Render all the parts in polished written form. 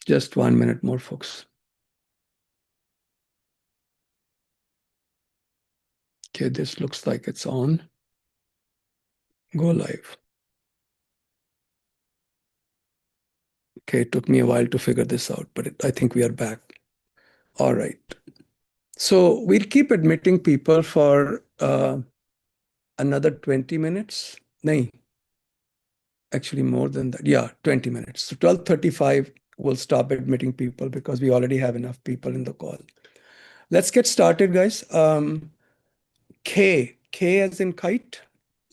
Just 1 minute more, folks. Okay, this looks like it's on. Go live. Okay, it took me a while to figure this out, but I think we are back. All right. So we'll keep admitting people for another 20 minutes. No, actually more than that. Yeah, 20 minutes. So 12:35, we'll stop admitting people because we already have enough people in the call. Let's get started, guys. K as in kite.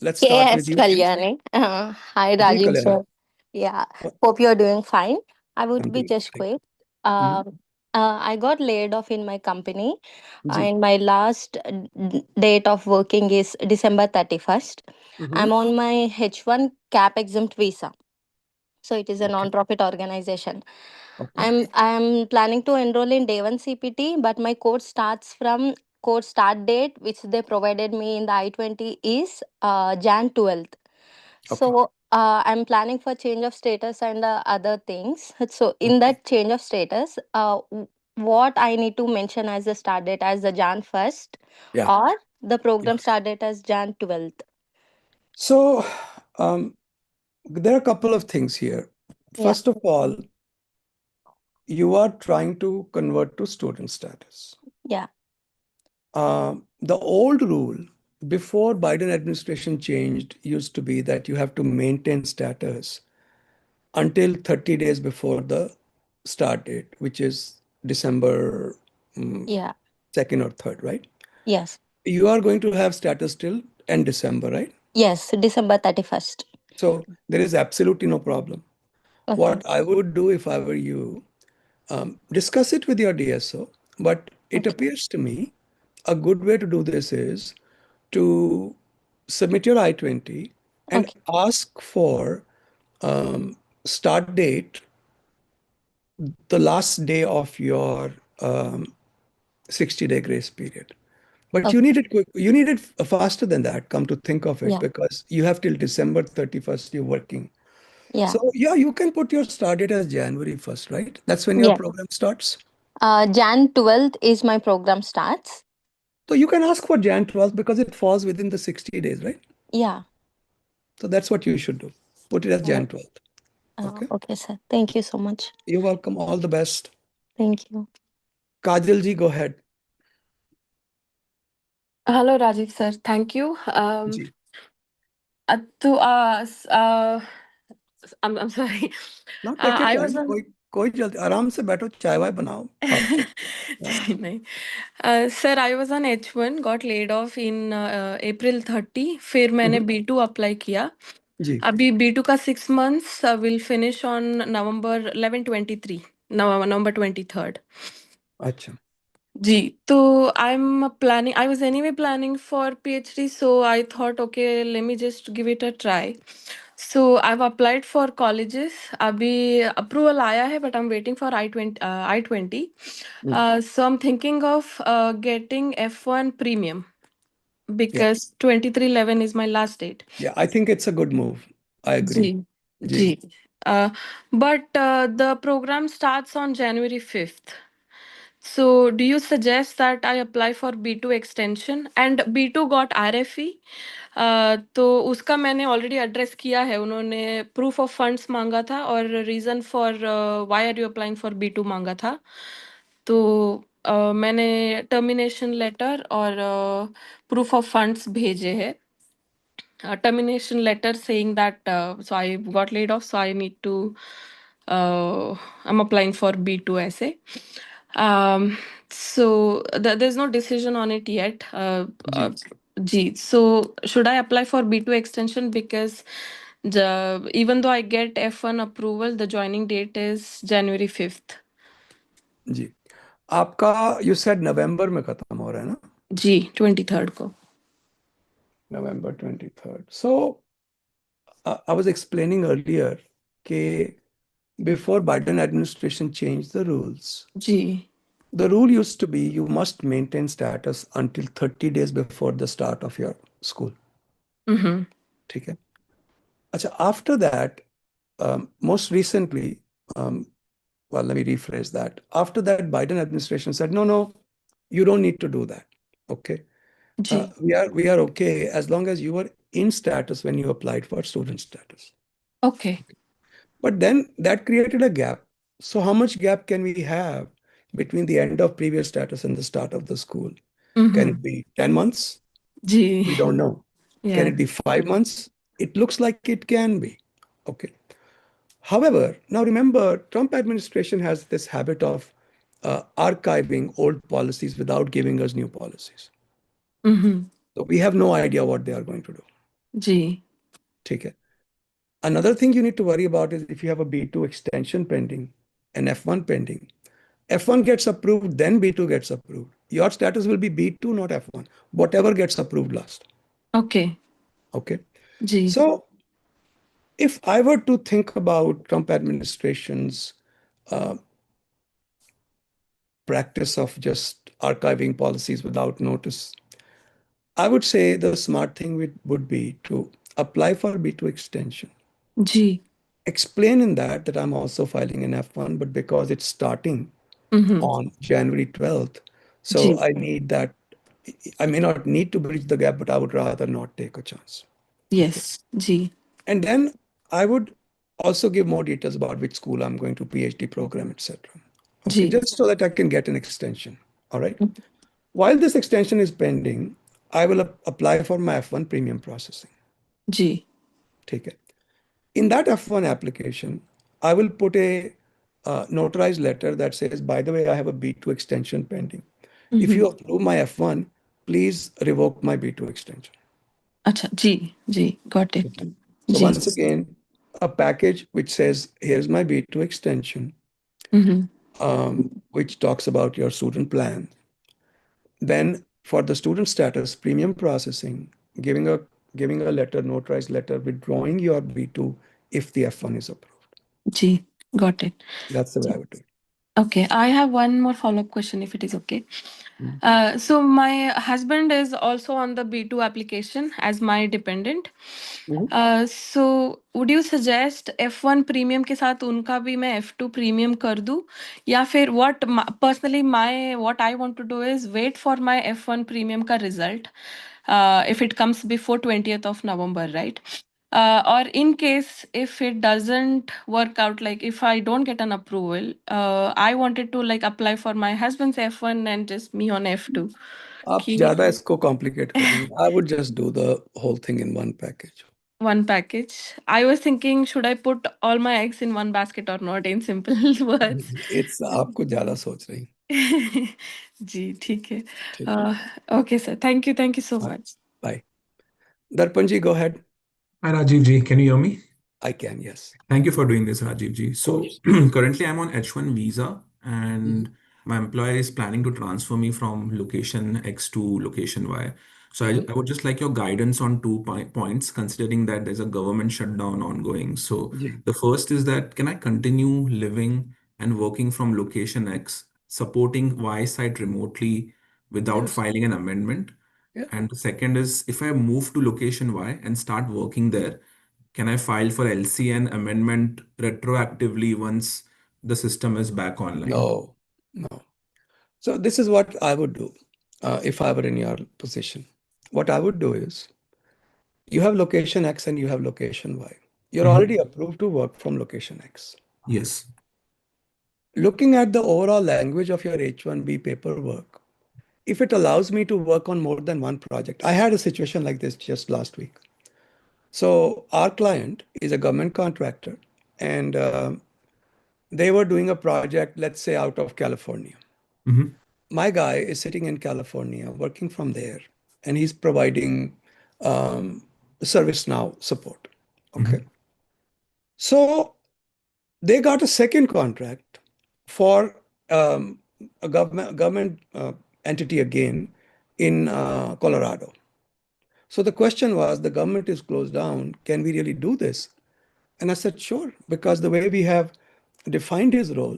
Let's start with Yes, you. Kalyani. Hi, Ji, Rajiv Kalyani. sir. Yeah, hope you're doing fine. I I'm would be doing just great. quick. Mhm. I got laid off in my company, Ji. and my last date of working is December 31st. Mhm. I'm on my H1 cap exempt visa. So it is a Okay. non-profit organization. Okay. I'm planning to enroll in day one CPT, but my course starts from course start date, which they provided me in the I-20 is Jan 12th. Okay. So I'm planning for change of status and other things. So in Okay. that change of status, what I need to mention as the start date as the Jan 1st Yeah. or the Yeah. program start date as Jan 12th. So there are a couple of things here. Yeah. First of all, you are trying to convert to student status. Yeah. The old rule before Biden administration changed used to be that you have to maintain status until 30 days before the start date, which is December Yeah. 2nd or 3rd, right? Yes. You are going to have status till end December, right? Yes. December 31st. So there is absolutely no problem. Okay. What I would do if I were you, discuss it with your DSO, but it Okay. appears to me a good way to do this is to submit your I-20 and Okay. ask for start date the last day of your 60-day grace period. But you Okay. need it quick. You need it faster than that, come to think of it, Yeah. because you have till December 31st you're working. Yeah. So yeah, you can put your start date as January 1st, right? That's when your Yeah. program starts. Jan 12th is my program starts. So you can ask for Jan 12th because it falls within the 60 days, right? Yeah. So that's what you should do. Put it as Uh, Jan 12th. Okay. okay, sir. Thank you so much. You're welcome. All the best. Thank you. Kajal ji, go ahead. Hello, Rajiv sir. Thank you. Ji. To I'm sorry. Now take your I time. was on. कोई जल्दी आराम से बैठो चाय वाय बनाओ fast से. जी नहीं. Sir, I was on H1, got laid off in April 30. फिर मैंने B2 अप्लाई किया. जी. अभी B2 का 6 months will finish on November 11/23, November 23rd. अच्छा. जी, तो I was anyway planning for PhD, so I thought, okay, let me just give it a try. So I've applied for colleges. अभी approval आया है, but I'm waiting for I-20. So I'm thinking of getting F1 premium Yeah. because 23/11 is my last date. Yeah, I think it's a good move. I agree. Ji, ji. Ji. But the program starts on January 5th. So, do you suggest that I apply for B2 extension and B2 got RFE? तो उसका मैंने already address किया है. उन्होंने proof of funds मांगा था और reason for why are you applying for B2 मांगा था. तो मैंने टर्मिनेशन लेटर और प्रूफ ऑफ फंड्स भेजे हैं. Termination letter saying that so I got laid off, so I need to I'm applying for B2 essay. So there's no decision on it yet. Gee, so should I apply for B2 extension because even though I get F1 approval, the joining date is January 5th. जी. आपका you said नवंबर में खत्म हो रहा है ना? जी, 23rd को. November 23rd. So I was explaining earlier that before Biden administration changed the rules, ji. the rule used to be you must maintain status until 30 days before the start of your school. ठीक है? अच्छा, after that, most recently, well, let me rephrase that. After that, Biden administration said, no, you don't need to do that. Okay. Ji. We are okay as long as you were in status when you applied for student status. Okay. But then that created a gap. So how much gap can we have between the end of previous status and the start of the school? Can it be 10 months? Ji. We don't know. Can Yeah. it be 5 months? It looks like it can be. Okay. However, now remember, Trump administration has this habit of archiving old policies without giving us new policies. So we have no idea what they are going to do. Ji. Take it. Another thing you need to worry about is if you have a B2 extension pending and F1 pending. F1 gets approved, then B2 gets approved. Your status will be B2, not F1. Whatever gets approved last. Okay. Okay. Ji. So if I were to think about Trump administration's practice of just archiving policies without notice, I would say the smart thing would be to apply for B2 extension. Ji. Explain in that I'm also filing an F1, but because it's starting on January 12th, so ji. I need that. I may not need to bridge the gap, but I would rather not take a chance. Okay. Yes. Ji. And then I would also give more details about which school I'm going to, PhD program, etc. Okay, ji. just so that I can get an extension. All right. While this extension is pending, I will apply for my F1 premium processing. Ji. Take it. In that F1 application, I will put a notarized letter that says, by the way, I have a B2 extension pending. If you approve my F1, please revoke my B2 extension. अच्छा. जी. जी. Got it. Okay. So ji. once again, a package which says, here's my B2 extension, which talks about your student plan. Then for the student status, premium processing, giving a letter, notarized letter, withdrawing your B2 if the F1 is approved. Ji. Got it. That's the way I would do it. Okay, I have one more follow-up question if it is okay. So my husband is also on the B2 application as my dependent. So would you suggest F1 premium के साथ उनका भी मैं F2 premium कर दूं या फिर personally what I want to do is wait for my F1 premium का result if it comes before 20th of November, right? Or in case if it doesn't work out, like if I don't get an approval, I wanted to like apply for my husband's F1 and just me on F2. आप ज़्यादा इसको complicate कर रही हैं. I would just do the whole thing in one package. One package. I was thinking, should I put all my eggs in one basket or not? In simple words. It's आपको ज़्यादा सोच रही. जी, ठीक है. ठीक है. Okay, sir. Thank you so much. Bye. Darpanji, go ahead. Hi, Rajiv ji. Can you hear me? I can, yes. Thank you for doing this, Rajiv ji. So currently I'm on H1 visa and my employer is planning to transfer me from location X to location Y. So I would just like your guidance on two points, considering that there's a government shutdown ongoing. So ji. the first is that can I continue living and working from location X, supporting Y site remotely without Yes. filing an amendment? Yeah. And the second is if I move to location Y and start working there, can I file for LCA and amendment retroactively once the system is back online? No. So this is what I would do if I were in your position. What I would do is, you have location X and you have location Y. You're already approved to work from location X. Yes. Looking at the overall language of your H1B paperwork, if it allows me to work on more than one project, I had a situation like this just last week. So our client is a government contractor and they were doing a project, let's say out of California. My guy is sitting in California, working from there, and he's providing ServiceNow support. Okay. So they got a second contract for a government entity again in Colorado. So the question was, the government is closed down. Can we really do this? And I said, sure, because the way we have defined his role,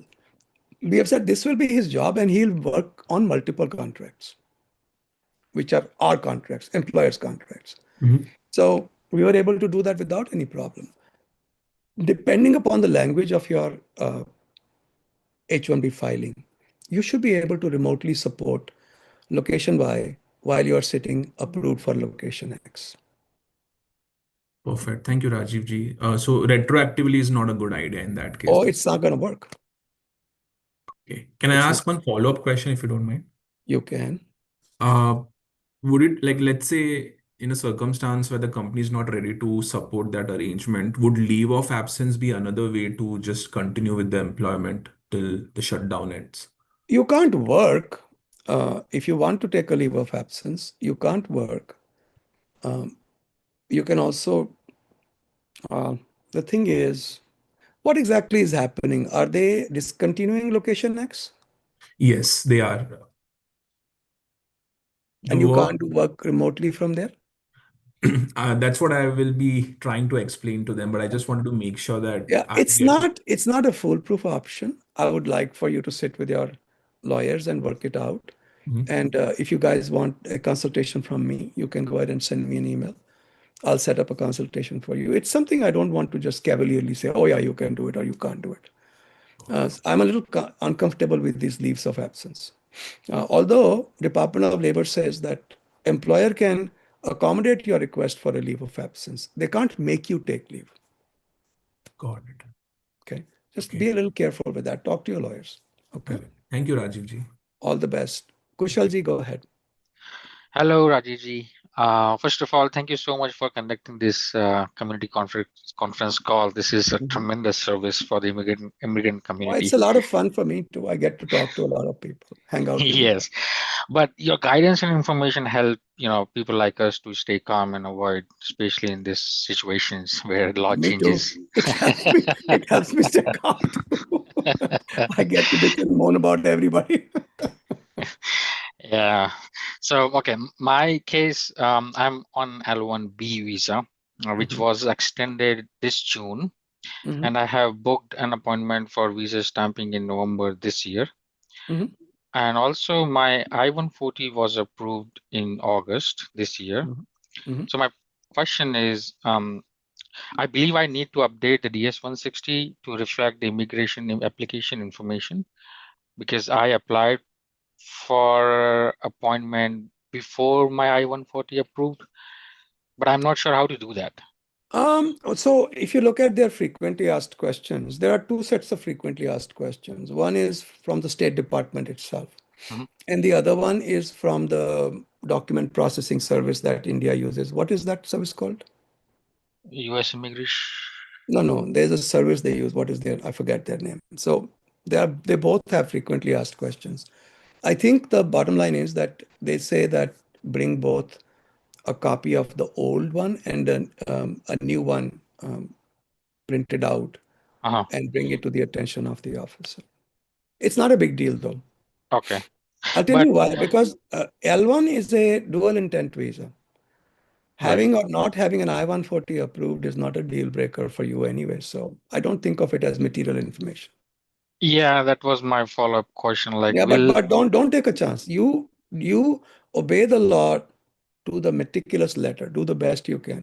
we have said this will be his job and he'll work on multiple contracts, which are our contracts, employers' contracts. So we were able to do that without any problem. Depending upon the language of your H1B filing, you should be able to remotely support location Y while you are sitting approved for location X. Perfect. Thank you, Rajiv ji. So retroactively is not a good idea in that case Oh, then. it's not going to work. Okay. Can I It's ask not. one follow-up question if you don't mind? You can. Uh, would it like let's say in a circumstance where the company is not ready to support that arrangement, would leave of absence be another way to just continue with the employment till the shutdown ends? You can't work. If you want to take a leave of absence, you can't work. You can also, the thing is, what exactly is happening? Are they discontinuing location X? Yes, they are. The And you work, can't do work remotely from there? that's what I will be trying to explain to them, but I just wanted to make sure that Yeah, I it's get. not a foolproof option. I would like for you to sit with your lawyers and work it out. Mhm. And if you guys want a consultation from me, you can go ahead and send me an email. I'll set up a consultation for you. It's something I don't want to just cavalierly say, oh, yeah, you can do it or you can't do it. I'm a little uncomfortable with these leaves of absence. Although Department of Labor says that employer can accommodate your request for a leave of absence, they can't make you take leave. Got it. Okay, just Okay. be a little careful with that. Talk to your lawyers. Okay, Thank you, Rajiv ji. all the best. Kushalji, go ahead. Hello, Rajiji. First of all, thank you so much for conducting this community conference call. This is a Mhm. tremendous service for the immigrant Oh, it's community. a lot of fun for me too. I get to talk to a lot of people, hang out with you guys. Yes, but your guidance and information help people like us to stay calm and avoid, especially in these situations where the law Me too. changes. It helps me. It helps me stay calm too. I get to bitch and moan about everybody. Yeah. So, okay, my case, I'm on L1B visa, which Mhm, was extended this June, mhm, and I have booked an appointment for visa stamping in November this year. mhm, And also, my I-140 was approved in August this year. mhm, mhm. So, my question is, I believe I need to update the DS-160 to reflect the immigration application information because I applied for appointment before my I-140 approved, but I'm not sure how to do that. So if you look at their frequently asked questions, there are two sets of frequently asked questions. One is from the State Department itself, Mhm. and the other one is from the document processing service that India uses. What is that service called? US immigration. No, there's a service they use. What is their? I forget their name. So they both have frequently asked questions. I think the bottom line is that they say that bring both a copy of the old one and a new one printed out Uh-huh. and bring it to the attention of the officer. It's not a big deal though. Okay. I'll tell But you why. Because L1 is a dual intent visa. right. Having or not having an I-140 approved is not a deal breaker for you anyway. So I don't think of it as material information. Yeah, that was my follow-up question. Like, Yeah, will but don't take a chance. You obey the law to the meticulous letter. Do the best you can.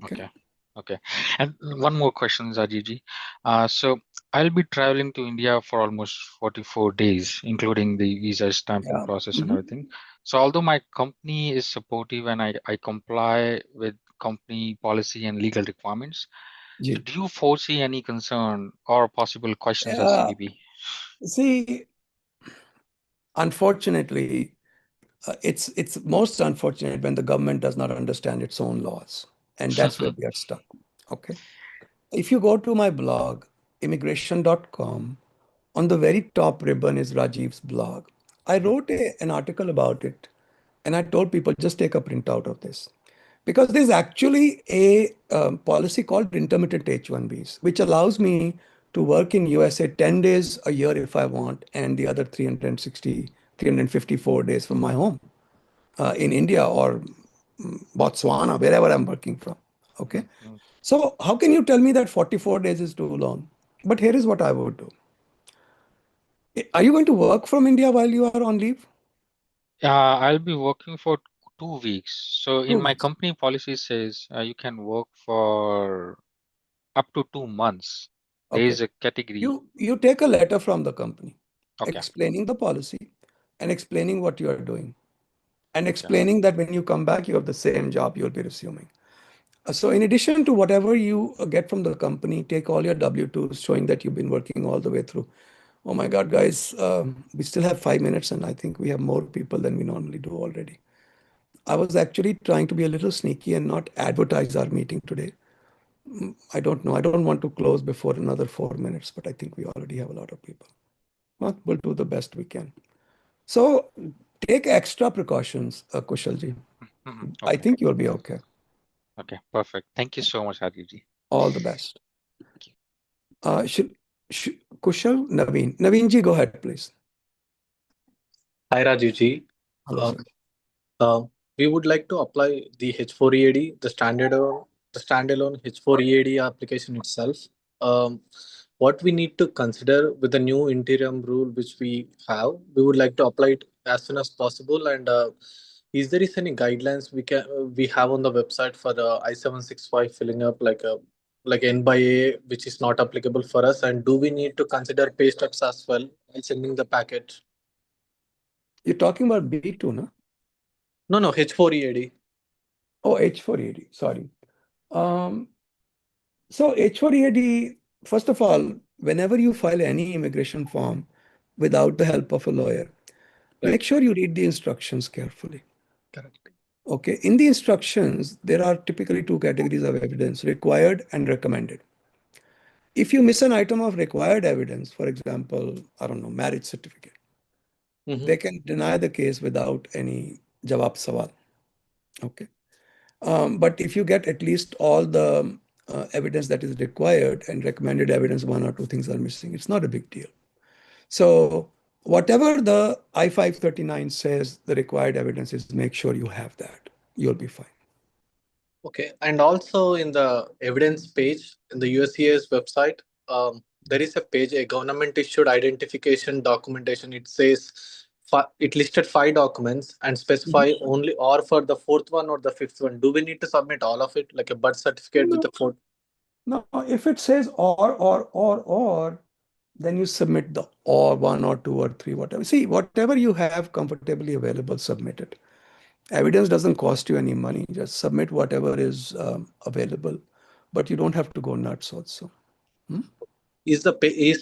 Okay. okay. Okay. And one more question, Zajiji. So I'll be traveling to India for almost 44 days, including the visa stamping Yeah. process and Mhm. everything. So although my company is supportive and I comply with company policy and legal requirements, so Ji. do you foresee any concern or possible questions at Uh, CBP? See, unfortunately, it's most unfortunate when the government does not understand its own laws, and that's where we are stuck. Okay. If you go to my blog, immigration.com, on the very top ribbon is Rajiv's blog. I wrote an article about it, and I told people just take a printout of this. Because there's actually a policy called intermittent H1Bs, which allows me to work in USA 10 days a year if I want, and the other 360, 354 days from my home in India or Botswana, wherever I'm working from. Okay. Mhm. So how can you tell me that 44 days is too long? But here is what I would do. Are you going to work from India while you are on leave? I'll be working for 2 weeks. So in my 2 weeks. company policy says you can work for up to 2 months. There Okay. is a category. You take a letter from the company Okay. explaining the policy and explaining what you are doing and Okay. explaining that when you come back, you have the same job you'll be resuming. So in addition to whatever you get from the company, take all your W-2s showing that you've been working all the way through. Oh my God, guys, we still have 5 minutes and I think we have more people than we normally do already. I was actually trying to be a little sneaky and not advertise our meeting today. I don't know. I don't want to close before another 4 minutes, but I think we already have a lot of people. Well, we'll do the best we can. So take extra precautions, Kushalji. I Okay. think you'll be okay. Okay. Perfect. Thank you so much, Rajivji. All the best. Thank you. Kushal, Naveen. Naveen ji, go ahead, please. Hi, Rajiv ji. Hello, Uh, sir. uh, we would like to apply the H4 EAD, the standalone H4 EAD application itself. What we need to consider with the new interim rule which we have, we would like to apply it as soon as possible. And is there is any guidelines we have on the website for the I-765 filling up like N by A, which is not applicable for us? And do we need to consider pay stubs as well while sending the packet? You're talking about B2, no? No, H4 EAD. Oh, H4 EAD. Sorry. So H4 EAD, first of all, whenever you file any immigration form without the help of a lawyer, Right. make sure you read the instructions carefully. Correct. Okay. In the instructions, there are typically two categories of evidence, required and recommended. If you miss an item of required evidence, for example, I don't know, marriage certificate, they can deny the case without any jawab sawal. Okay. But if you get at least all the evidence that is required and recommended evidence, one or two things are missing, it's not a big deal. So whatever the I-539 says, the required evidence is, make sure you have that. You'll be fine. Okay. And also in the evidence page in the USCIS website, there is a page, a government issued identification documentation. It says it listed 5 documents and specify only or for the fourth one or the fifth one. Do we need to submit all of it, like a birth certificate with the fourth? No, if it says or, then you submit the or one or two or three, whatever. See, whatever you have comfortably available, submit it. Evidence doesn't cost you any money. Just submit whatever is available, but you don't have to go nuts also. Is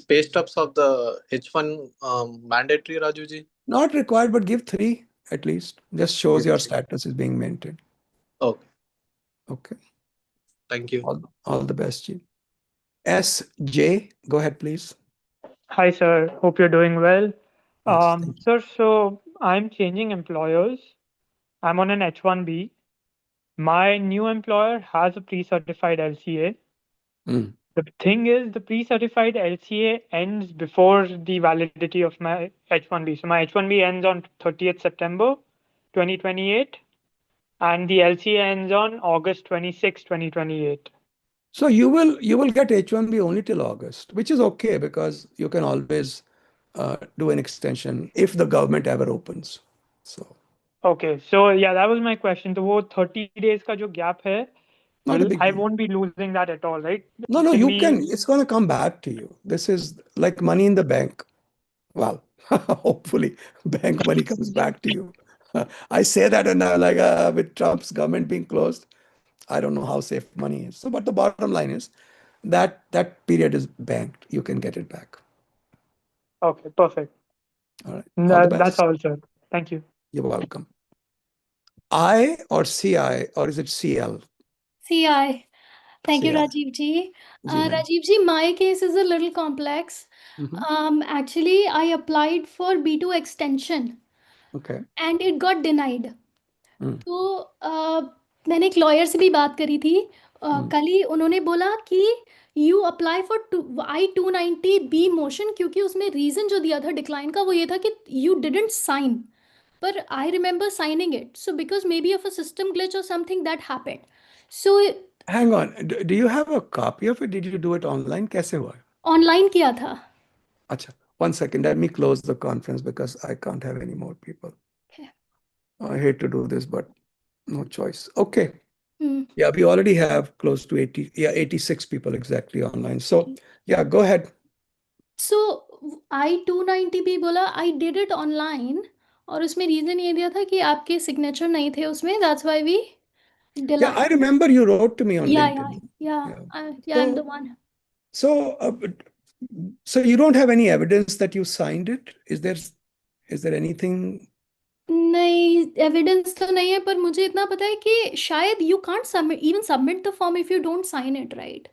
pay stubs of the H1 mandatory, Rajuji? Not required, but give 3 at least. Just shows your status is being maintained. Okay. Okay. Thank you. All the best, G. SJ, go ahead, please. Hi, sir. Hope you're doing well. Yes, thank you. Sir, so I'm changing employers. I'm on an H1B. My new employer has a pre-certified LCA. Mm. The thing is, the pre-certified LCA ends before the validity of my H1B. So my H1B ends on 30th September 2028, and the LCA ends on August 26, 2028. So you will get H1B only till August, which is okay because you can always do an extension if the government ever opens. So Okay, so yeah, that was my question. तो वो 30 days का जो gap है, not a big I deal. won't be losing that at all, right? No, It can you be... can. It's going to come back to you. This is like money in the bank. Well, hopefully bank money comes back to you. I say that and I'm like, with Trump's government being closed, I don't know how safe money is. So, but the bottom line is that period is banked. You can get it back. Okay, perfect. All right. All the That's best. all, sir. Thank you. You're welcome. I or CI or is it CL? CI. Thank you, CI. Rajiv ji. Ji, ma'am. Rajiv ji, my case is a little complex. Actually, I applied for B2 extension Okay. and it got denied. Mm. तो मैंने एक lawyer से भी बात करी थी कल ही उन्होंने बोला कि you apply for I-290B motion क्योंकि उसमें रीज़न जो दिया था डिक्लाइन का वो ये था कि यू डिडंट साइन पर I remember signing it so because maybe of a system glitch or something that happened so Hang on. Do you have a copy of it? Did you do it online? कैसे हुआ? Online किया था Acha. 1 second. Let me close the conference because I can't have any more people. Okay. I hate to do this, but no choice. Okay. Yeah, we already have close to 86 people exactly online. So yeah, go ahead. So I-290 भी बोला I did it online और उसमें reason ये दिया था कि आपके signature नहीं थे उसमें, that's why we Yeah, I remember you wrote to me on LinkedIn. Yeah, I'm the one. So you don't have any evidence that you signed it? Is there anything? नहीं, evidence तो नहीं है, पर मुझे इतना पता है कि शायद you can't submit the form if you don't sign it, right?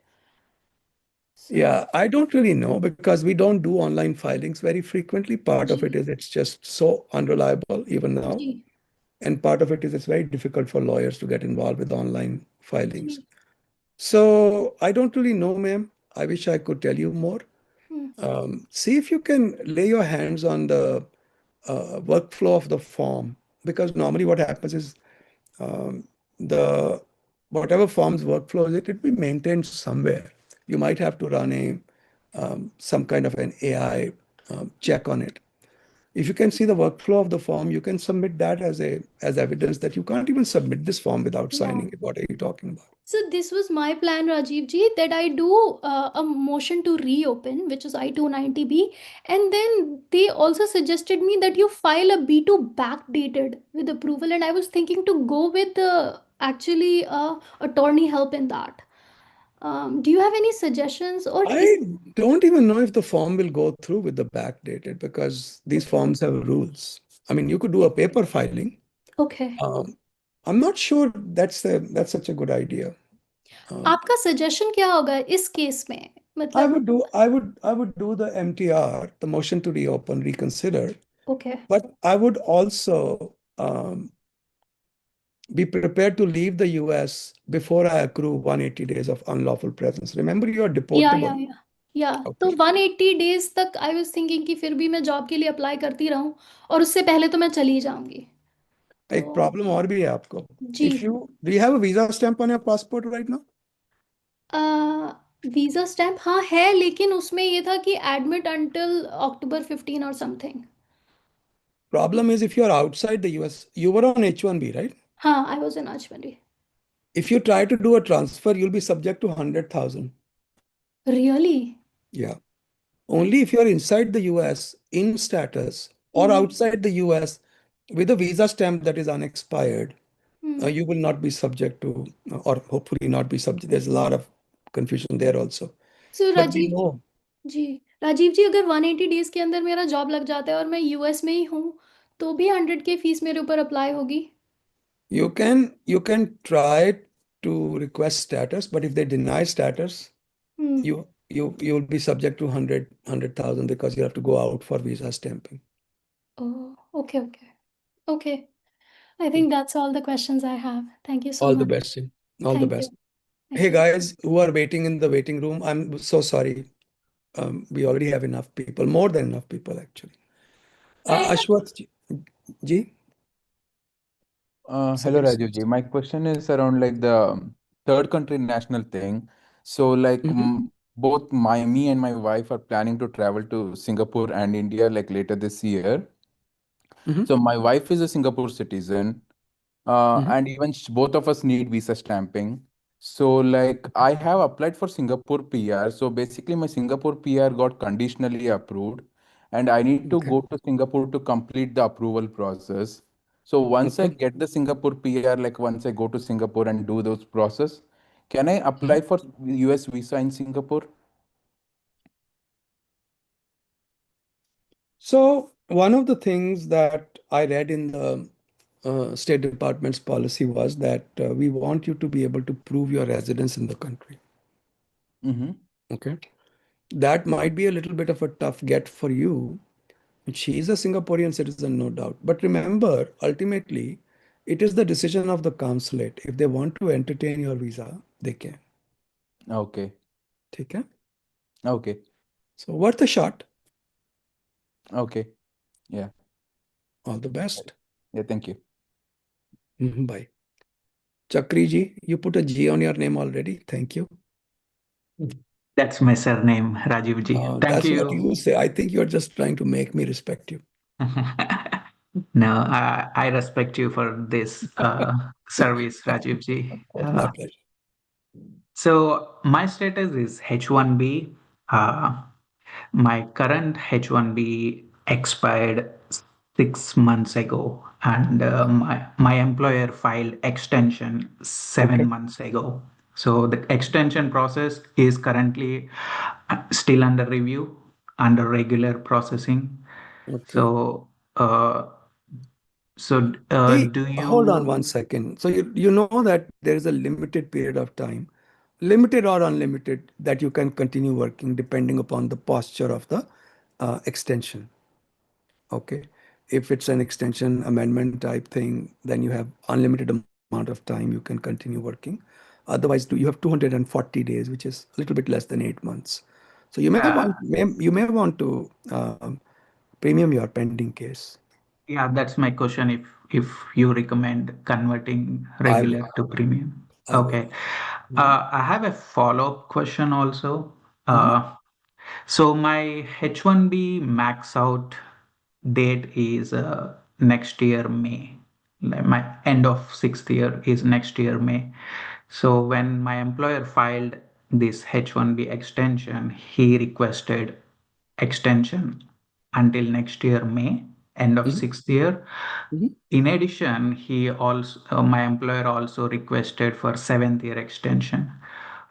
Yeah, I don't really know because we don't do online filings very frequently. Part of it is it's just so unreliable even now. जी, And part of it is it's very difficult for lawyers to get involved with online filings. So I don't really know, ma'am. I wish I could tell you more. See if you can lay your hands on the workflow of the form, because normally what happens is the whatever form's workflow is, it will be maintained somewhere. You might have to run some kind of an AI check on it. If you can see the workflow of the form, you can submit that as evidence that you can't even submit this form without signing it. What are you talking about? So this was my plan, Rajiv ji, that I do a motion to reopen, which is I-290B, and then they also suggested me that you file a B2 backdated with approval, and I was thinking to go with the actually attorney help in that. Do you have any suggestions or I don't even know if the form will go through with the backdated because these forms have rules. I mean, you could do a paper filing. Okay. I'm not sure that's such a good idea. आपका suggestion क्या होगा इस case में? I मतलब would do the MTR, the motion to reopen, reconsider, okay. but I would also be prepared to leave the US before I accrue 180 days of unlawful presence. Remember, you are deportable. तो 180 days तक I was thinking कि फिर भी मैं job के लिए apply करती रहूं और उससे पहले तो मैं चली जाऊंगी. एक प्रॉब्लम और भी है आपको. जी. Do you have a visa stamp on your passport right now? Visa stamp हाँ है, लेकिन उसमें ये था कि एडमिट अंटिल अक्टूबर 15 और something. Problem is if you are outside the US, you were on H1B, right? हाँ, I was in H1B. If you try to do a transfer, you'll be subject to 100,000. Really? Yeah. Only if you're inside the US in status or outside the US with a visa stamp that is unexpired, you will not be subject to, or hopefully not be subject. There's a lot of confusion there also. So But we Rajiv know ji, Rajiv ji, अगर 180 days के अंदर मेरा job लग जाता है और मैं US में ही हूँ, तो भी 100 के फीस मेरे ऊपर अप्लाई होगी? you can try to request status, but if they deny status, you'll be subject to 100,000 because you have to go out for visa stamping. Oh, okay. I think that's all the questions I have. Thank you so All much. the best. All the Thank best. you. Thank Hey you. guys who are waiting in the waiting room, I'm so sorry. We already have enough people, more than enough people actually. Ashwath ji. Hello, Rajiv ji. My question is around like the third country national thing. So like both me and my wife are planning to travel to Singapore and India like later this year. So my wife is a Singapore citizen, and even both of us need visa stamping. So like I have applied for Singapore PR. So basically my Singapore PR got conditionally approved, and I need to go to Singapore to complete the approval process. So once I get the Singapore PR, like once I go to Singapore and do those process, can I apply for US visa in Singapore? So one of the things that I read in the State Department's policy was that we want you to be able to prove your residence in the country. Okay. That might be a little bit of a tough get for you. She is a Singaporean citizen, no doubt. But remember, ultimately, it is the decision of the consulate. If they want to entertain your visa, they can. Okay. Okay. Okay. So worth a shot. Okay. Yeah. All the best. Yeah, thank you. Bye. Chakri ji, you put a G on your name already. Thank you. That's my surname, Rajiv ji. Thank That's you. what you say. I think you're just trying to make me respect you. No, I respect you for this service, Rajiv ji. My pleasure. So my status is H1B. My current H1B expired 6 months ago, and my employer filed extension 7 months ago. So the extension process is currently still under review, under regular processing. Okay. So, do Hold on you? one second. So you know that there is a limited period of time, limited or unlimited, that you can continue working depending upon the posture of the extension. Okay. If it's an extension amendment type thing, then you have unlimited amount of time you can continue working. Otherwise, you have 240 days, which is a little bit less than 8 months. So you may want to premium your pending case. Yeah, that's my question. If you recommend converting I will. regular to premium. I will. Okay. I have a follow-up question also. Mhm. So my H1B max out date is next year May. Like my end of 6th year is next year May. So when my employer filed this H1B extension, he requested extension until next year May, end of Mhm. 6th year. Mhm. In addition, my employer also requested for 7th year extension.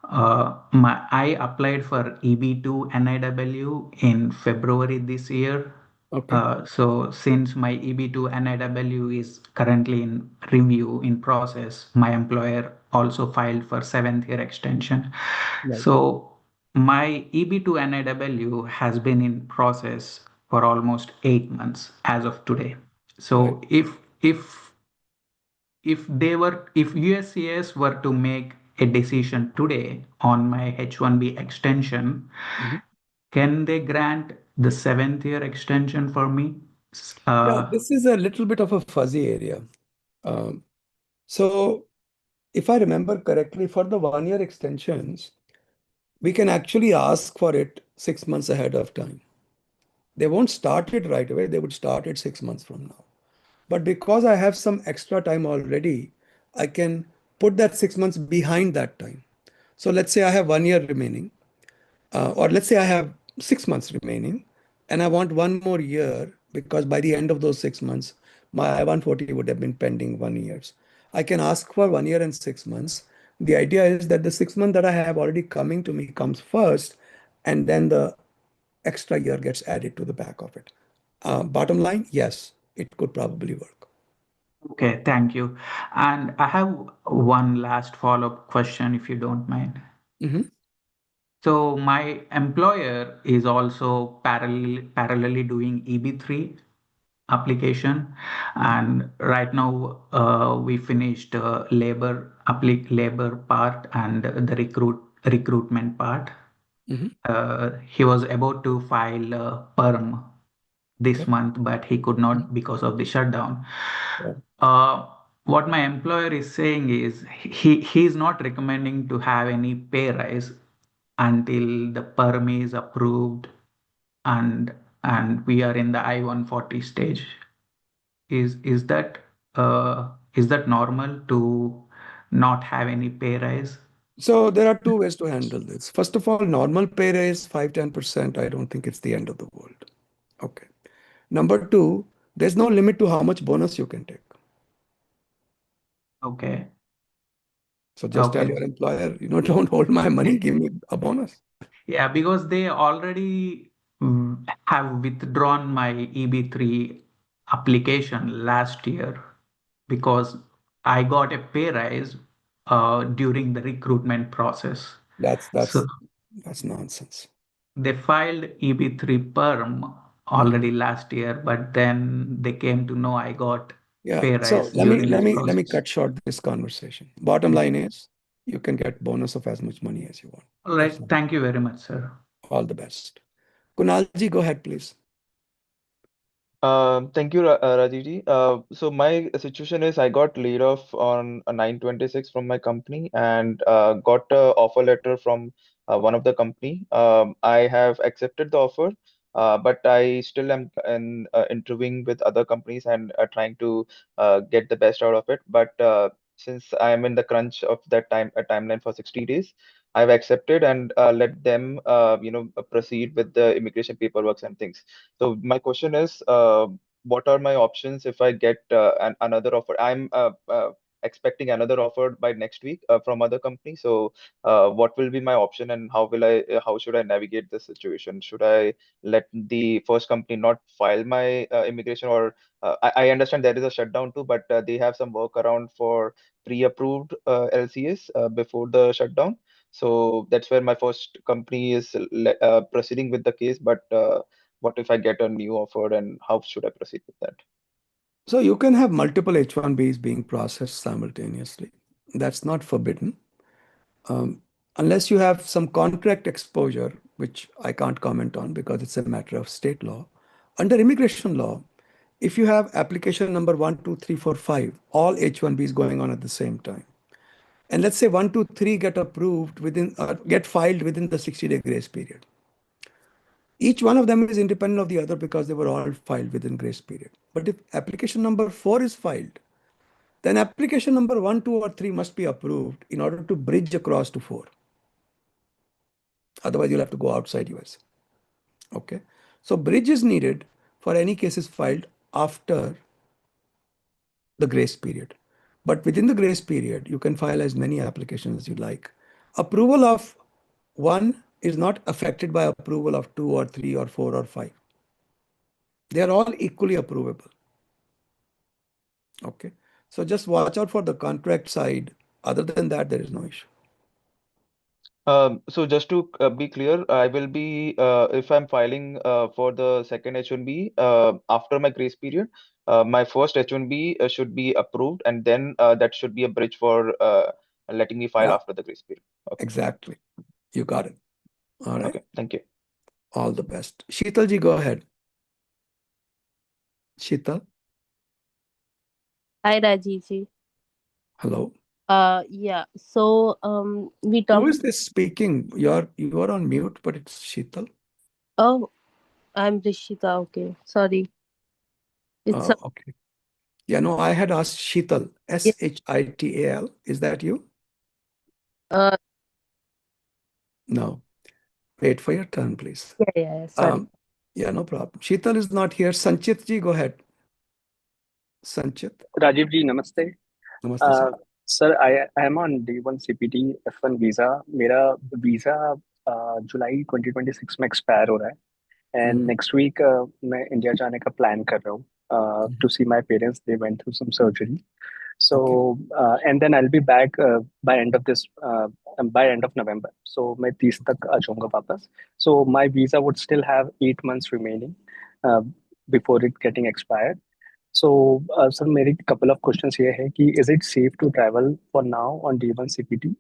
I applied for EB2 NIW in February this year. Okay. So since my EB2 NIW is currently in review in process, my employer also filed for 7th year extension. Right. So my EB2 NIW has been in process for almost 8 months as of today. Right. So if USCIS were to make a decision today on my H1B extension, Mhm. can they grant the 7th year extension for me? Yeah, Uh, this is a little bit of a fuzzy area. Um, so, if I remember correctly, for the 1 year extensions, we can actually ask for it 6 months ahead of time. They won't start it right away, they would start it 6 months from now. But because I have some extra time already, I can put that 6 months behind that time. So, let's say I have 1 year remaining. Or let's say I have 6 months remaining and I want one more year because by the end of those 6 months, my I-140 would have been pending 1 year. I can ask for 1 year and 6 months. The idea is that the 6 months that I have already coming to me comes first, and then the extra year gets added to the back of it. Bottom line, yes, it could probably work. okay, thank you. And I have one last follow-up question, if you don't mind. Mhm. So my employer is also parallelly doing EB3 application, and right now we finished labor part and the recruitment part. Mhm. He was about to file perm this Okay. month, but he could Mhm. not because of the shutdown. Yeah. Uh, what my employer is saying is he's not recommending to have any pay rise until the perm is approved and we are in the I-140 stage. Is that normal to not have any pay rise? So there are two ways to handle this. First of all, normal pay raise 5-10%. I don't think it's the end of the world. Okay. Number two, there's no limit to how much bonus you can take. Okay. So just tell Okay. your employer, don't hold my money, give me a bonus. Yeah, because they already have withdrawn my EB3 application last year because I got a pay rise during the recruitment process. That's So that's that's nonsense. they filed EB3 perm Mhm. already last year, but then they came to know I got Yeah. pay So rise let me during let this me let me process. cut short this conversation. Bottom line is you can get bonus of as much money as you want. All That's right. not Thank you very much, sir. all the best. Kunalji, go ahead, please. Thank you, Rajiv ji. So my situation is I got laid off on a 9/26 from my company and got a offer letter from one of the company. I have accepted the offer, but I still am interviewing with other companies and trying to get the best out of it. But since I am in the crunch of that timeline for 60 days, I've accepted and let them, proceed with the immigration paperwork and things. So my question is, what are my options if I get another offer? I'm expecting another offer by next week from other company. So what will be my option, and how should I navigate this situation? Should I let the first company not file my immigration, or I understand there is a shutdown too, but they have some workaround for pre-approved LCAs before the shutdown. So that's where my first company is proceeding with the case. But what if I get a new offer, and how should I proceed with that? So you can have multiple H1Bs being processed simultaneously. That's not forbidden. Unless you have some contract exposure, which I can't comment on because it's a matter of state law. Under immigration law, if you have application number 1, 2, 3, 4, 5, all H1Bs going on at the same time, and let's say 1, 2, 3 get approved get filed within the 60-day grace period. Each one of them is independent of the other because they were all filed within grace period. But if application number 4 is filed, then application number 1, 2, or 3 must be approved in order to bridge across to 4. Otherwise, you'll have to go outside US. Okay. So bridge is needed for any cases filed after the grace period. But within the grace period, you can file as many applications as you like. Approval of 1 is not affected by approval of 2 or 3 or 4 or 5. They are all equally approvable. Okay. So just watch out for the contract side. Other than that, there is no issue. So just to be clear, I will be if I'm filing for the second H1B after my grace period, my first H1B should be approved, and then that should be a bridge for letting me file Yeah, after the grace period. Okay. exactly. You got it. All right. Okay. Thank you. All the best. Sheetalji, go ahead. Sheetal, Hi, Rajiv ji. hello. Yeah. So, we Who talked. is this speaking? You are on mute, but it's Sheetal. Oh, I'm Rishita. Okay, sorry. It's Okay. Yeah, no, I had asked Sheetal, yeah. Shital. Is that you? Uh, No. Wait for your turn, please. yeah. Sorry. Yeah, no problem. Sheetal is not here. Sanchit ji, go ahead. Sanchit. Rajiv ji, namaste. Namaste, sir. Sir, I am on D1 CPT F1 visa. मेरा visa जुलाई 2026 में expire हो रहा है, and next week मैं India जाने का plan कर रहा हूँ to see my parents. They went through some surgery. So and then I'll be back by end of November. So मैं 30 तक आ जाऊँगा वापस. So my visa would still have 8 months remaining before it getting expired. So, sir, मेरी couple of questions here है कि is it safe to travel for now on D1 CPT?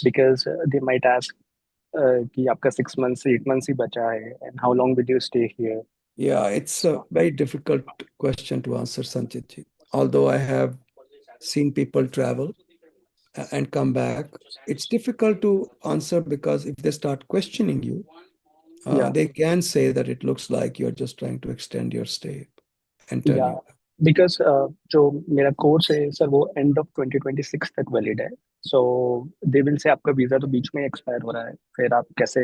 Because they might ask कि आपका 6 months, 8 months ही बचा है, and how long will you stay here? Yeah, it's a very difficult question to answer, Sanchit ji. Although I have seen people travel and come back, it's difficult to answer because if they start questioning you, they can say that it looks like you're just trying to extend your stay and tell you. Because जो मेरा course है sir वो end of 2026 तक valid है. So they will say आपका visa तो बीच में expire हो रहा है, फिर आप कैसे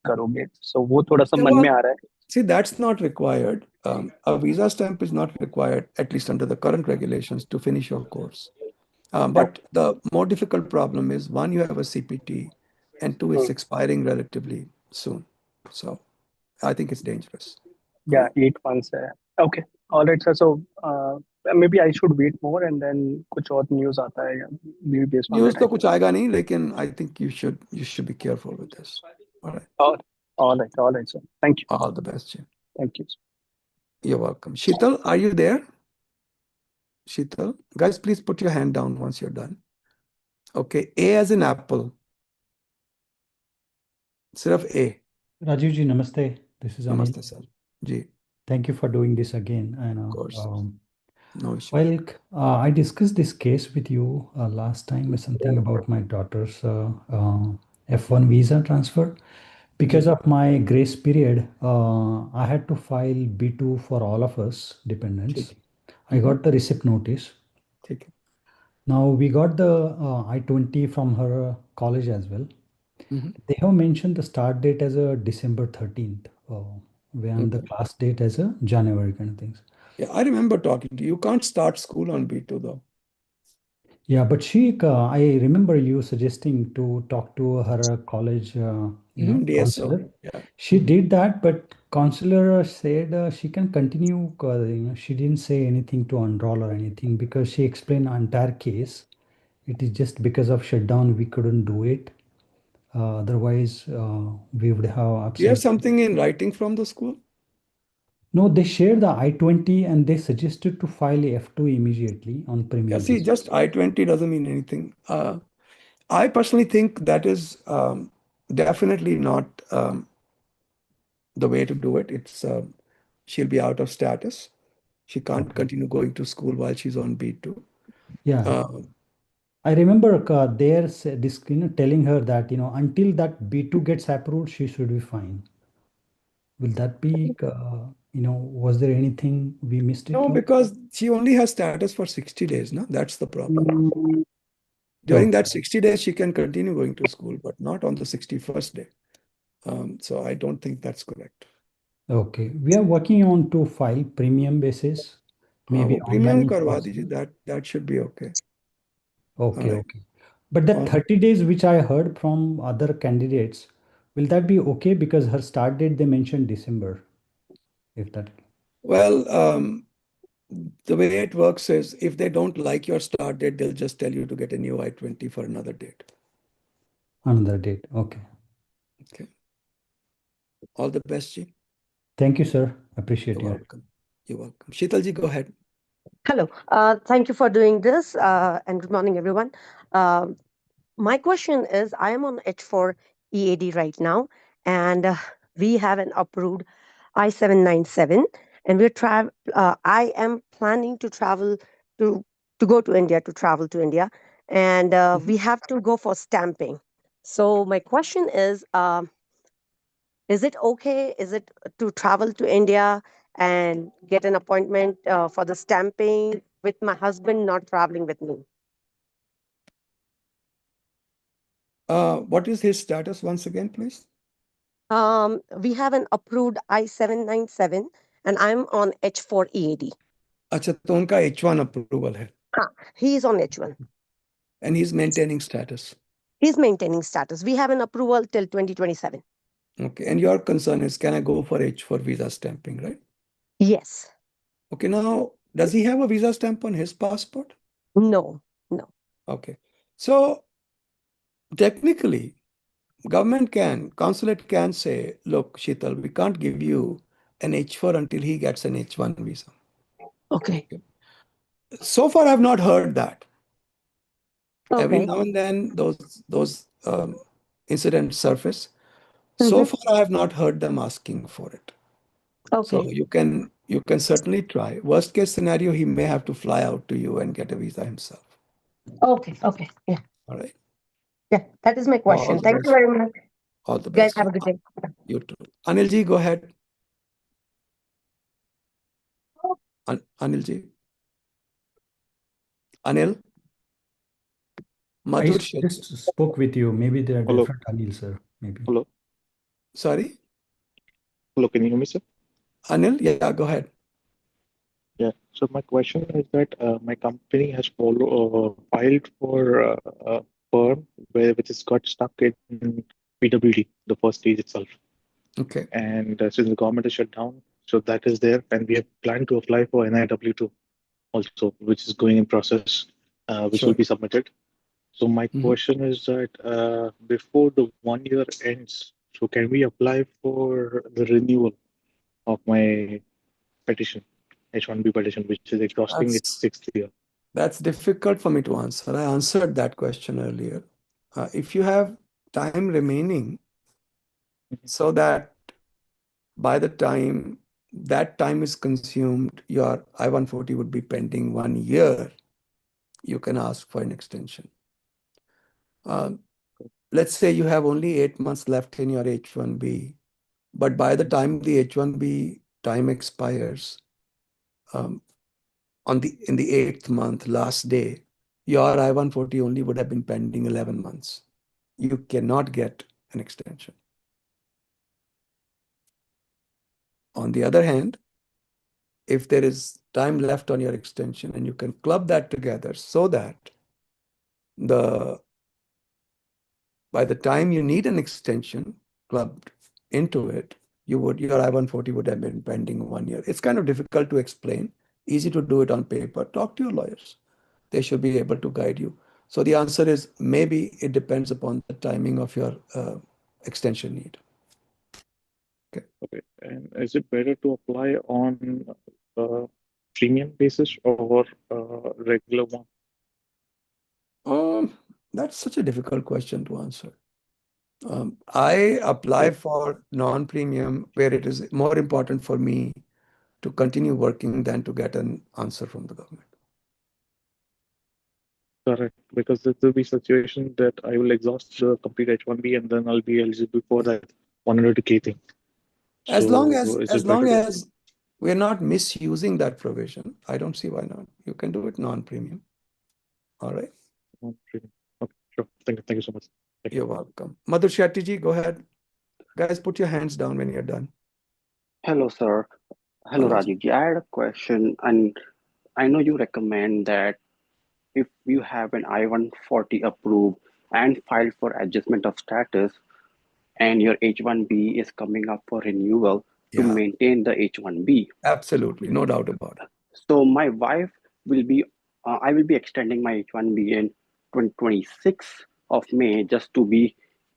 करोगे? So वो थोड़ा सा मन में आ रहा है. See, that's not required. A visa stamp is not required, at least under the current regulations, to finish your course. But the more difficult problem is, one, you have a CPT, and two, it's expiring relatively soon. So I think it's dangerous. Yeah, 8 months है. Okay, all right, sir. So maybe I should wait more and then कुछ और news आता है, maybe based on News that. तो कुछ आएगा नहीं, लेकिन I think you should be careful with this. All right. All right, sir. Thank you. All the best, Jim. Thank you. You're welcome. Sheetal, are you there? Sheetal, guys, please put your hand down once you're done. Okay, A as in apple. Sirf A. Rajiv ji, namaste. This is Anil. Namaste, sir. Ji. Thank you for doing this again. Of course. No issue. Well, I discussed this case with you last time, something about my daughter's F1 visa transfer. Because of my grace period, I had to file B2 for all of us dependents. I got the receipt notice. ठीक है. Now we got the I-20 from her college as well. They have mentioned the start date as a December 13th, when the class date as a January kind of things. Yeah, I remember talking to you. You can't start school on B2 though. Yeah, but I remember you suggesting to talk to her college, DSO. counselor. Yeah. She did that, but counselor said she can continue. She didn't say anything to unroll or anything because she explained the entire case. It is just because of shutdown we couldn't do it. Otherwise, we would have Do you have absolutely. something in writing from the school? No, they shared the I-20 and they suggested to file a F2 immediately on Yeah, premium see, basis. just I-20 doesn't mean anything. I personally think that is definitely not the way to do it. It's she'll be out of status. She can't continue going to school while she's on B2. Yeah. I remember telling her that, until that B2 gets approved, she should be fine. Will that be, was there anything we missed it No, on? because she only has status for 60 days, no? That's the problem. During that 60 days, she can continue going to school, but not on the 61st day. So I don't think that's correct. Okay. We are working on to file premium basis, maybe वो premium online. करवा दीजिए. That should be okay. Okay, Alright. okay. But that 30 days, which I heard from other candidates, will that be okay? Because her start date, they mentioned December. If that. Well, the way it works is if they don't like your start date, they'll just tell you to get a new I-20 for another date. Another date. Okay. Okay. All the best, Ji. Thank you, sir. Appreciate You're your. welcome. You're welcome. Sheetal ji, go ahead. Hello. Thank you for doing this, and good morning, everyone. My question is, I am on H4 EAD right now, and we have an approved I-797, and I am planning to travel to go to India, to travel to India, and we have to go for stamping. So my question is it okay? Is it to travel to India and get an appointment for the stamping with my husband not traveling with me? What is his status once again, please? We have an approved I-797 and I'm on H4 EAD. अच्छा, तो उनका H1 approval है. He is on H1. And he's maintaining status. He's maintaining status. We have an approval till 2027. Okay. And your concern is, can I go for H4 visa stamping, right? Yes. Okay. Now, does he have a visa stamp on his passport? No. Okay. So technically, consulate can say, look, Sheetal, we can't give you an H4 until he gets an H1 visa. Okay. So far, I've not heard that. Okay. Every now and then, those incidents surface. So far, I have not heard them asking for it. Okay. So you can certainly try. Worst case scenario, he may have to fly out to you and get a visa himself. Okay. Yeah. All right. Yeah, that is my question. Thank you very much. All the Guys, best. have a good day. You too. Anil ji, go ahead. Anil ji. Anil? I Madhur just spoke with you. Maybe they are Hello. different Anil, sir. Maybe. Hello. Sorry? Hello, can you hear me, sir? Anil, yeah, go ahead. Yeah. So my question is that my company has filed for PERM, which has got stuck in PWD, the first stage itself. Okay. And since the government is shut down, so that is there, and we have planned to apply for NIW also, which is going in process, which will be submitted. So my question is that before the 1 year ends, so can we apply for the renewal of my petition, H1B petition, which is exhausting its 6th year? That's difficult for me to answer. I answered that question earlier. If you have time remaining, so that by the time that time is consumed, your I-140 would be pending 1 year, you can ask for an extension. let's say you have only 8 months left in your H1B, but by the time the H1B time expires, um, in the 8th month, last day, your I-140 only would have been pending 11 months. You cannot get an extension. On the other hand, if there is time left on your extension and you can club that together so that by the time you need an extension clubbed into it, your I-140 would have been pending 1 year. It's kind of difficult to explain, easy to do it on paper. Talk to your lawyers. They should be able to guide you. So the answer is maybe it depends upon the timing of your extension need. Okay. And is it better to apply on premium basis or regular one? That's such a difficult question to answer. I apply for non-premium where it is more important for me to continue working than to get an answer from the government. Correct, because there will be situation that I will exhaust the complete H1B and then I'll be eligible for that 100K thing. As long So is as it better to we're not misusing that provision, I don't see why not. You can do it non-premium. All right. non-premium? Okay, sure. Thank you so much. Thank you. You're welcome. Madhur Shetty ji, go ahead. Guys, put your hands down when you're done. Hello, sir. Hello, Rajiv ji. I had a question, and I know you recommend that if you have an I-140 approved and filed for adjustment of status, and your H1B is coming up for renewal to Yeah. maintain the H1B. Absolutely, no doubt about it. So my wife will be, I will be extending my H1B in 2026 of May just to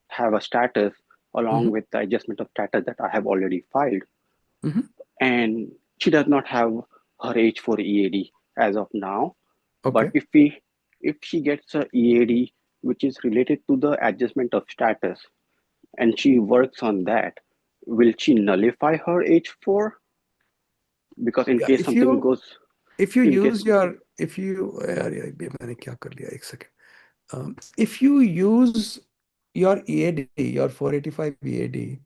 have a status along with the adjustment of status that I have already filed. And she does not have her H4 EAD as of now. Okay. But if she gets a EAD which is related to the adjustment of status and she works on that, will she nullify her H4? Because in Yeah, case something goes, if you in use case, your if you मैंने क्या कर लिया एक second. If you use your EAD, your 485 EAD,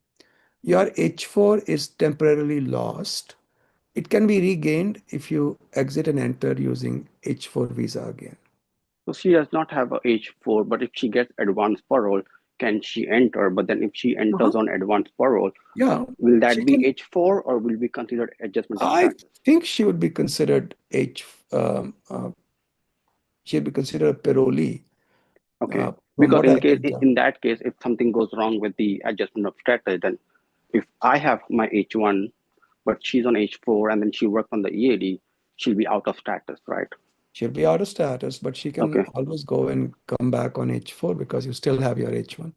your H4 is temporarily lost. It can be regained if you exit and enter using H4 visa again. so she does not have a H4, but if she gets advance parole, can she enter? But then if she enters on advance parole, Yeah, will she that be can. H4 or will be considered adjustment of I status? think she would be considered she'd be considered a parolee. Okay. From Because what I can in tell. that case, if something goes wrong with the adjustment of status, then if I have my H1, but she's on H4 and then she works on the EAD, she'll be out of status, right? She'll be out of status, but she can Okay. always go and come back on H4 because you still have your H1.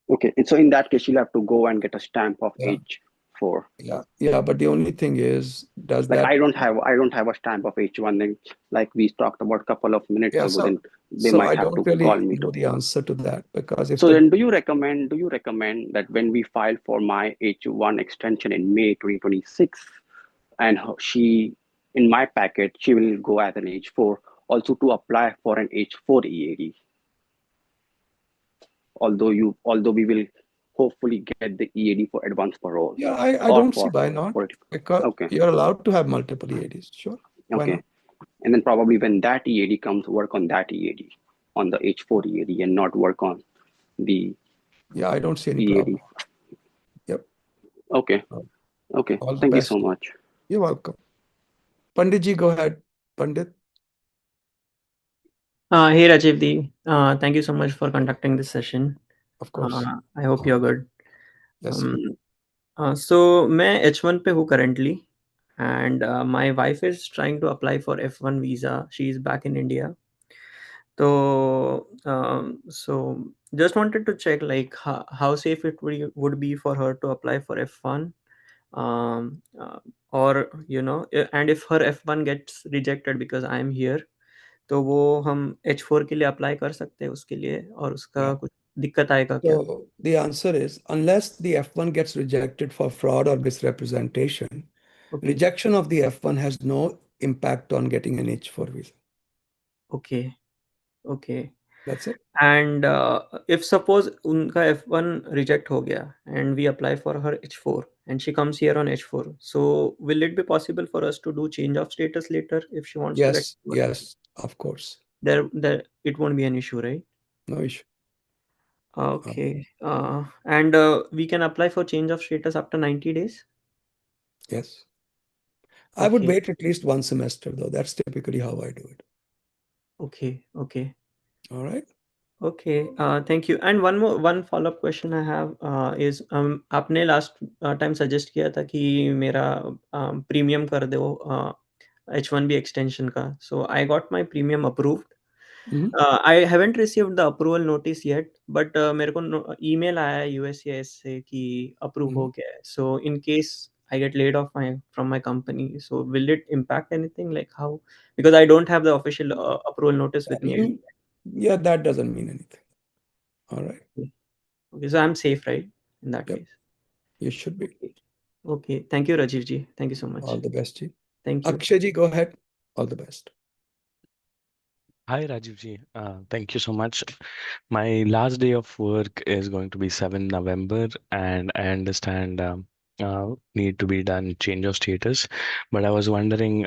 Okay. And so in that case, she'll have to go and get a stamp of Yeah. H4. Yeah. But the only thing is, does Like that? I don't have a stamp of H1. Then, like we talked about a couple of minutes Yeah. ago, then they So might I have don't to call really me know to. the answer to that because if So then, do you recommend that when we file for my H1 extension in May 2026, and she in my packet she will go as an H4 also to apply for an H4 EAD, although we will hopefully get the EAD for advance parole. Yeah, I Or don't see why not, because okay. you're allowed to have multiple EADs. Sure. Why Okay. not? And then probably when that EAD comes, work on that EAD, on the H4 EAD, and not work on the I don't see any EAD. problem. Yep. Okay. Okay. All the Thank you best. so much. You're welcome. Pandit ji, go ahead. Pandit. Hey Rajiv, thank you so much for conducting this session. Of course. I hope you're good. Yes. So मैं H1 पे हूँ currently, and my wife is trying to apply for F1 visa. She is back in India. So just wanted to check like how safe it would be for her to apply for F1, or and if her F1 gets rejected because I am here, तो वो हम H4 के लिए apply कर सकते हैं उसके लिए, और उसका कुछ दिक्कत आएगा क्या? So the answer is, unless the F1 gets rejected for fraud or misrepresentation, rejection of the F1 has no impact on getting an H4 visa. Okay. That's it. And if suppose उनका F1 reject हो गया and we apply for her H4 and she comes here on H4, so will it be possible for us to do change of status later if she wants to get Yes, yes, of course. there it won't be an issue, right? No issue. Okay. And we can apply for change of status after 90 days? Yes. I would Okay. wait at least one semester, though. That's typically how I do it. Okay. Okay. All right. Okay. Thank you. And one follow-up question I have is आपने last time suggest किया था कि मेरा premium कर दो H1B extension का. So I got my premium approved. I haven't received the approval notice yet, but मेरे को email आया है USCIS से कि approve हो गया है. So in case I get laid off from my company, so will it impact anything? Like how? Because I don't have the official approval notice with me. Yeah, that doesn't mean anything. All right. Okay, so I'm safe, right? In that Yep. case. You should be. Okay. Thank you, Rajiv ji. Thank you so much. All the best, Ji. Thank you. Akshay ji, go ahead. All the best. Hi, Rajiv ji. Thank you so much. My last day of work is going to be 7 November, and I understand need to be done change of status. But I was wondering,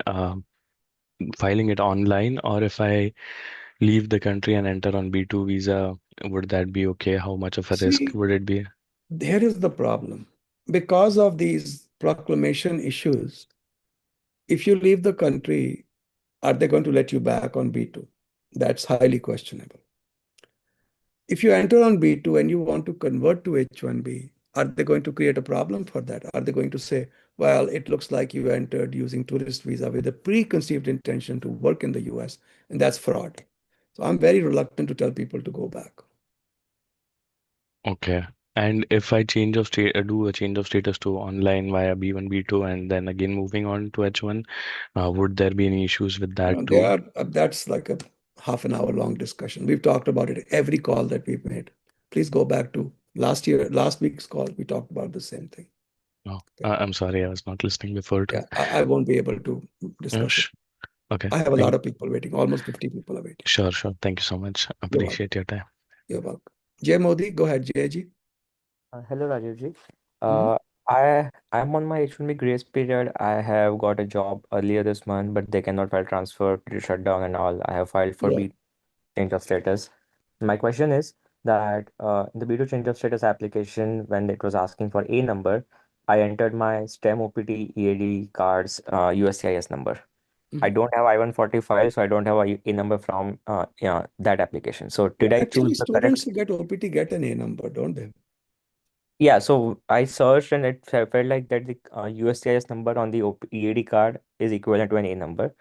filing it online, or if I leave the country and enter on B2 visa, would that be okay? How much of a risk See, would it be? here is the problem. Because of these proclamation issues, if you leave the country, are they going to let you back on B2? That's highly questionable. If you enter on B2 and you want to convert to H1B, are they going to create a problem for that? Are they going to say, well, it looks like you entered using tourist visa with a preconceived intention to work in the US, and that's fraud. So I'm very reluctant to tell people to go back. Okay. And if I change of state, do a change of status to online via B1, B2, and then again moving on to H1, would there be any issues with that They too? are, that's like a half an hour long discussion. We've talked about it every call that we've made. Please go back to last week's call. We talked about the same thing. Oh, I'm sorry, I was not listening before too. Yeah, I won't be able to discuss it. Okay. I have a lot of people waiting. Almost 50 people are waiting. Sure. Thank you so much. You're Appreciate your time. You're welcome. Jay Modi, go ahead, Jay ji. Hello, Rajiv ji. I'm on my H1B grace period. I have got a job earlier this month, but they cannot file transfer to shutdown and all. I have filed for Yeah. B change of status. My question is that in the B2 change of status application, when it was asking for A number, I entered my STEM OPT EAD cards USCIS number. I don't have I-140 file, so I don't have a number from that application. So did I Actually, choose the correct? students who get OPT get an A number, don't they? Yeah, so I searched and it felt like that the USCIS number on the EAD card is equivalent to an A number.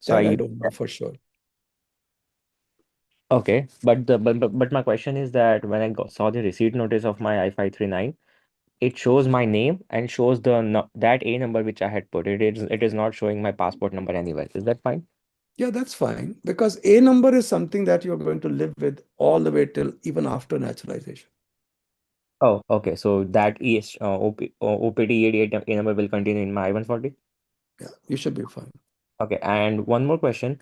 So That I I don't know for sure. okay, but my question is that when I saw the receipt notice of my I-539, it shows my name and shows that A number which I had put. It is not showing my passport number anywhere. Is that fine? Yeah, that's fine because A number is something that you're going to live with all the way till even after naturalization. Oh, okay. So that is OPT EAD A number will continue in my I-140. Yeah, you should be fine. Okay, and one more question.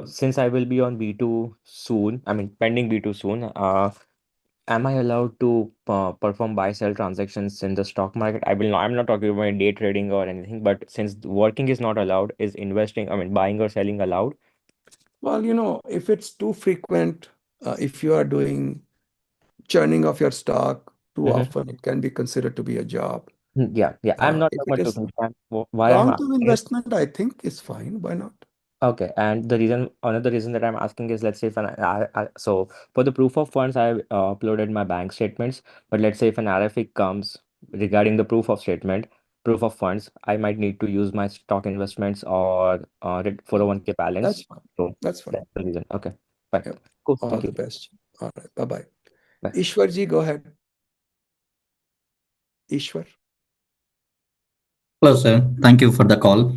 Since I will be on B2 soon, I mean pending B2 soon, am I allowed to perform buy sell transactions in the stock market? I'm not talking about day trading or anything, but since working is not allowed, is investing, I mean buying or selling allowed? Well, if it's too frequent, if you are doing churning of your stock too often, it can be considered to be a job. Yeah, I'm not If talking it about is token. Why I'm long-term asking is investment, I think is fine. Why not? okay, and another reason that I'm asking is, let's say if so for the proof of funds, I uploaded my bank statements, but let's say if an RFE comes regarding the proof of funds, I might need to use my stock investments or 401k balance. That's fine. So That's fine. that's the reason. Okay, fine. Yep. Cool. All Thank the you. best. All right. Bye-bye. Bye. Ishwar ji, go ahead. Ishwar. Hello, sir. Thank you for the call.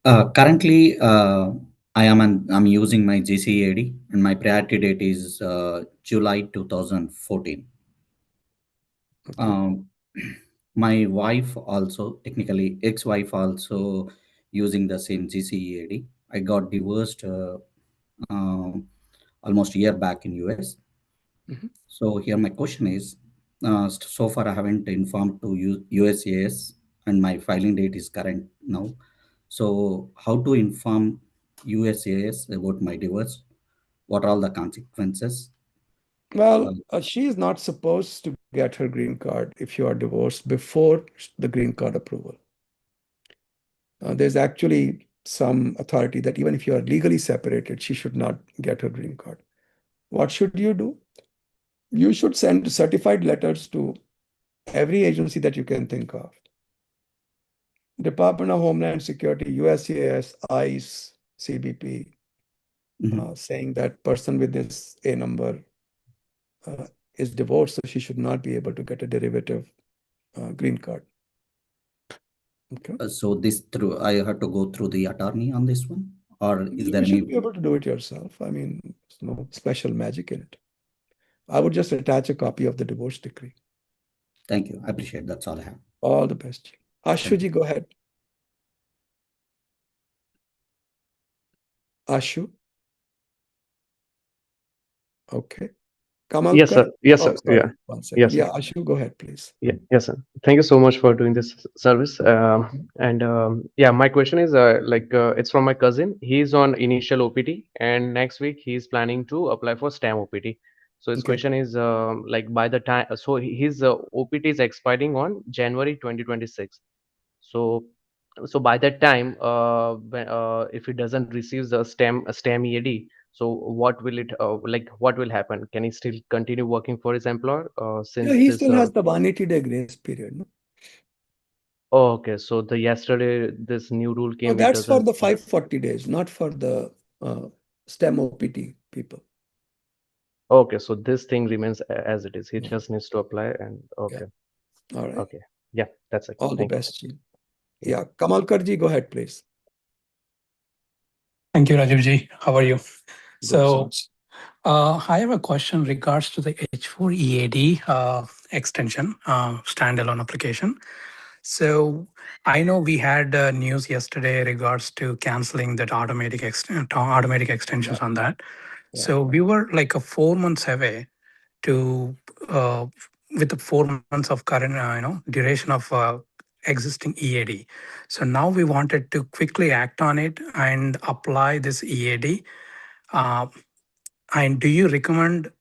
Currently, I'm using my GCAD and my priority date is July 2014. My wife also, technically ex-wife also using the same GCAD. I got divorced almost a year back in US. So here my question is, so far I haven't informed to USAS and my filing date is current now. So how to inform USAS about my divorce? What are all the consequences? Well, she is not supposed to get her green card if you are divorced before the green card approval. There's actually some authority that even if you are legally separated, she should not get her green card. What should you do? You should send certified letters to every agency that you can think of. Department of Homeland Security, USCIS, ICE, CBP, saying that person with this A number is divorced, so she should not be able to get a derivative green card. Okay. So this through I have to go through the attorney on this one, or is there You any? should be able to do it yourself. I mean, there's no special magic in it. I would just attach a copy of the divorce decree. Thank you. I appreciate. That's all I have. All the best. Ashuji, go ahead. Ashu. Okay. Kamal. Yes, sir. Yes, sir. Sorry. Yeah. 1 second. Yes, sir. Yeah, Ashu, go ahead, please. Yeah. Yes, sir. Thank you so much for doing this service. Yeah, my question is it's from my cousin. He's on initial OPT, and next week he's planning to apply for STEM OPT. So his question is by the time, so his OPT is expiring on January 2026. So by that time, if he doesn't receive the STEM EAD, so what will it what will happen? Can he still continue working for his employer since Yeah, he this? still has the 180-day grace period. No? Oh, okay. So the yesterday this new rule No, came. It that's for doesn't. the 540 days, not for the STEM OPT people. Okay, so this thing remains as it is. He just needs to apply and okay. All right. Okay. Yeah, that's it. All the Thank you. best. Yeah, Kamalkarji, go ahead, please. Thank you, Rajivji. How are you? Good, I have a question regards to the H4 EAD extension standalone application. So I know we had news yesterday regards to canceling that automatic extensions on that. So we were like 4 months away to with the 4 months of current duration of existing EAD. So now we wanted to quickly act on it and apply this EAD. And do you recommend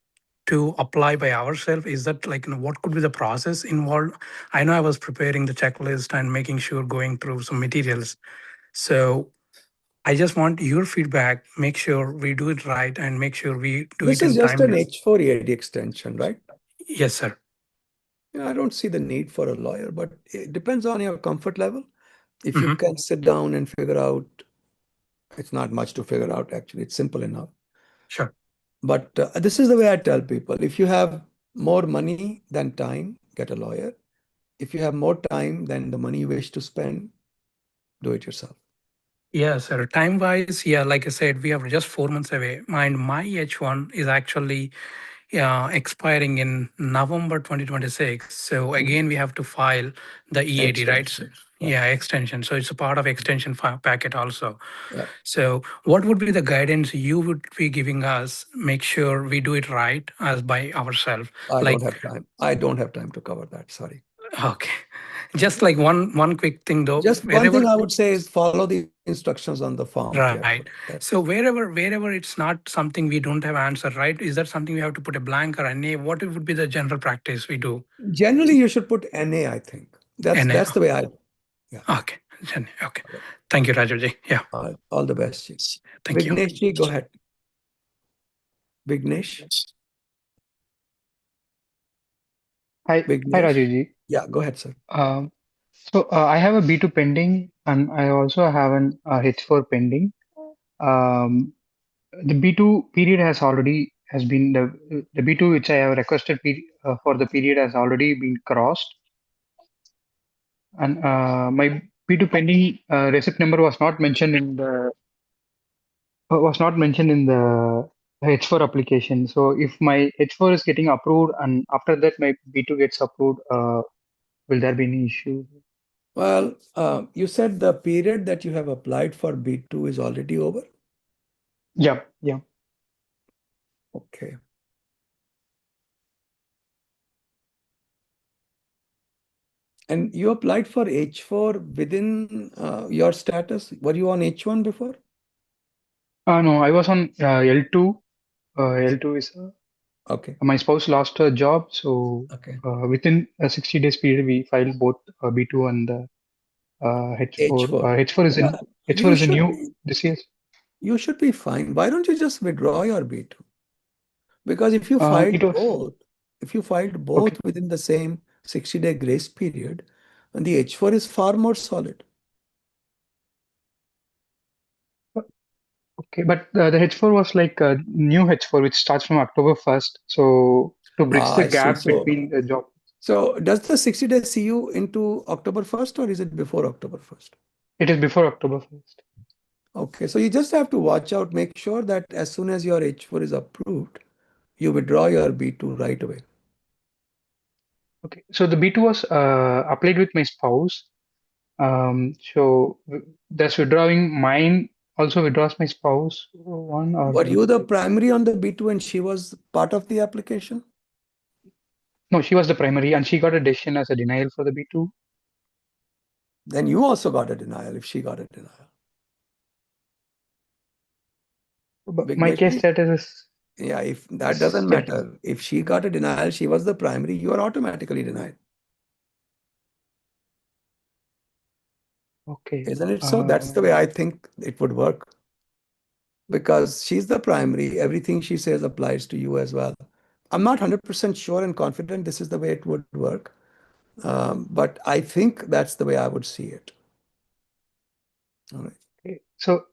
to apply by ourselves? Is that what could be the process involved? I know I was preparing the checklist and making sure going through some materials. So I just want your feedback, make sure we do it right and make sure we do This it is in just time. an H4 EAD extension, right? Yes, sir. Yeah, I don't see the need for a lawyer, but it depends on your comfort level. If you can sit down and figure out, it's not much to figure out, actually. It's simple enough. Sure. But this is the way I tell people. If you have more money than time, get a lawyer. If you have more time than the money you wish to spend, do it yourself. Yeah, sir. Time-wise, yeah, like I said, we are just 4 months away. My H1 is actually expiring in November 2026. So again, we have to file the EAD, right? So, yeah, extension. So it's a part of extension packet also. Yeah. So what would be the guidance you would be giving us? Make sure we do it right as by ourselves. I don't have time. I don't have time to cover that. Sorry. Okay. Just like one quick thing though. Just one thing I would say is follow the instructions on the form. Right. So wherever it's not something we don't have answer, right? Is that something we have to put a blank or a name? What would be the general practice we do? Generally, you should put NA, I think. That's the way I. Yeah. Okay. Okay. Thank you, Rajivji. Yeah. All the best. Thank you. Vigneshji, go ahead. Vignesh. Hi, Vignesh. hi Rajivji. Yeah, go ahead, sir. I have a B2 pending and I also have an H4 pending. The B2 period has been the B2 which I have requested for the period has already been crossed, and my B2 pending receipt number was not mentioned in the H4 application. So if my H4 is getting approved and after that my B2 gets approved, will there be any issue? Well, you said the period that you have applied for B2 is already over? Yeah, yeah. Okay. And you applied for H4 within your status? Were you on H1 before? No, I was on L2. L2 is Okay. my spouse lost her job, so Okay. within a 60 days period, we filed both B2 and H4. H4. H4 is Yeah, in H4 you is a should new be, this year. you should be fine. Why don't you just withdraw your B2? Because if you It was filed okay. both within the same 60-day grace period, and the H4 is far more solid. Okay, but the H4 was like a new H4, which starts from October 1st. So to bridge the I see. gap between the job, So does the 60 days see you into October 1st or is it before October 1st? it is before October 1st. Okay, so you just have to watch out, make sure that as soon as your H4 is approved, you withdraw your B2 right away. Okay, so the B2 was applied with my spouse. So does withdrawing mine also withdraws my spouse one or Were you the primary on the B2 and she was part of the application? no? She was the primary, and she got a decision as a denial for the B2. Then you also got a denial if she got a denial. But my case status is yeah, if that doesn't matter. If she got a denial, she was the primary, you are automatically denied. okay. Isn't it so? That's the way I think it would work. Because she's the primary, everything she says applies to you as well. I'm not 100% sure and confident this is the way it would work, but I think that's the way I would see it. All right. Okay. So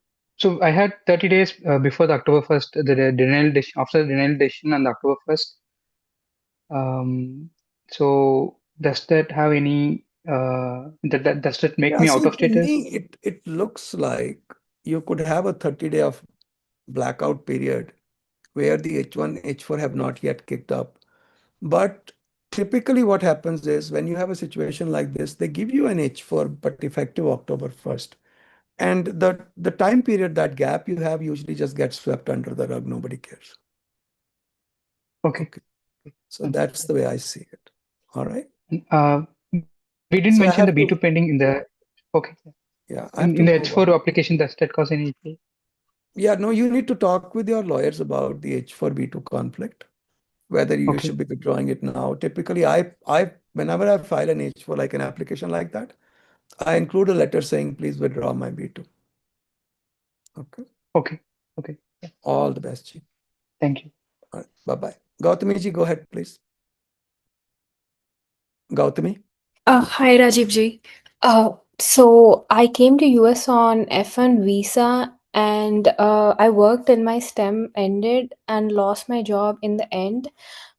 I had 30 days before the October 1st, the denial decision, after the denial decision on the October 1st. So does that have any, does that make me out See, of to status? me, it looks like you could have a 30-day of blackout period where the H1, H4 have not yet kicked up. But typically what happens is when you have a situation like this, they give you an H4, but effective October 1st. And the time period, that gap you have usually just gets swept under the rug. Nobody cares. Okay. So that's the way I see it. All right. We didn't So I mention the have to, B2 pending in the, okay. yeah, I have In to the move H4 on. application, does that cause any issue? Yeah, no, you need to talk with your lawyers about the H4B2 conflict, whether you Okay. should be withdrawing it now. Typically, whenever I file an H4, like an application like that, I include a letter saying, please withdraw my B2. Okay. Okay. Okay. Yeah. All the best, Ji. Thank you. All right. Bye-bye. Gautami ji, go ahead, please. Gautami? Hi, Rajiv ji. So I came to US on F1 visa and I worked in my STEM ended and lost my job in the end,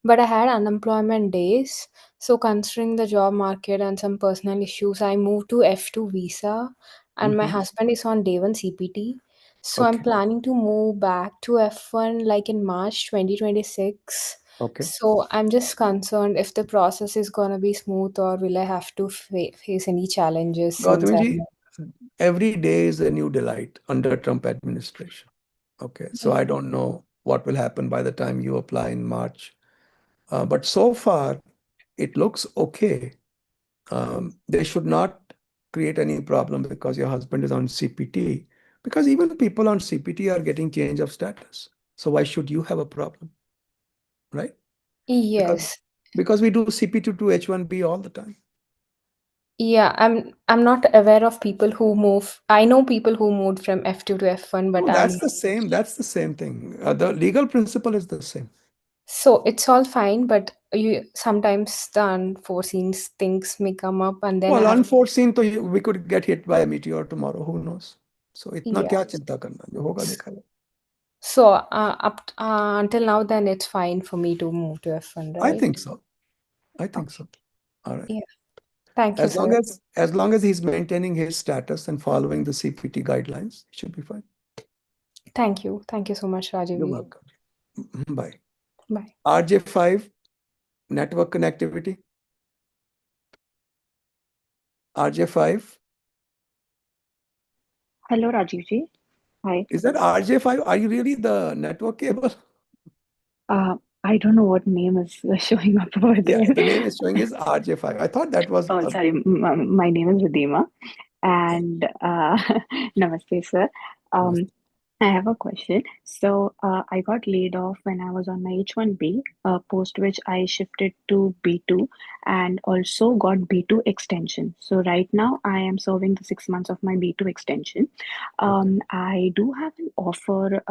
but I had unemployment days. So considering the job market and some personal issues, I moved to F2 visa and my husband is on day 1 CPT. So I'm Okay. planning to move back to F1 like in March 2026. Okay. So I'm just concerned if the process is gonna be smooth or will I have to face any challenges since Gautami I'm ji, every day is a new delight under Trump administration. Okay. So I don't know what will happen by the time you apply in March. But so far, it looks okay. They should not create any problem because your husband is on CPT, because even people on CPT are getting change of status. So why should you have a problem? Right? Yes. Because we do CPT to H1B all the time. Yeah, I'm not aware of people who move. I know people who moved from F2 to F1, but Oh, I'm that's the same thing. The legal principle is the same. so it's all fine, but you sometimes the unforeseen things may come up and then I Well, have unforeseen, तो we could get hit by a meteor tomorrow. Who knows? So इतना yeah. क्या चिंता करना, जो होगा देखा जाएगा. So until now, then it's fine for me to move to F1, I right? think so. I think so. All right. Yeah. Thank you, As long sir. as he's maintaining his status and following the CPT guidelines, it should be fine. Thank you. Thank you so much, Rajiv. You're welcome. Bye. Bye. RJ5, network connectivity. RJ5. Hello, Rajiv ji. Hi. Is that RJ5? Are you really the network cable? I don't know what name is showing up over Yeah, there. the name is showing is RJ5. I thought that was. Oh, sorry. My name is Redeema, and namaste, sir. I have a question. So, I got laid off when I was on my H1B, post which I shifted to B2 and also got B2 extension. So, right now I am serving the 6 months of my B2 extension. I do have an offer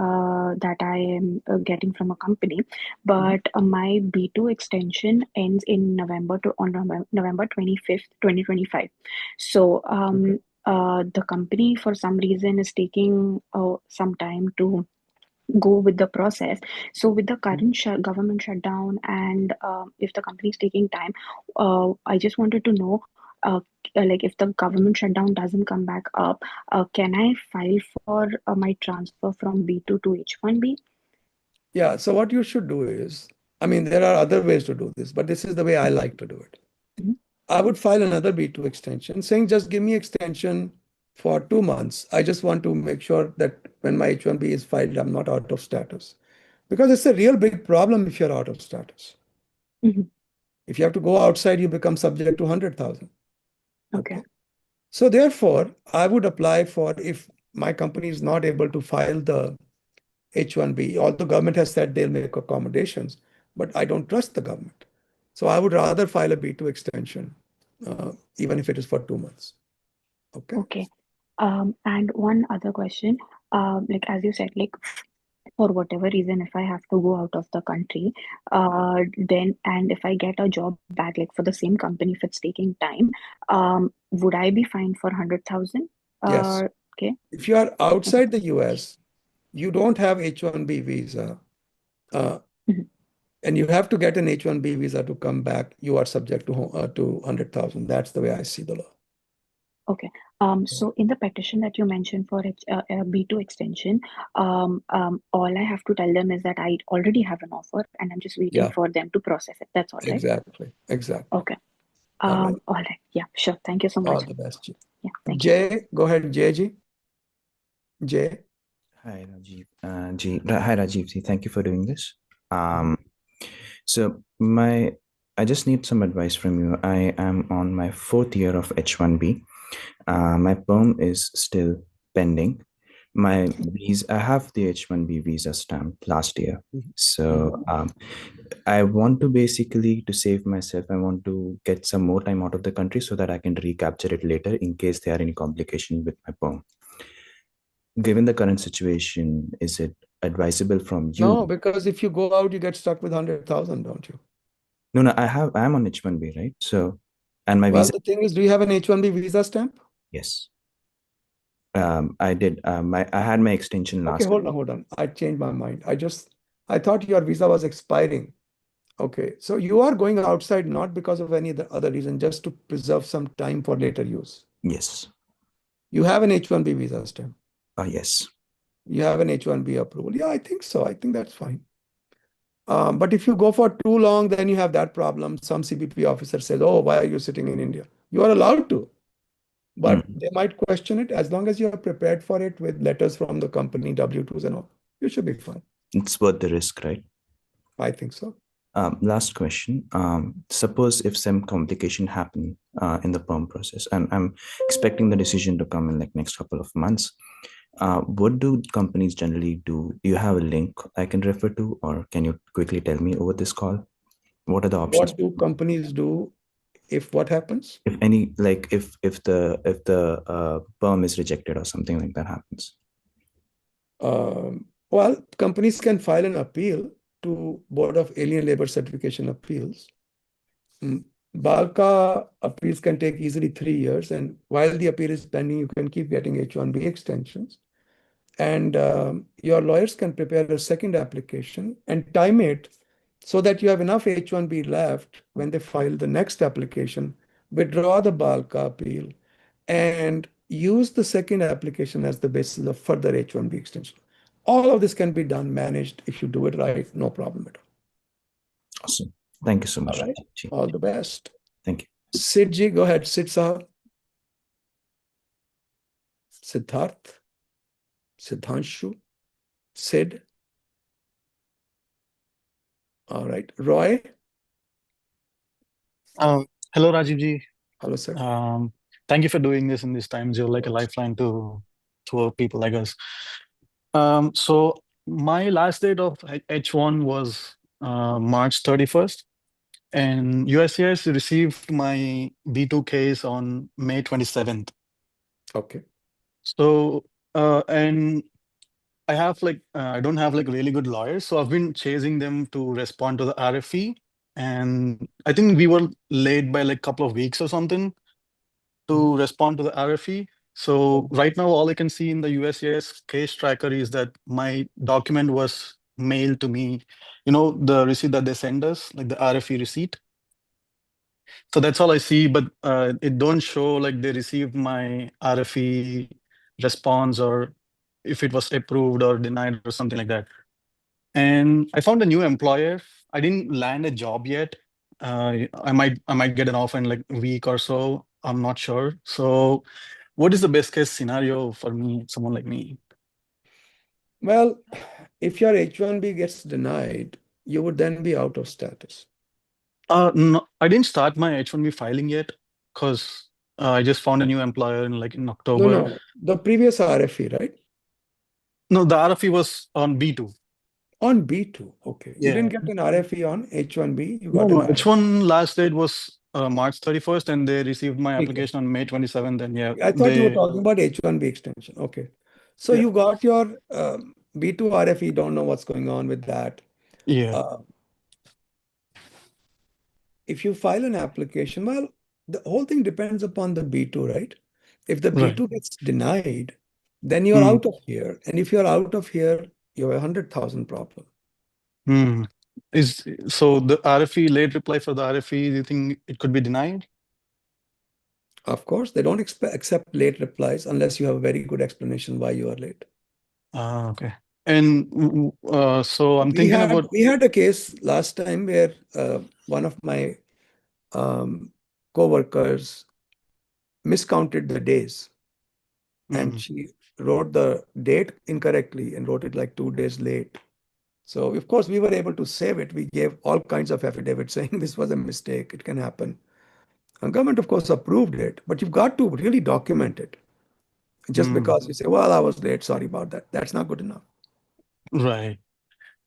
that I am getting from a company, but my B2 extension ends in November 25th, 2025. So, the company for some reason is taking some time to go with the process. So with the current government shutdown and if the company is taking time, I just wanted to know, like if the government shutdown doesn't come back up, can I file for my transfer from B2 to H1B? Yeah, so what you should do is, I mean, there are other ways to do this, but this is the way I like to do it. I would file another B2 extension saying, just give me extension for 2 months. I just want to make sure that when my H1B is filed, I'm not out of status. Because it's a real big problem if you're out of status. If you have to go outside, you become subject to 100,000. Okay. So therefore, I would apply for, if my company is not able to file the H1B, although government has said they'll make accommodations, but I don't trust the government. So I would rather file a B2 extension, even if it is for 2 months. Okay. Okay. And one other question, like as you said, like for whatever reason, if I have to go out of the country, then and if I get a job back, like for the same company, if it's taking time, would I be fined for 100,000? Yes. Okay. If you are outside the US, you don't have H1B visa, and you have to get an H1B visa to come back, you are subject to 100,000. That's the way I see the law. Okay. So in the petition that you mentioned for B2 extension, all I have to tell them is that I already have an offer and I'm just waiting for them to process it. That's all, right? Exactly. Exactly. Okay. All right. All right. Yeah, sure. Thank you so All much. the best. Yeah, thank you. Jay, go ahead, JG. Jay. Hi, Rajiv. Hi, Rajiv. Thank you for doing this. So I just need some advice from you. I am on my 4th year of H1B. My perm is still pending. My visa, I have the H1B visa stamp last year. So I want to basically, to save myself, I want to get some more time out of the country so that I can recapture it later in case there are any complications with my perm. Given the current situation, is it advisable from you? No, because if you go out, you get stuck with 100,000, don't you? No, I'm on H1B, right? So, and my Well, visa. the thing is, do you have an H1B visa stamp? Yes. I did. I had my extension last. Okay, hold on. I changed my mind. I thought your visa was expiring. Okay, so you are going outside not because of any other reason, just to preserve some time for later use. Yes. You have an H1B visa stamp. Yes. You have an H1B approval. Yeah, I think so. I think that's fine. But if you go for too long, then you have that problem. Some CBP officer says, oh, why are you sitting in India? You are allowed to, but they might question it. As long as you are prepared for it with letters from the company, W-2s and all, you should be fine. It's worth the risk, right? I think so. Last question. Suppose if some complication happen in the perm process, and I'm expecting the decision to come in like next couple of months, what do companies generally do? Do you have a link I can refer to, or can you quickly tell me over this call? What are the options? What do companies do if what happens? If any, like if the perm is rejected or something like that happens? Well, companies can file an appeal to Board of Alien Labor Certification Appeals. BALCA appeals can take easily 3 years, and while the appeal is pending, you can keep getting H1B extensions. And your lawyers can prepare a second application and time it so that you have enough H1B left when they file the next application, withdraw the BALCA appeal, and use the second application as the basis of further H1B extension. All of this can be done, managed, if you do it right, no problem at all. Awesome. Thank you so much. All right. All the best. Thank you. Sidji, go ahead. Sid Sahab. Siddharth. Siddhanshu, Sid. All right. Roy. Hello, Rajiv ji. Hello, sir. Thank you for doing this in these times. You're like a lifeline to people like us. So my last date of H1 was March 31st, and USCIS received my B2 case on May 27th. Okay. So and I don't have like really good lawyers, so I've been chasing them to respond to the RFE, and I think we were late by like a couple of weeks or something to respond to the RFE. So right now, all I can see in the USCIS case tracker is that my document was mailed to me, the receipt that they send us, like the RFE receipt. So that's all I see, but it don't show like they received my RFE response or if it was approved or denied or something like that. And I found a new employer. I didn't land a job yet. I might get an offer in like a week or so. I'm not sure. So what is the best case scenario for me, someone like me? Well, if your H1B gets denied, you would then be out of status. No, I didn't start my H1B filing yet because I just found a new employer in October. No, the previous RFE, right? No, the RFE was on B2. On B2, okay. You Yeah. didn't get an RFE on H1B. You No, got no. an RFE. H1 last date was March 31st, and they received my application on May 27th. And yeah, I thought you were talking about H1B extension. Okay. So you got your B2 RFE, don't know what's going on with that. Yeah. If you file an application, well, the whole thing depends upon the B2, right? If the Right. B2 gets denied, then you're out of here. And if you're out of here, you have 100,000 problem. So the RFE, late reply for the RFE, do you think it could be denied? Of course, they don't accept late replies unless you have a very good explanation why you are late. Okay. And so I'm thinking about. We had a case last time where one of my co-workers miscounted the days, and she wrote the date incorrectly and wrote it like 2 days late. So of course we were able to save it. We gave all kinds of affidavits saying this was a mistake. It can happen. And government, of course, approved it, but you've got to really document it. Just because you say, well, I was late, sorry about that. That's not good enough. Right.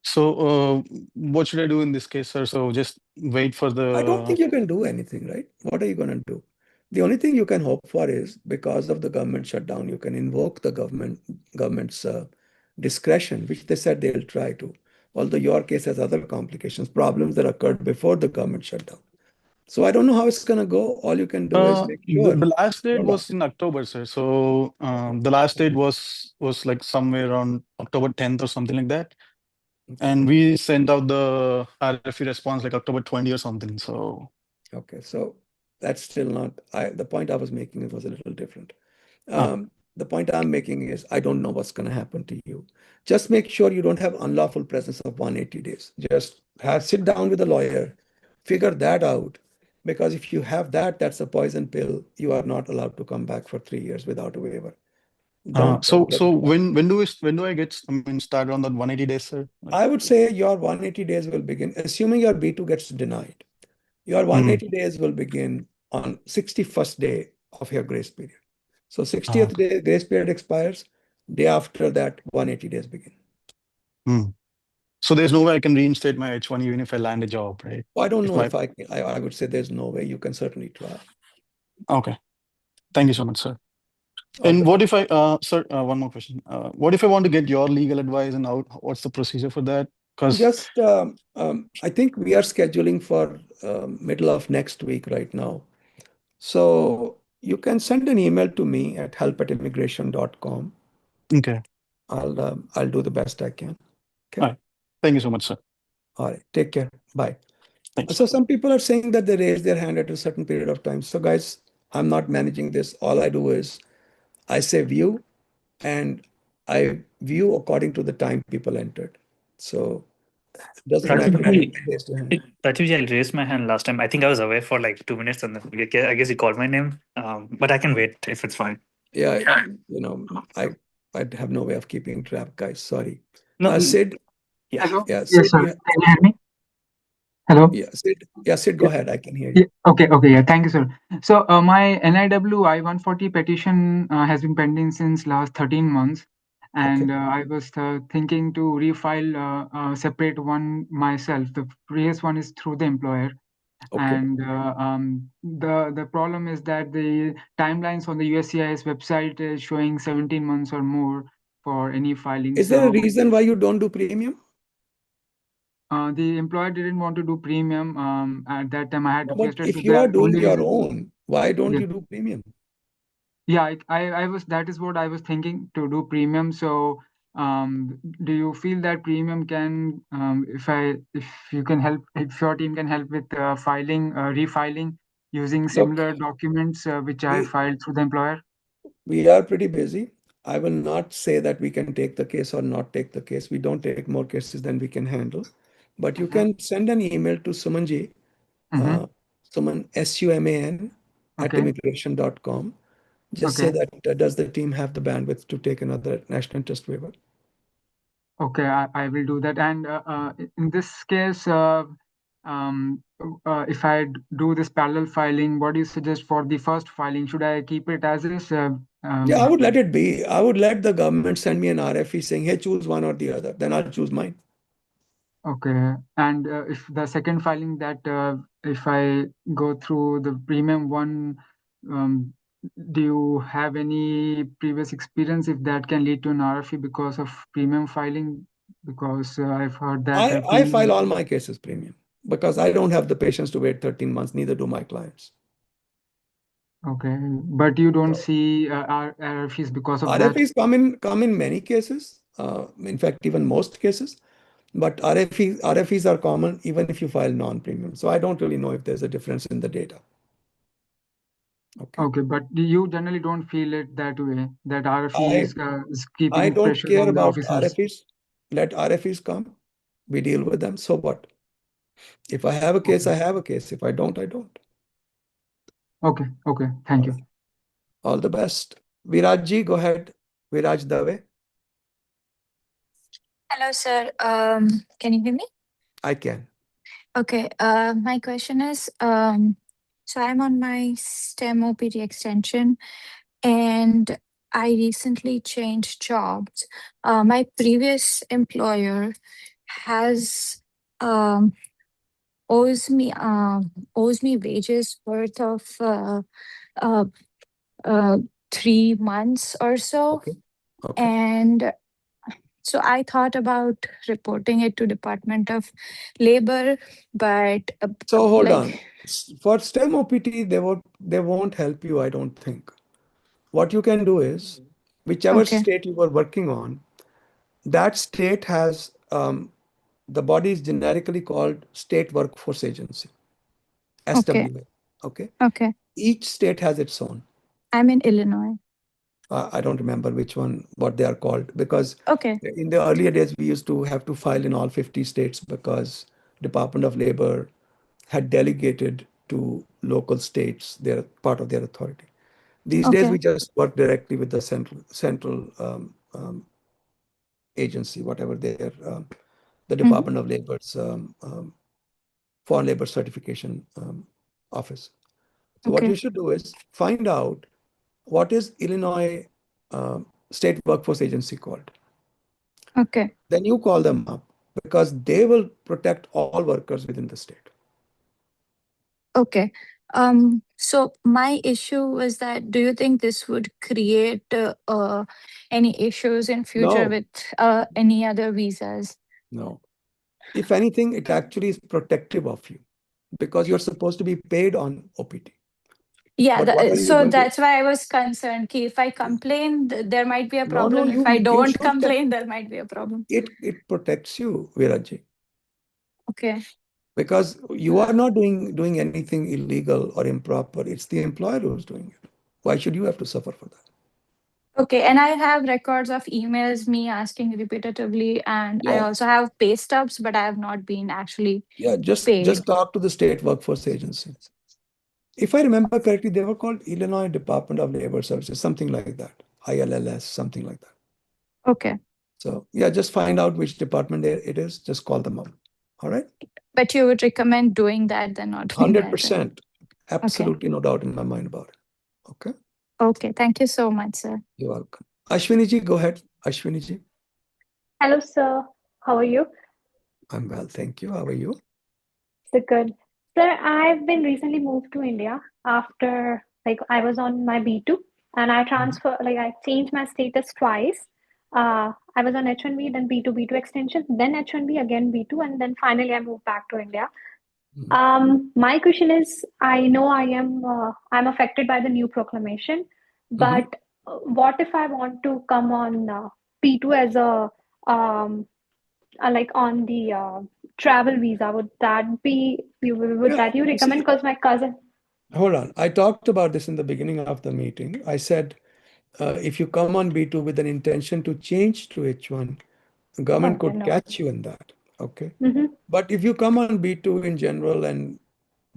So what should I do in this case, sir? So just wait for the. I don't think you can do anything, right? What are you going to do? The only thing you can hope for is because of the government shutdown, you can invoke the government's discretion, which they said they'll try to. Although your case has other complications, problems that occurred before the government shutdown. So I don't know how it's going to go. All you can do is make sure. The last date was in October, sir. So the last date was like somewhere around October 10th or something like that. And we sent out the RFE response like October 20 or something. So okay, so that's still not. The point I was making was a little different. The point I'm making is I don't know what's going to happen to you. Just make sure you don't have unlawful presence of 180 days. Just sit down with a lawyer, figure that out. Because if you have that, that's a poison pill. You are not allowed to come back for 3 years without a waiver. so when do I get started on that 180 days, sir? I would say your 180 days will begin, assuming your B2 gets denied. Your 180 days will begin on 61st day of your grace period. So 60th day grace period expires. Day after that, 180 days begin. So there's no way I can reinstate my H1 even if I land a job, right? I don't know if I would say there's no way. You can certainly try. Okay. Thank you so much, sir. And what if sir, one more question. What if I want to get your legal advice and what's the procedure for that? Just, I think we are scheduling for middle of next week right now. So you can send an email to me at help@immigration.com. Okay. I'll do the best I can. Okay. All right. Thank you so much, sir. All right. Take care. Bye. Thanks. So some people are saying that they raise their hand at a certain period of time. So guys, I'm not managing this. All I do is I say view, and I view according to the time people entered. So it doesn't matter if you raised your hand. Rajiv, I raised my hand last time. I think I was away for like 2 minutes, and then I guess you called my name. But I can wait if it's fine. Yeah, I have no way of keeping track, guys. Sorry. No, Sid. yeah. Hello. Yeah, Yes, Sid. sir. Can you hear me? Hello. Yeah, Sid. Yeah, Sid. Go Yeah. ahead. I can hear Yeah. you. Okay. Okay. Yeah. Thank you, sir. So my NIW I-140 petition has been pending since last 13 months, and I was thinking to refile a separate one myself. The previous one is through the employer, and the problem is that the timelines on the USCIS website is showing 17 months or more for any filing. Is there a So reason why you don't do premium? the employer didn't want to do premium. At that time, I had No, but requested to if you are the doing only your reason. own, why don't Yeah, you do premium? yeah. I was that is what I was thinking to do premium. So, do you feel that premium can, if you can help, if your team can help with refiling using Look, similar documents which I we filed through the employer? we are pretty busy. I will not say that we can take the case or not take the case. We don't take more cases than we can handle. But you can send an email to Sumanji, Mm-hmm. Suman, SUMAN, at Okay. immigration.com. Just say Okay. that does the team have the bandwidth to take another national interest waiver? Okay, I will do that. And in this case, if do this parallel filing, what do you suggest for the first filing? Should I keep it as is? Yeah, I would let it be. I would let the government send me an RFE saying, hey, choose one or the other. Then I'll choose mine. Okay. And if the second filing that if I go through the premium one, um, do you have any previous experience if that can lead to an RFE because of premium filing? Because I've heard that I file all my cases premium because I don't have the patience to wait 13 months, neither do my clients. Okay, but you don't So see RFEs because of that. RFEs come in many cases, in fact, even most cases. But RFEs are common even if you file non-premium. So I don't really know if there's a difference in the data. Okay, but you generally don't feel it that way, that RFE I is I keeping don't pressure care on the about officers. RFEs. Let RFEs come. We deal with them. So what? If I have a case, Okay. I have a case. If I don't, I don't. Okay, okay. Thank you. All the best. Virajji, go ahead. Viraj Dave. Hello, sir. Can you hear me? I can. Okay. My question is, so I'm on my STEM OPT extension, and I recently changed jobs. My previous employer has owes me wages worth of uh, uh, 3 months or so, Okay. and so I thought about reporting it to Department of Labor, but So hold like, on. For STEM OPT, they won't help you, I don't think. What you can do is, whichever okay, state you were working on, that state has the body is generically called State Workforce Agency, okay, SWA. Okay. okay. Each state has its own. I'm in Illinois. I don't remember which one, what they are called, because Okay, in the earlier days, we used to have to file in all 50 states because Department of Labor had delegated to local states their part of their authority. These days, okay. we just work directly with the central agency, whatever their the Hmm. Department of Labor's Foreign Labor Certification Office. So what you Okay, should do is find out what is Illinois State Workforce Agency called. okay, Then you call them up because they will protect all workers within the state. okay. So my issue was that, do you think this would create any issues in future No, with any other visas? no. If anything, it actually is protective of you because you're supposed to be paid on OPT. Yeah, But what are you so going to? that's why I was concerned. Ki if I complain, there might be a No, no, problem. If I you don't should get complain, there might be a problem. it protects you, Viraji, Okay. because you are not doing anything illegal or improper. It's the employer who's doing it. Why should you have to suffer for that? Okay, and I have records of emails me asking repetitively, and I Yeah, also have pay stubs, but I have not been actually yeah. Just paid. talk to the state workforce agency. If I remember correctly, they were called Illinois Department of Labor Services, something like that. ILLS, something like that. Okay. So yeah, just find out which department it is. Just call them up. All right. But you would recommend doing that than not doing that, right? 100%. Absolutely no doubt in my mind about it. Okay. Okay. Thank you so much, sir. You're welcome. Ashwini ji, go ahead. Ashwini ji. Hello, sir. How are you? I'm well, thank you. How are you? So good. Sir, I've been recently moved to India after like I was on my B2 and I changed my status twice. I was on H1B, then B2, B2 extension, then H1B, again B2, and then finally I moved back to India. My question is, I know I'm affected by the new proclamation, but what if I want to come on P2 as a like on the travel visa? Would that be would that you recommend? Because my cousin. Hold on. I talked about this in the beginning of the meeting. I said, if you come on B2 with an intention to change to H1, the government Okay, could no. catch you in that. Okay. Mm-hmm. But if you come on B2 in general and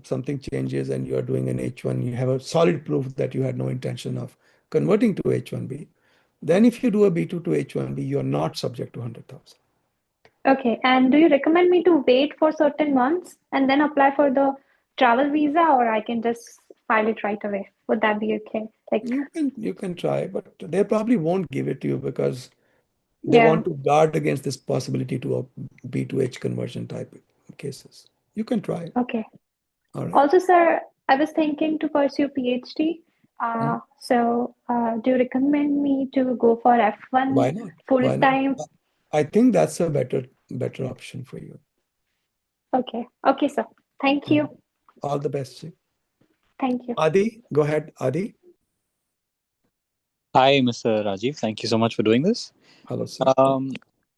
something changes and you are doing an H1, you have a solid proof that you had no intention of converting to H1B. Then if you do a B2 to H1B, you are not subject to 100,000. Okay, and do you recommend me to wait for certain months and then apply for the travel visa, or I can just file it right away? Would that be okay? Like, You can try, but they probably won't give it to you because they yeah. want to guard against this possibility to a B2H conversion type cases. You can try. Okay. All right. Also, sir, I was thinking to pursue PhD. Do you recommend me to go for F1 Why not? full Why not? time? I think that's a better option for you. Okay. Okay, sir. Thank you. All the best. Thank you. Adi, go ahead, Adi. Hi, Mr. Rajiv. Thank you so much for doing this. Hello, sir.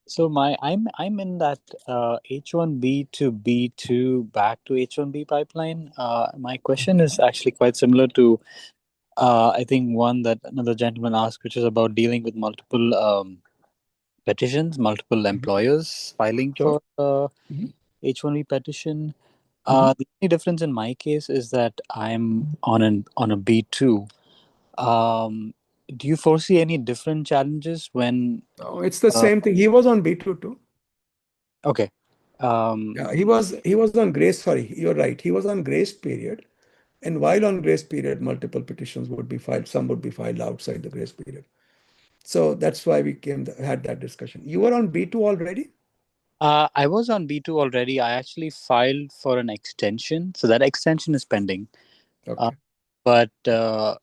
So I'm in that H1B to B2 back to H1B pipeline. My question is actually quite similar to I think one that another gentleman asked, which is about dealing with multiple petitions, multiple employers filing for H1B petition. The only difference in my case is that I'm on a B2. Do you foresee any different challenges when? Oh, it's the same thing. He was on B2 too. Okay. Yeah, he was on grace. Sorry, you're right. He was on grace period, and while on grace period, multiple petitions would be filed. Some would be filed outside the grace period. So that's why we had that discussion. You were on B2 already? I was on B2 already. I actually filed for an extension, so that extension is pending. Okay. But so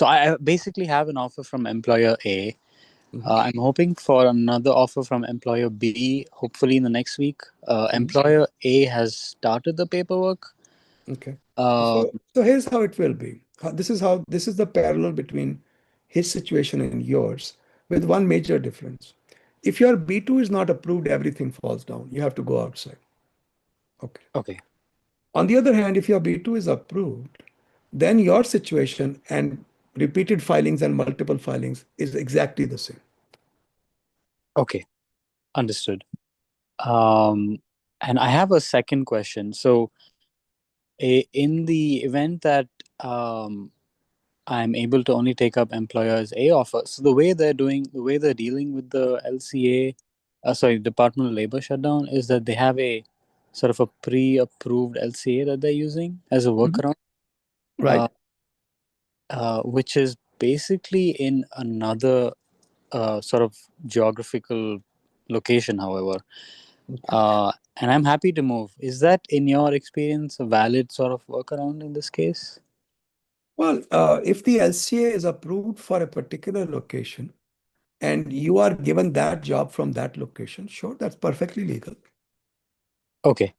I basically have an offer from employer A. I'm hoping for another offer from employer B, hopefully in the next week. Employer A has started the paperwork. Okay. So here's how it will be. This is the parallel between his situation and yours, with one major difference. If your B2 is not approved, everything falls down. You have to go outside. Okay. Okay. On the other hand, if your B2 is approved, then your situation and repeated filings and multiple filings is exactly the same. Okay. Understood. And I have a second question. So, in the event that I'm able to only take up employers A offer, so the way they're dealing with the LCA, Department of Labor shutdown, is that they have a sort of a pre-approved LCA that they're using as a workaround, Right. Which is basically in another sort of geographical location, however. And I'm happy to move. Is that, in your experience, a valid sort of workaround in this case? Well, if the LCA is approved for a particular location and you are given that job from that location, sure, that's perfectly legal. Okay.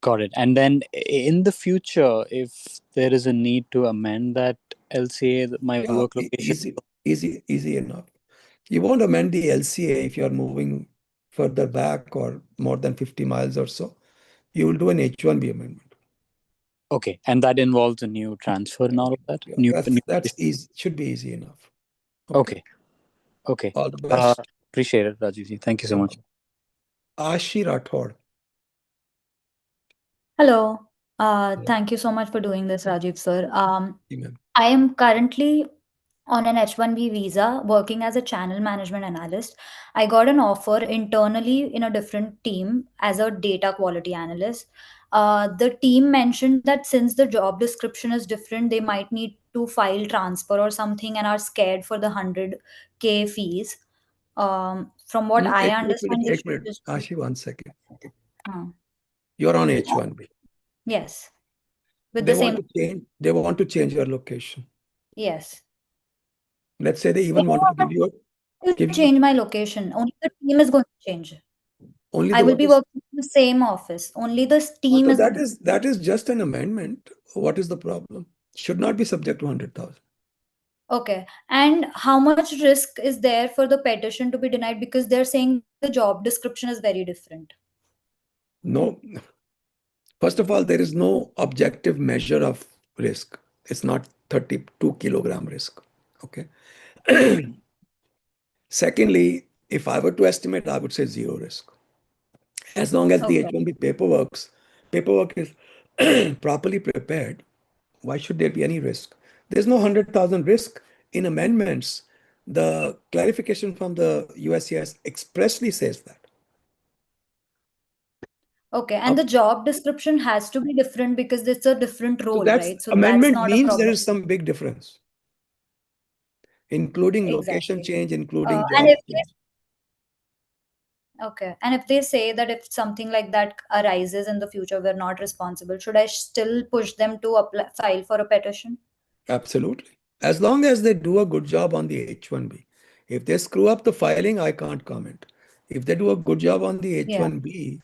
Got it. And then in the future, if there is a need to amend that LCA, my work location. Easy enough. You won't amend the LCA if you're moving further back or more than 50 miles or so. You will do an H1B amendment. Okay, and that involves a new transfer and all of that? Yeah, that's easy. Should be easy enough. Okay. All the best. Appreciate it, Rajiv. Thank you so much. Ashi Rathod. Hello. Thank you so much for doing this, Rajiv sir. I am currently on an H1B visa working as a channel management analyst. I got an offer internally in a different team as a data quality analyst. The team mentioned that since the job description is different, they might need to file transfer or something and are scared for the 100K fees. From what I understand, they Ek should minute. just. Ashi, 1 second. Uh, You're on H1B. yes. With They the want same. to change. They want to change your location. Yes. Let's say they They even want to don't give you have to change my location. Only the team is going to change. only I the will what be is. working in the same office. Only the team So is going that is just an amendment. What is the problem? Should not be subject to 100,000. Okay. And how much risk is there for the petition to be denied because they're saying the job description is very different? No. First of all, there is no objective measure of risk. It's not 32 kilogram risk. Okay. Secondly, if I were to estimate, I would say zero risk. As long as the Okay. H1B paperwork is properly prepared, why should there be any risk? There's no 100,000 risk in amendments. The clarification from the USCIS expressly says that. Okay. And the job description has to be different because it's a different So role, that's right? So that's amendment not a means there problem. is some big difference, including location Exactly. change, including And job if change. okay, and if they say that if something like that arises in the future, we're not responsible, should I still push them to apply, file for a petition? Absolutely. As long as they do a good job on the H1B. If they screw up the filing, I can't comment. If they do a good job on the Yeah. H1B,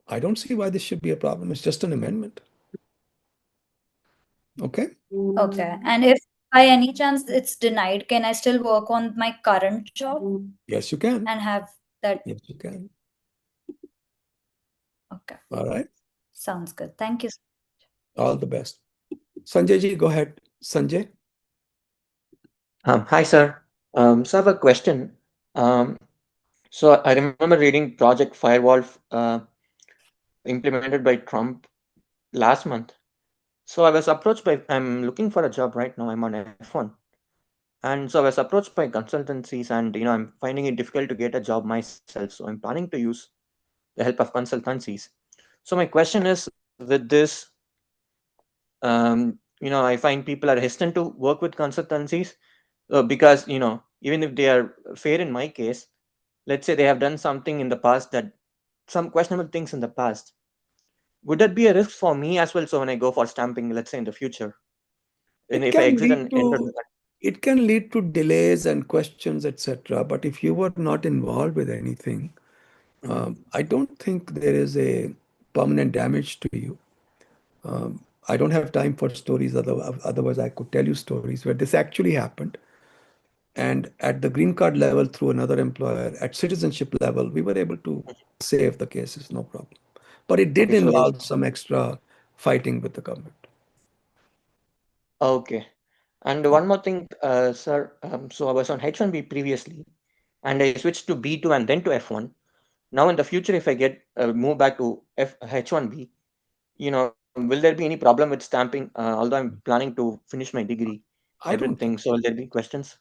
I don't see why this should be a problem. It's just an amendment. Okay. Okay. And if by any chance it's denied, can I still work on my current job Yes, you can. and have that? Yes, you can. Okay. All right. Sounds good. Thank you. All the best. Sanjay ji, go ahead. Sanjay. Hi, sir. So I have a question. So I remember reading Project Firewall implemented by Trump last month. So I was approached by, I'm looking for a job right now. I'm on F1. And so I was approached by consultancies and, I'm finding it difficult to get a job myself. So I'm planning to use the help of consultancies. So my question is with this, I find people are hesitant to work with consultancies because, even if they are fair in my case, let's say they have done something in the past that some questionable things in the past, would that be a risk for me as well? So when I go for stamping, let's say in the future, and It if I can exit lead and enter to it can lead to delays and questions, etc. But if you were not involved with anything, I don't think there is a permanent damage to you. I don't have time for stories, otherwise I could tell you stories where this actually happened. And at the green card level, through another employer, at citizenship level, we were able to save the cases, no problem. But it did Okay, so involve some extra fighting with the government. okay. And one more thing, sir. So I was on H1B previously, and I switched to B2 and then to F1. Now in the future, if I get move back to H1B, will there be any problem with stamping? Although I'm planning to finish my degree, I don't everything. think So will there be questions?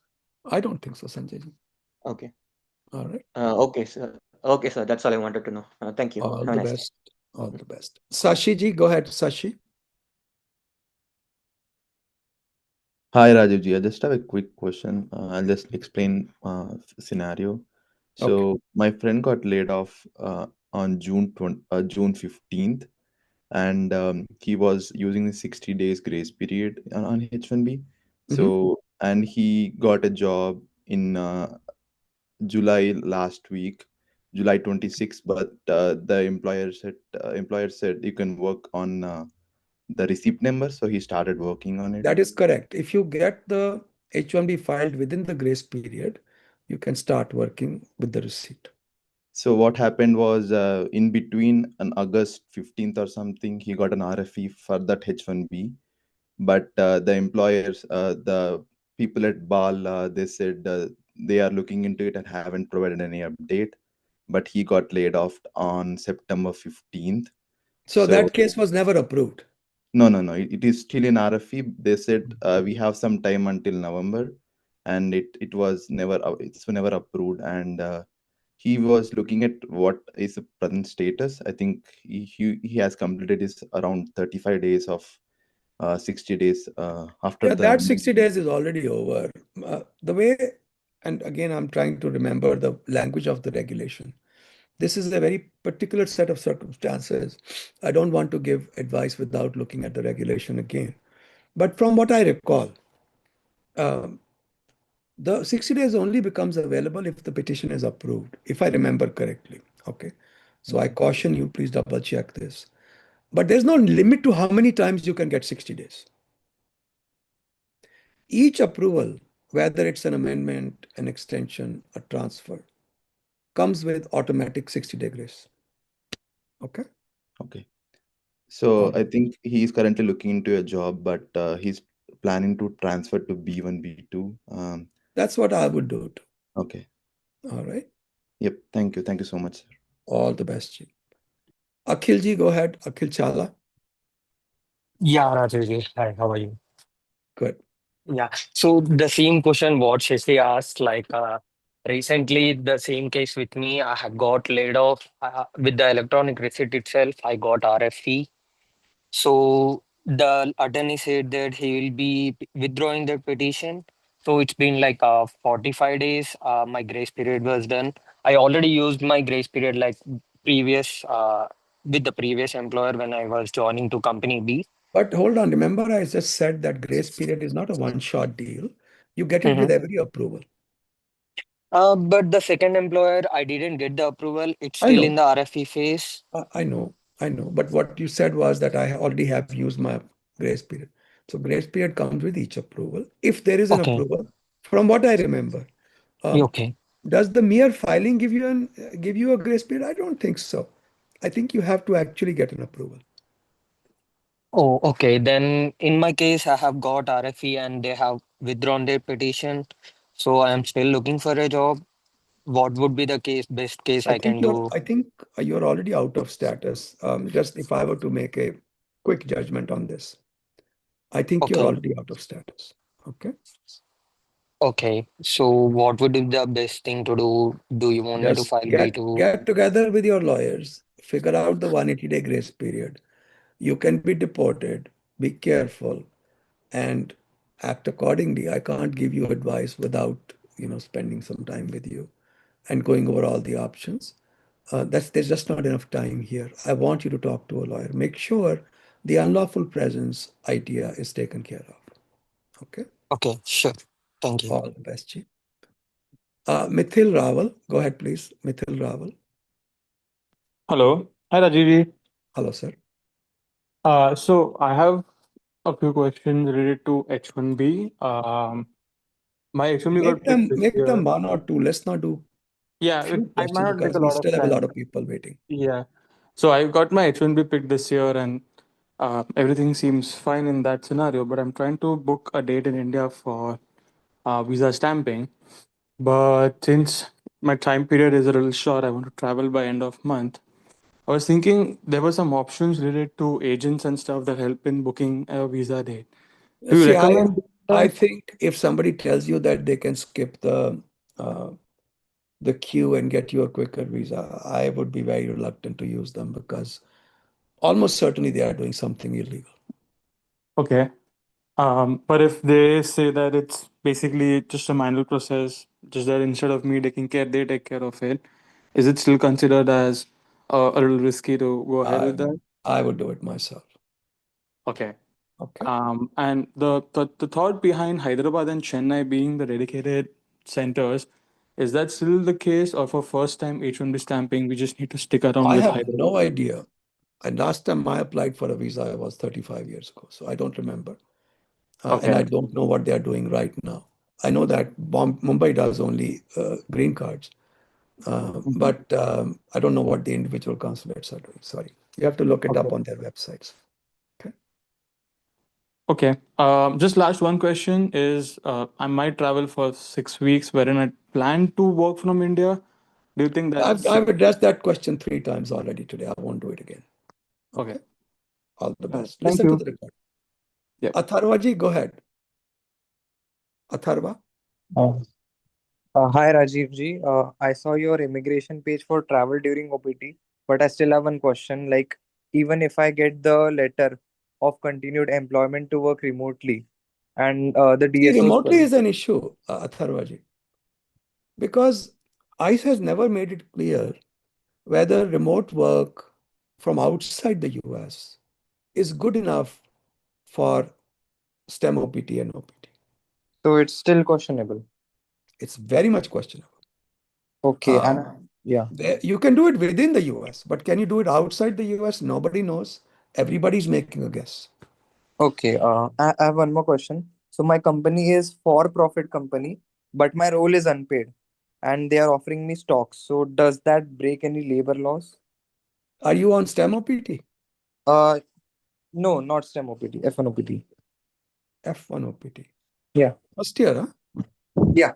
I don't think so, Sanjay ji. Okay. All right. Okay, sir. Okay, sir. That's all I wanted to know. Thank you. All Have a the nice day. best. All the best. Sashi ji, go ahead, Sashi. Hi, Rajiv ji. I just have a quick question. I'll just explain scenario. So my friend got laid off on June 15th, and he was using the 60 days grace period on H1B. So, and he got a job in July last week, July 26th, but the employer said you can work on the receipt number, so he started working on it. That is correct. If you get the H1B filed within the grace period, you can start working with the receipt. So what happened was in between on August 15th or something, he got an RFE for that H1B. But the employers, the people at BAL, they said they are looking into it and haven't provided any update. But he got laid off on September 15th. So that case was never approved. No. It is still in RFE. They said we have some time until November. and it was never approved. And he was looking at what is the present status. I think he has completed his around 35 days of 60 days after Yeah, the. that 60 days is already over. The way, and again, I'm trying to remember the language of the regulation. This is a very particular set of circumstances. I don't want to give advice without looking at the regulation again. But from what I recall, um, the 60 days only becomes available if the petition is approved, if I remember correctly. Okay. So I caution you, please double check this. But there's no limit to how many times you can get 60 days. Each approval, whether it's an amendment, an extension, a transfer, comes with automatic 60-day grace. Okay. Okay. So I think he's currently looking into a job, but he's planning to transfer to B1, B2. That's what I would do too. Okay. All right. Yep. Thank you. Thank you so much, sir. All the best, Ji. Akhil Ji, go ahead. Akhil Chala. Yeah, Rajiv. Hi, how are you? Good. Yeah. So the same question what Shashi asked, like recently the same case with me, I have got laid off with the electronic receipt itself. I got RFE. So the attorney said that he will be withdrawing the petition. So it's been like 45 days. My grace period was done. I already used my grace period like previous with the previous employer when I was joining to company B. But hold on, remember I just said that grace period is not a one-shot deal. You get it with every approval. But the second employer, I didn't get the approval. It's I still in know. the RFE phase. I know. But what you said was that I already have used my grace period. So grace period comes with each approval. If there is an Okay. approval, from what I remember, Okay. does the mere filing give you a grace period? I don't think so. I think you have to actually get an approval. Oh, okay. Then in my case, I have got RFE and they have withdrawn their petition. So I am still looking for a job. What would be the best case I can do? I think you're already out of status. Just if I were to make a quick judgment on this, I think you're Okay. already out of status. Okay. Okay. So what would be the best thing to do? Do you want me to Just file B2? get together with your lawyers, figure out the 180-day grace period. You can be deported. Be careful and act accordingly. I can't give you advice without spending some time with you and going over all the options. There's just not enough time here. I want you to talk to a lawyer. Make sure the unlawful presence idea is taken care of. Okay. Okay, sure. Thank you. All the best, Chief. Mithil Rawal, go ahead, please. Mithil Rawal. Hello. Hi, Rajiv. Hello, sir. So I have a few questions related to H1B. My H1B got picked this Make them year. one or two. Let's not do Yeah, few I might questions not take because a we lot of still have a lot time. of people waiting. Yeah. So I got my H1B picked this year, and everything seems fine in that scenario. But I'm trying to book a date in India for visa stamping. But since my time period is a little short, I want to travel by end of month. I was thinking there were some options related to agents and stuff that help in booking a visa date. Do you See, recommend I them? think if somebody tells you that they can skip the queue and get you a quicker visa, I would be very reluctant to use them because almost certainly they are doing something illegal. Okay. But if they say that it's basically just a manual process, just that instead of me taking care, they take care of it, is it still considered as a little risky to go ahead with that? I would do it myself. Okay. Okay. And the thought behind Hyderabad and Chennai being the dedicated centers, is that still the case, or for first time H1B stamping, we just need to stick around I with have Hyderabad? no idea. And last time I applied for a visa was 35 years ago, so I don't remember. And I Okay. don't know what they're doing right now. I know that Mumbai does only green cards, but I don't know what the individual consulates are doing. Sorry. You have to look it up Okay. on their websites. Okay. Just last one question is I might travel for 6 weeks wherein I plan to work from India. Do you think that's I've addressed that question 3 times already today. I won't do it again. okay? All the All right. best. Thank Listen to you. the record. Yeah. Atharva ji, go ahead. Atharva. Uh, Hi Rajiv ji. I saw your immigration page for travel during OPT, but I still have one question. Like, even if I get the letter of continued employment to work remotely, and the See, DSO's remotely permit. is an issue, Atharvaji, because ICE has never made it clear whether remote work from outside the US is good enough for STEM OPT and OPT. So it's still questionable. It's very much questionable. Okay, and yeah. You can do it within the US, but can you do it outside the US? Nobody knows. Everybody's making a guess. Okay, I have one more question. So my company is for-profit company, but my role is unpaid, and they are offering me stocks. So does that break any labor laws? Are you on STEM OPT? Uh, no, not STEM OPT, F1 OPT. F1 OPT. Yeah. First year, huh? Yeah.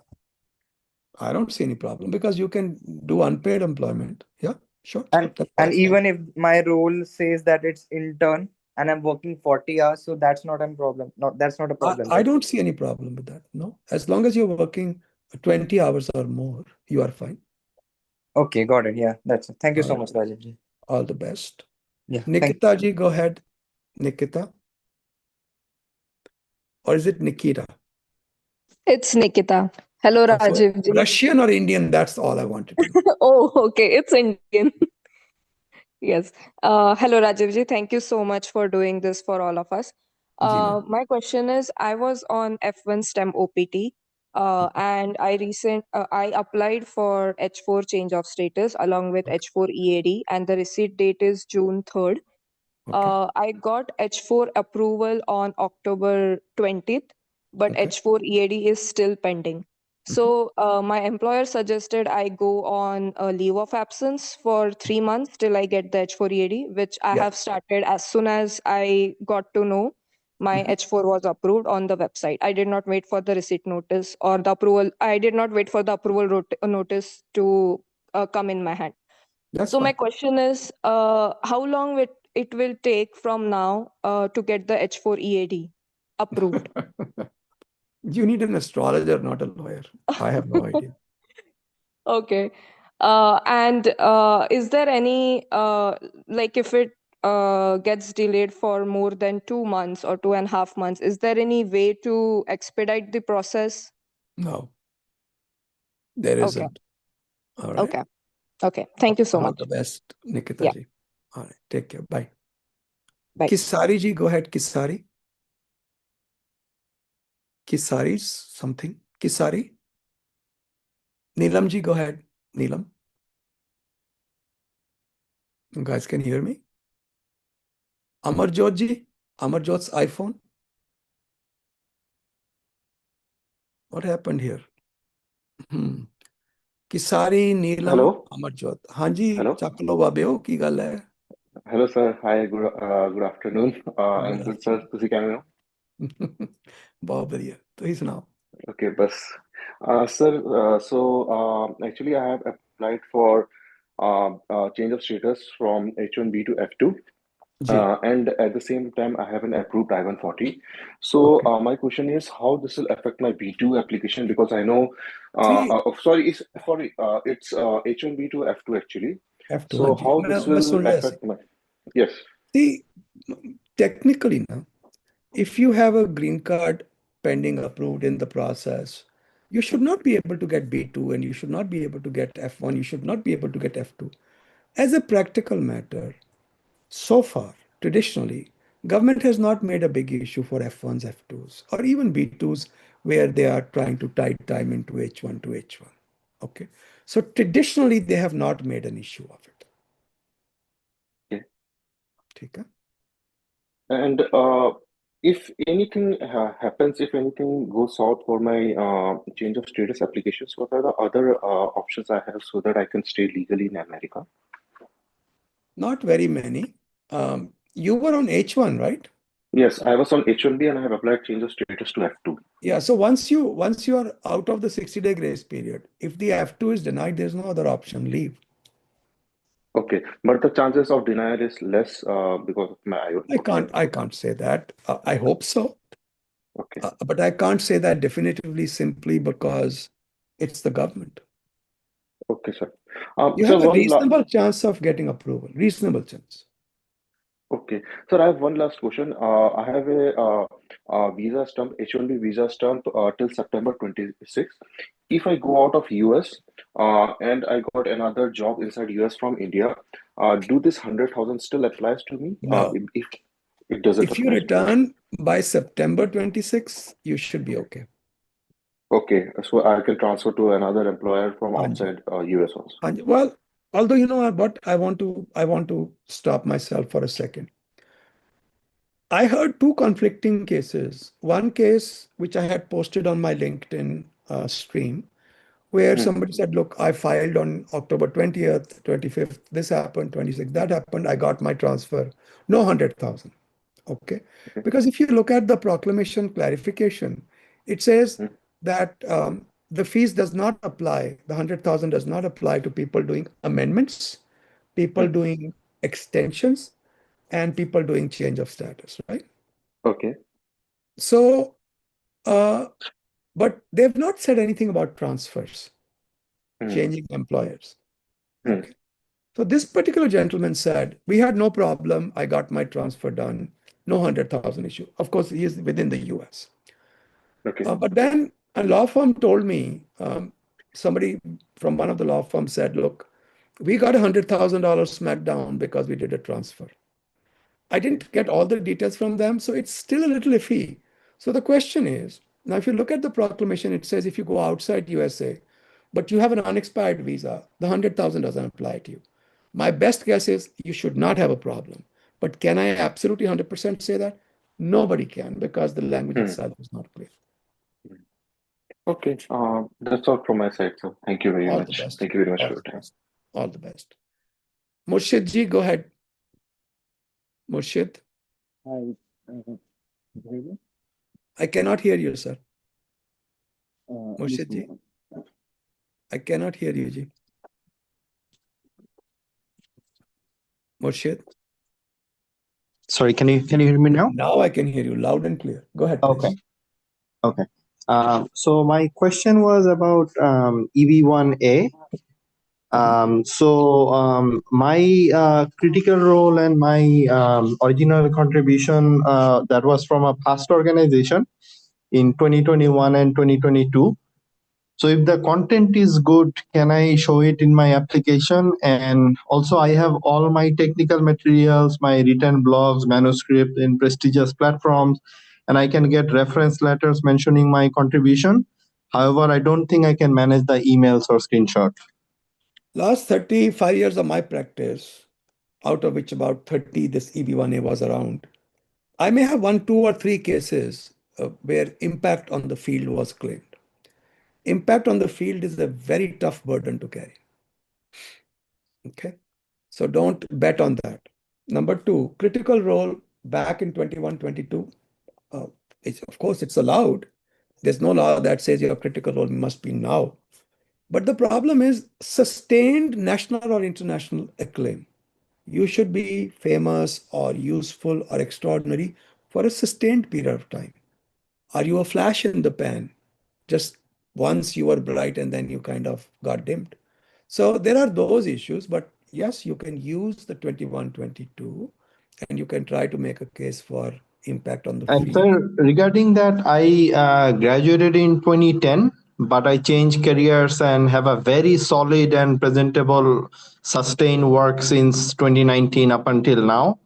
I don't see any problem because you can do unpaid employment. Yeah, sure. And That's and fine. even if my role says that it's intern and I'm working 40 hours, so that's not a problem. No, that's not a problem, I right? don't see any problem with that. No, as long as you're working 20 hours or more, you are fine. Okay, got it. Yeah, that's it. Thank you All so right. much, Rajiv ji. All the best. Yeah, thank Nikita ji, go ahead. Nikita. Or is it Nikita? It's Nikita. Hello, So Rajiv ji. Russian or Indian? That's all I wanted to know. Oh, okay. It's Indian. Yes. Hello, Rajiv ji. Thank you so much for doing this for all of us. Ji, ma'am. My question is, I was on F1 STEM OPT, and I applied for H4 change of status along with H4 EAD, and the receipt date is June 3rd. I got H4 approval on October 20th, but Okay. H4 EAD is still pending. So my employer suggested I go on a leave of absence for 3 months till I get the H4 EAD, which I Yeah. have started as soon as I got to know my H4 was approved on the website. I did not wait for the receipt notice or the approval. I did not wait for the approval notice to come in my hand. That's So my fine. question is, how long it will take from now to get the H4 EAD approved? You need an astrologer, not a lawyer. I have no idea. Okay. And is there any, like if it gets delayed for more than 2 months or 2.5 months, is there any way to expedite the process? No, there Okay. isn't. All right. Okay. Okay. Thank you so All much. the best, Nikita Yeah. ji. All right. Take care. Bye. Bye. Kisari ji, go ahead. Kisari. Kisari something. Kisari. Neelam ji, go ahead. Neelam. You guys can hear me? Amarjot ji. Amarjot's iPhone. What happened here? Kisari, Neelam, Hello. Amarjot. हाँ जी, Hello. ਚੱਕ ਲਓ ਬਾਬਿਓ ਕੀ ਗੱਲ ਹੈ? Hello, sir. Hi. Good afternoon. I'm Good good, sir. ਤੁਸੀਂ ਕਿਵੇਂ ਹੋ? ਬਹੁਤ ਵਧੀਆ, ਤੁਸੀਂ ਸੁਣਾਓ? Okay, bus. Sir, actually, I have applied for change of status from H1B to F2. Ji. And at the same time, I have an approved I-140. So my question is how this will affect my B2 application because I know, it's H1B to F2 actually. F2, So हाँ जी, how मैं this will सुन लिया ਸੀ. affect my, yes. See, technically now, if you have a green card pending approved in the process, you should not be able to get B2 and you should not be able to get F1, you should not be able to get F2. As a practical matter, so far, traditionally, government has not made a big issue for F1s, F2s, or even B2s where they are trying to tie time into H1 to H1. Okay. So traditionally, they have not made an issue of it. Okay. Okay. And if anything happens, if anything goes south for my change of status applications, what are the other options I have so that I can stay legally in America? Not very many. You were on H1, right? Yes, I was on H1B and I have applied change of status to F2. Yeah, so once you are out of the 60-day grace period, if the F2 is denied, there's no other option, leave. Okay, but the chances of denial is less because of my I-140. I can't say that. I hope so. Okay. But I can't say that definitively simply because it's the government. Okay, sir. You Sir, have a reasonable chance of getting approval. Reasonable chance. Okay, sir, I have one last question. I have a visa stamp, H1B visa stamp till September 26. If I go out of US and I got another job inside US from India, do this 100,000 still applies to me? No. If it doesn't If you apply to me. return by September 26, you should be okay. Okay, so I can transfer to another employer from Anji. outside US also. Anji. Well, although you know what, I want to stop myself for a second. I heard two conflicting cases. One case, which I had posted on my LinkedIn stream, where somebody said, look, I filed on October 20th, 25th, this happened, 26th, that happened, I got my transfer, no 100,000. Okay. Because if you look at the proclamation clarification, it says that the fees does not apply, the 100,000 does not apply to people doing amendments, people doing extensions, and people doing change of status, right? Okay. So, but they've not said anything about transfers, changing employers. Okay. So this particular gentleman said, we had no problem. I got my transfer done. No 100,000 issue. Of course, he is within the US. Okay. But then a law firm told me, somebody from one of the law firms said, look, we got $100,000 smackdown because we did a transfer. I didn't get all the details from them, so it's still a little iffy. So the question is, now if you look at the proclamation, it says if you go outside USA, but you have an unexpired visa, the 100,000 doesn't apply to you. My best guess is you should not have a problem. But can I absolutely 100% say that? Nobody can, because the language itself is not clear. Okay. That's all from my side, sir. Thank you very All the much. best. Thank you very much All for your the time. best. All the best. Murshid ji, go ahead. Murshid, Hi. I cannot hear you, sir. This Murshid ji, one. I cannot hear you, ji. Murshid. Sorry, can you hear me now? Now I can hear you loud and clear. Go ahead, please. Okay. Okay. So my question was about EB1A. My critical role and my original contribution that was from a past organization in 2021 and 2022. So if the content is good, can I show it in my application? And also I have all my technical materials, my written blogs, manuscript in prestigious platforms, and I can get reference letters mentioning my contribution. However, I don't think I can manage the emails or screenshot. Last 35 years of my practice, out of which about 30 this EB1A was around, I may have 1, 2, or 3 cases where impact on the field was claimed. Impact on the field is a very tough burden to carry. Okay, so don't bet on that. Number 2, critical role back in 21, 22. Of course, it's allowed. There's no law that says your critical role must be now. But the problem is sustained national or international acclaim. You should be famous or useful or extraordinary for a sustained period of time. Are you a flash in the pan? Just once you were bright and then you kind of got dimmed. So there are those issues, but yes, you can use the 21, 22, and you can try to make a case for impact on the And field. sir, regarding that, I graduated in 2010, but I changed careers and have a very solid and presentable sustained work since 2019 up until now.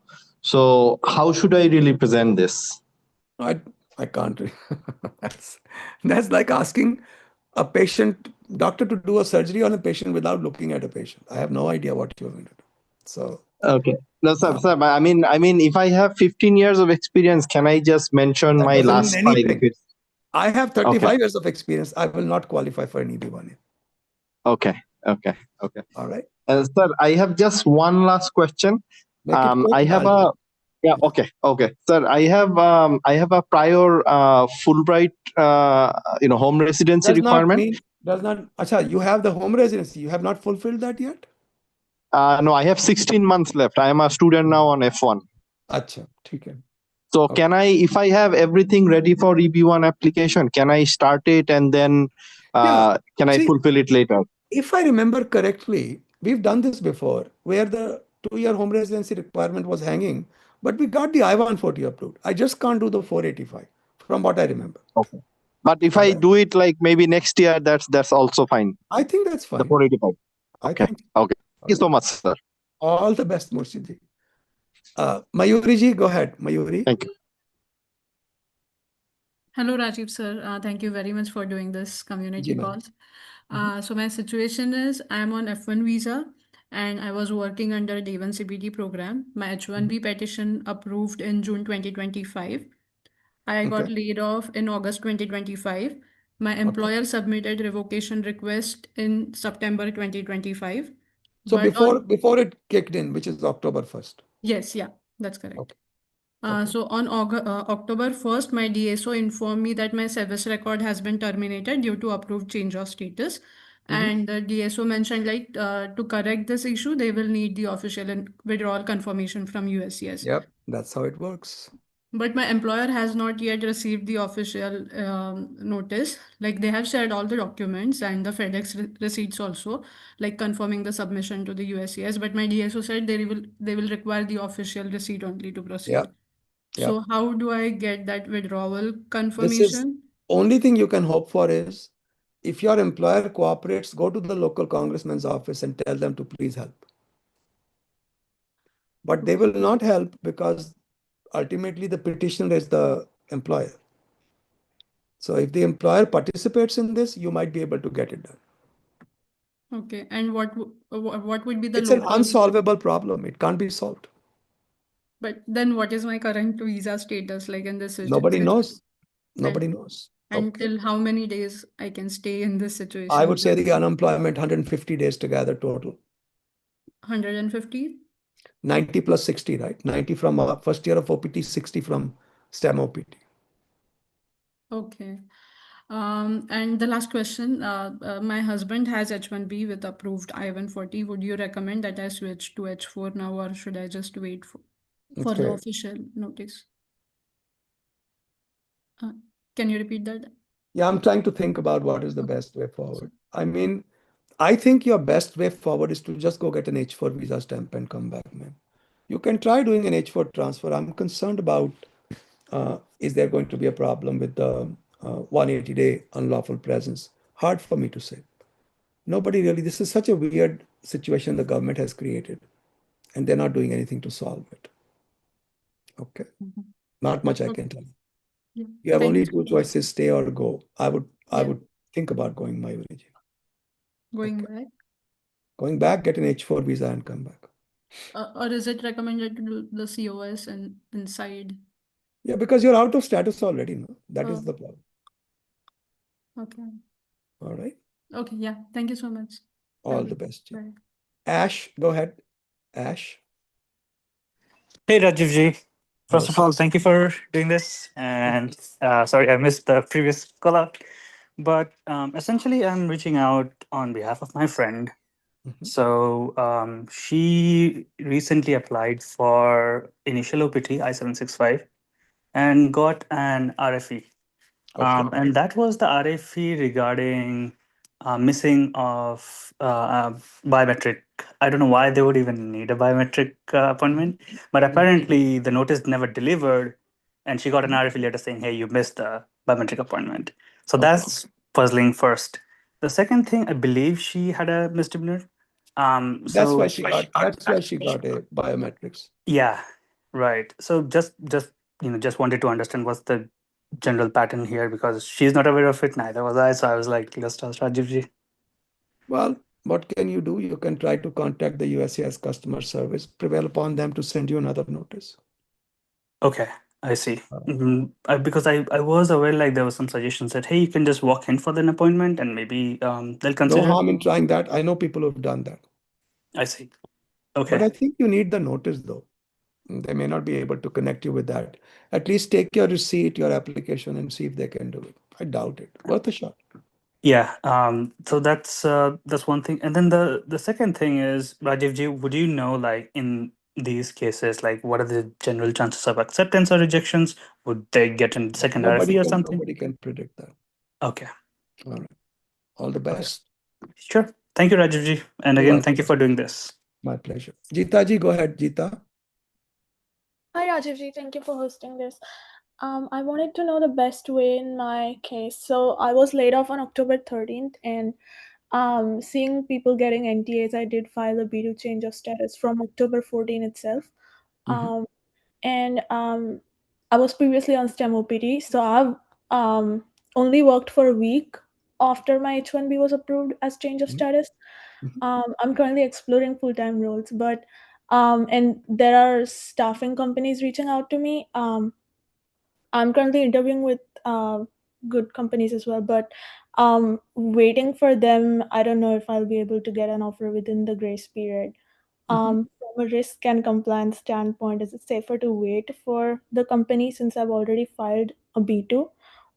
So how should I really present this? I can't. That's like asking a doctor to do a surgery on a patient without looking at a patient. I have no idea what you're going to do. So okay. No, sir, I mean, if I have 15 years of experience, can I just mention that my doesn't mean last 5? anything. I have 35 Okay. years of experience. I will not qualify for an EB1A. Okay. All right. Sir, I have just one last question. Make it quick, I have I'll okay. Sir, I have a prior Fulbright home residency does not requirement. mean, Acha, you have the home residency. You have not fulfilled that yet? No, I have 16 months left. I am a student now on F1. Acha, okay. So can I, if I have everything ready for EB1 application, can I start it and then can I fulfill it later? If I remember correctly, we've done this before, where the 2-year home residency requirement was hanging, but we got the I-140 approved. I just can't do the 485, from what I remember. Okay. But if I do it like maybe next year, that's also fine. I think that's fine. The 485. Okay. Okay. Thank you so much, sir. All the best, Murshidji. Mayuri ji, go ahead. Mayuri. Thank you. Hello, Rajiv sir. Thank you very much for doing this community calls. So my situation is I'm on F1 visa and I was working under Day 1 CBT program. My H1B petition approved in June 2025. I got laid off in August 2025. My employer submitted revocation request in September 2025. So But before it kicked in, which is October 1st. Yes, yeah, that's correct. So on October 1st, my DSO informed me that my service record has been terminated due to approved change of status. And the DSO mentioned like to correct this issue, they will need the official withdrawal confirmation from USCIS. Yep, that's how it works. But my employer has not yet received the official notice. Like they have shared all the documents and the FedEx receipts also, like confirming the submission to the USCIS. But my DSO said they will require the official receipt only to proceed. Yeah. So how do I get that withdrawal This is confirmation? only thing you can hope for is if your employer cooperates, go to the local congressman's office and tell them to please help. But they will not help because ultimately the petitioner is the employer. So if the employer participates in this, you might be able to get it done. Okay, and what would be the It's an local? unsolvable problem. It can't be solved. But then what is my current visa status like in this Nobody knows. Then- Nobody knows. Until how many days I can stay in this situation? I would say the unemployment 150 days together total. 150? 90 plus 60, right? 90 from first year of OPT, 60 from STEM OPT. Okay. And the last question, my husband has H1B with approved I-140. Would you recommend that I switch to H4 now, or should I just wait for the Okay. official notice? Can you repeat that? Yeah, I'm trying to think about what is the best way forward. I mean, I think your best way forward is to just go get an H4 visa stamp and come back, man. You can try doing an H4 transfer. I'm concerned about is there going to be a problem with the 180-day unlawful presence? Hard for me to say. Nobody really, this is such a weird situation the government has created, and they're not doing anything to solve it. Okay. Not much I can tell you. Yeah. You have Thank only you. two choices, stay or go. I would think about going my way. Going back? Going back, get an H4 visa and come back. Or is it recommended to do the COS and inside? Yeah, because you're out of status already. No? That is the problem. Okay. All right. Okay, yeah. Thank you so much. All the best. Bye. Ash, go ahead. Ash. Hey, Rajiv ji. First of all, thank you for doing this. And sorry, I missed the previous call out. But essentially, I'm reaching out on behalf of my friend. So she recently applied for initial OPT I-765 and got an RFE. And that was the RFE regarding missing of biometric. I don't know why they would even need a biometric appointment, but apparently the notice never delivered, and she got an RFE letter saying, "Hey, you missed the biometric appointment." So that's puzzling first. The second thing, I believe she had a misdemeanor. That's why she got a biometrics. Yeah, right. So just wanted to understand what's the general pattern here, because she's not aware of it, neither was I. So I was like, let's ask Rajiv ji. Well, what can you do? You can try to contact the USCIS customer service, prevail upon them to send you another notice. Okay, I see. Because I was aware, like there was some suggestions that, hey, you can just walk in for an appointment and maybe they'll consider. No harm in trying that. I know people who've done that. I see. Okay. But I think you need the notice though. They may not be able to connect you with that. At least take your receipt, your application, and see if they can do it. I doubt it. Worth a shot. Yeah. So that's one thing. And then the second thing is, Rajiv ji, would you know, like in these cases? Like, what are the general chances of acceptance or rejections? Would they get in second RFE or something? Nobody can predict that. Okay. All right. All the best. Sure. Thank you, Rajivji. And again, thank you for doing this. My pleasure. Jeeta ji, go ahead, Jeeta. Hi, Rajivji. Thank you for hosting this. I wanted to know the best way in my case. So I was laid off on October 13th, and seeing people getting NTAs, I did file a B2 change of status from October 14 itself. And I was previously on STEM OPT, so I've only worked for a week after my H1B was approved as change of status. I'm currently exploring full-time roles, but and there are staffing companies reaching out to me. I'm currently interviewing with good companies as well, but waiting for them. I don't know if I'll be able to get an offer within the grace period. From a risk and compliance standpoint, is it safer to wait for the company since I've already filed a B2,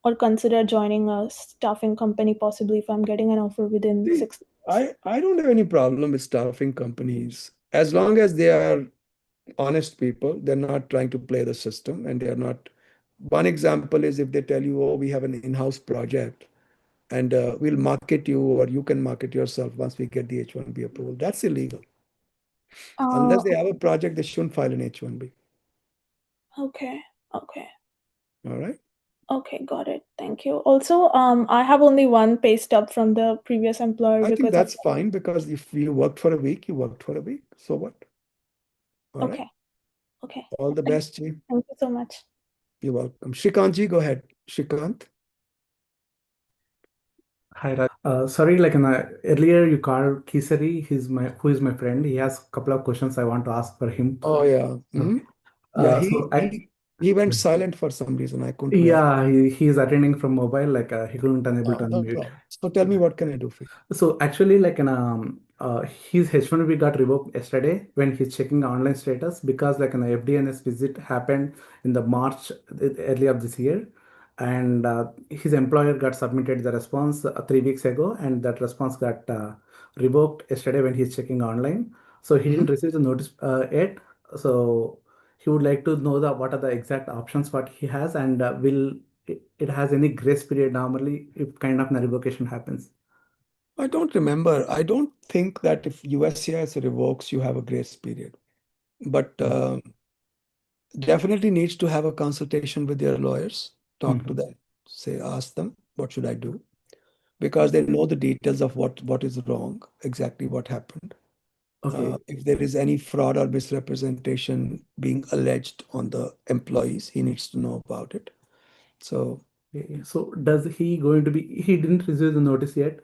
or consider joining a staffing company possibly if I'm getting an offer within 6 months? I don't have any problem with staffing companies as long as they are honest people. They're not trying to play the system, and they're not. One example is if they tell you, "Oh, we have an in-house project, and we'll market you, or you can market yourself once we get the H1B approval." That's illegal. Unless they have a project, they shouldn't file an H1B. Okay. Okay. All right. Okay, got it. Thank you. Also, I have only one pay stub from the previous employer I think because that's fine, because if you worked for a week, you worked for a week. So what? All right. Okay. Okay. All the best, Ji. Thank you so much. You're welcome. Shrikant ji, go ahead. Shrikant. Hi, Raj. Sorry, like earlier you called Kisari. Who is my friend. He has a couple of questions I want to ask for him. Oh yeah. Okay. Yeah, So he went silent for some reason. I couldn't. Yeah, he is attending from mobile. Like he couldn't unable to No unmute. problem. So tell me, what can I do for you? So actually, like his H1B got revoked yesterday when he's checking online status, because like an FDNS visit happened in the March early of this year, and his employer got submitted the response 3 weeks ago, and that response got revoked yesterday when he's checking online. So he didn't receive the notice yet. So he would like to know what are the exact options what he has, and will it has any grace period normally if kind of a revocation happens. I don't remember. I don't think that if USCIS revokes, you have a grace period. But definitely needs to have a consultation with their lawyers. Talk to them. Ask them, what should I do? Because they know the details of what is wrong, exactly what happened. Okay. If there is any fraud or misrepresentation being alleged on the employees, he needs to know about it. So does he going to be? He didn't receive the notice yet.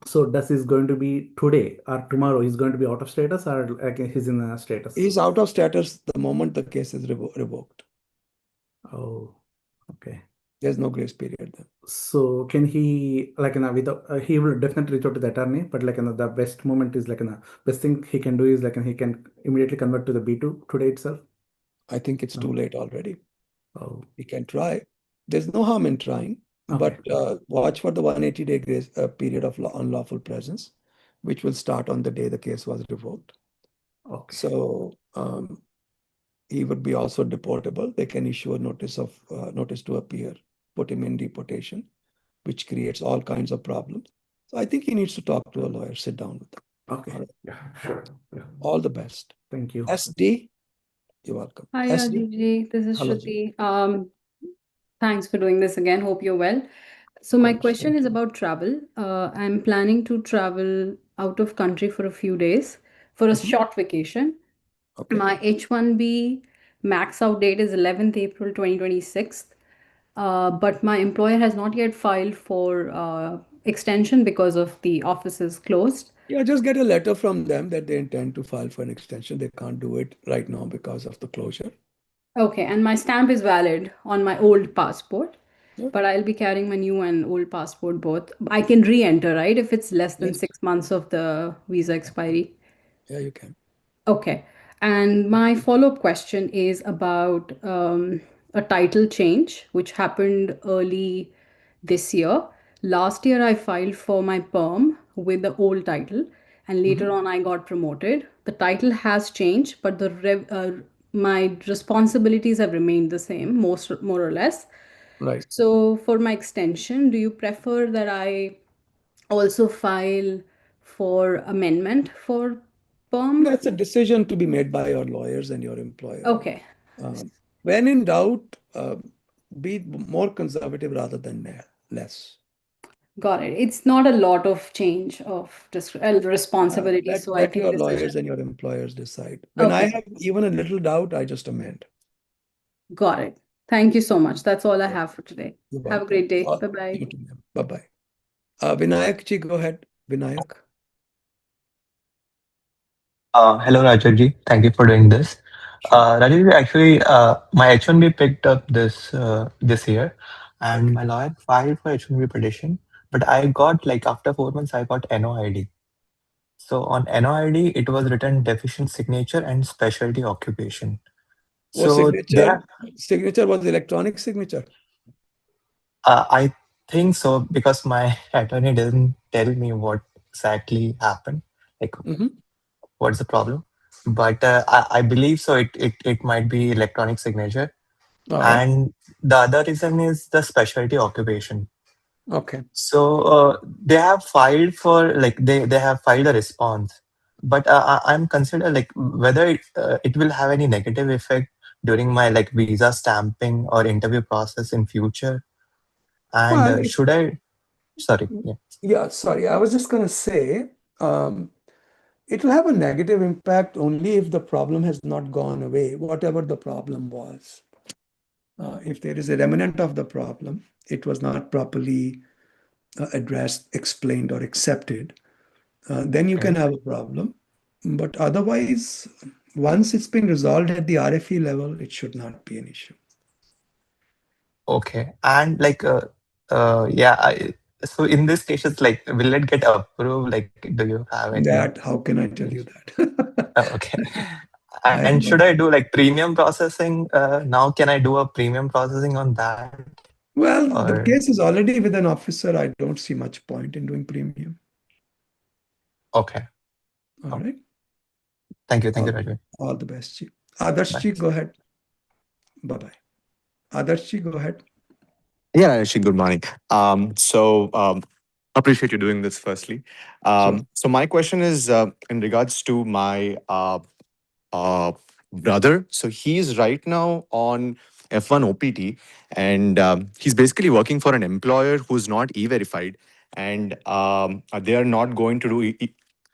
So does he's going to be today or tomorrow? He's going to be out of status, or like he's in a status? he's out of status the moment the case is revoked. Oh, okay. There's no grace period then. So can he he will definitely reach out to the attorney, but like the best moment is best thing he can do is he can immediately convert to the B2 today itself. I think it's too late already. Oh, he can try. There's no harm in trying, but watch for the 180-day grace period of unlawful presence, which will start on the day the case was revoked. Okay. So he would be also deportable. They can issue a notice to appear, put him in deportation, which creates all kinds of problems. So I think he needs to talk to a lawyer, sit down with them. Okay. All right. Yeah, sure. Yeah. All the best. Thank you. SD, you're welcome. Hi, SD? Rajiv. This is Hello, Shruti. Thanks for doing this again. Hope you're well. So my question is about travel. I'm planning to travel out of country for a few days for a short vacation. Okay. My H1B max out date is 11th April 2026. But my employer has not yet filed for extension because of the office is closed. Yeah, just get a letter from them that they intend to file for an extension. They can't do it right now because of the closure. Okay, and my stamp is valid on my old passport, but I'll be carrying my new and old passport both. I can re-enter, right? If it's less than 6 months of the visa expiry. Yeah, you can. Okay. And my follow-up question is about a title change, which happened early this year. Last year, I filed for my PERM with the old title, and later on, I got promoted. The title has changed, but my responsibilities have remained the same, more or less. Right. So for my extension, do you prefer that I also file for amendment for PERM? That's a decision to be made by your lawyers and your employer. Okay. When in doubt, be more conservative rather than less. Got it. It's not a lot of change of responsibility, so I Let think your this is lawyers and your employers decide. When I okay. have even a little doubt, I just amend. Got it. Thank you so much. That's all I have for today. You're Have a welcome. great day. Bye-bye. You too, ma'am. Bye-bye. Vinayak ji, go ahead. Vinayak. Hello, Rajiv. Thank you for doing this. Rajiv, actually, my H1B picked up this year, and my lawyer filed for H1B petition. But I got like after 4 months, I got NOID. So on NOID, it was written deficient signature and specialty occupation. Was So there, signature was electronic signature? I think so because my attorney didn't tell me what exactly happened, like what's the problem. But I believe so. It might be electronic signature, and the other reason is the specialty occupation. Okay. So they have filed for like they have filed a response, but I'm considering like whether it will have any negative effect during my like visa stamping or interview process in future. And Well, should I? Sorry. Yeah. Yeah, sorry. I was just going to say it will have a negative impact only if the problem has not gone away, whatever the problem was. If there is a remnant of the problem, it was not properly addressed, explained, or accepted, then you can have a problem. But otherwise, once it's been resolved at the RFE level, it should not be an issue. Okay. And like, yeah, so in this case, it's like, will it get approved? Like, do you have any? That, how can I tell you that? Okay. And should I do like premium processing? Now, can I do a premium processing on that? Well, the case is already with an officer. I don't see much point in doing premium. Okay. All right. Thank you. Thank you, Rajiv. All the best. Adarshji, go ahead. Bye-bye. Adarshji, go ahead. Yeah, actually, good morning. Appreciate you doing this firstly. So my question is in regards to my brother. So he's right now on F1 OPT, and he's basically working for an employer who's not e-verified, and they are not going to do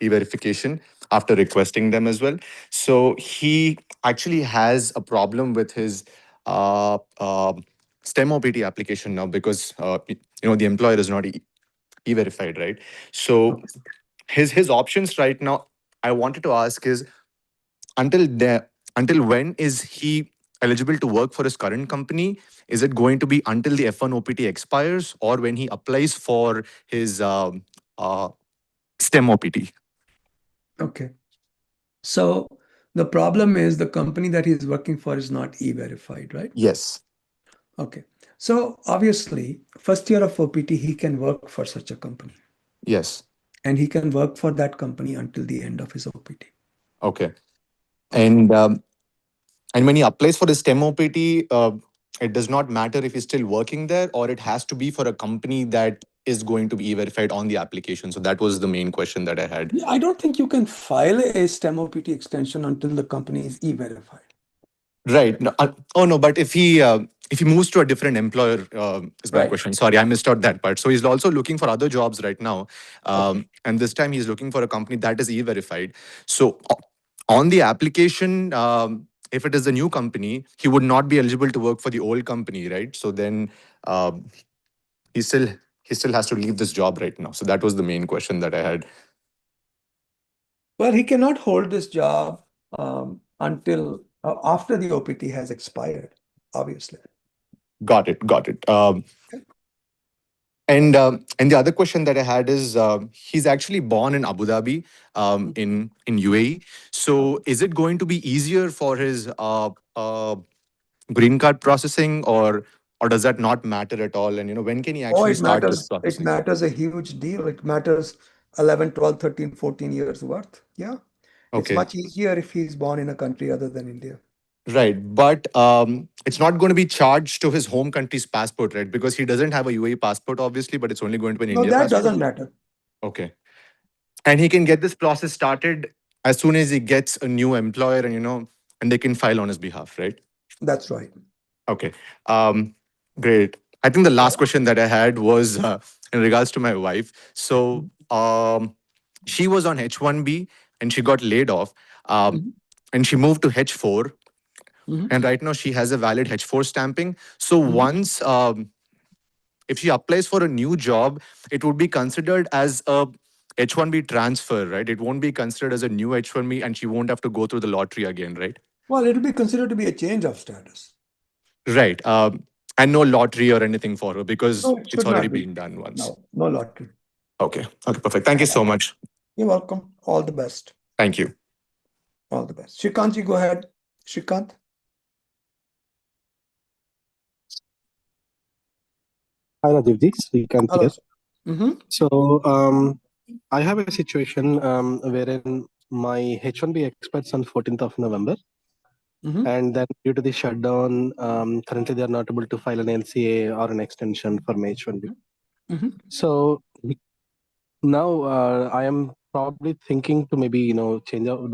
e-verification after requesting them as well. So he actually has a problem with his STEM OPT application now because the employer is not e-verified, right? So his options right now, I wanted to ask is until when is he eligible to work for his current company? Is it going to be until the F1 OPT expires or when he applies for his STEM OPT? Okay. So the problem is the company that he's working for is not e-verified, right? Yes. Okay. So obviously, first year of OPT, he can work for such a company. Yes. And he can work for that company until the end of his OPT. Okay. And when he applies for his STEM OPT, it does not matter if he's still working there or it has to be for a company that is going to be e-verified on the application. So that was the main question that I had. I don't think you can file a STEM OPT extension until the company is e-verified. Right. No, no, but if he moves to a different employer, is my question. Sorry, I missed out that part. So he's also looking for other jobs right now. And this time he's looking for a company that is e-verified. So on the application, if it is a new company, he would not be eligible to work for the old company, right? So then he still has to leave this job right now. So that was the main question that I had. Well, he cannot hold this job until after the OPT has expired, obviously. Got it. And the other question that I had is he's actually born in Abu Dhabi, in UAE. So is it going to be easier for his green card processing, or does that not matter at all? And when can he actually start this process? It matters a huge deal. It matters 11, 12, 13, 14 years worth. Yeah. It's Okay. much easier if he's born in a country other than India. Right. But it's not going to be charged to his home country's passport, right? Because he doesn't have a UAE passport, obviously, but it's only going to be an No, India that passport. doesn't matter. Okay. And he can get this process started as soon as he gets a new employer and, and they can file on his behalf, right? That's right. Okay. Great. I think the last question that I had was in regards to my wife. So she was on H1B and she got laid off and she moved to H4. And right now she has a valid H4 stamping. So once, if she applies for a new job, it would be considered as a H1B transfer, right? It won't be considered as a new H1B and she won't have to go through the lottery again, right? Well, it'll be considered to be a change of status. Right. And no lottery or anything for her because No, it it's should already not be. been done once. No lottery. Okay. Okay, perfect. Thank you so much. You're welcome. All the best. Thank you. All the best. Shrikant, go ahead. Shrikant. Hi, Rajivji. Srikanth Hello. here. So, I have a situation wherein my H1B expires on 14th of November. And then due to the shutdown, currently they are not able to file an LCA or an extension for my H1B. So now I am probably thinking to maybe, do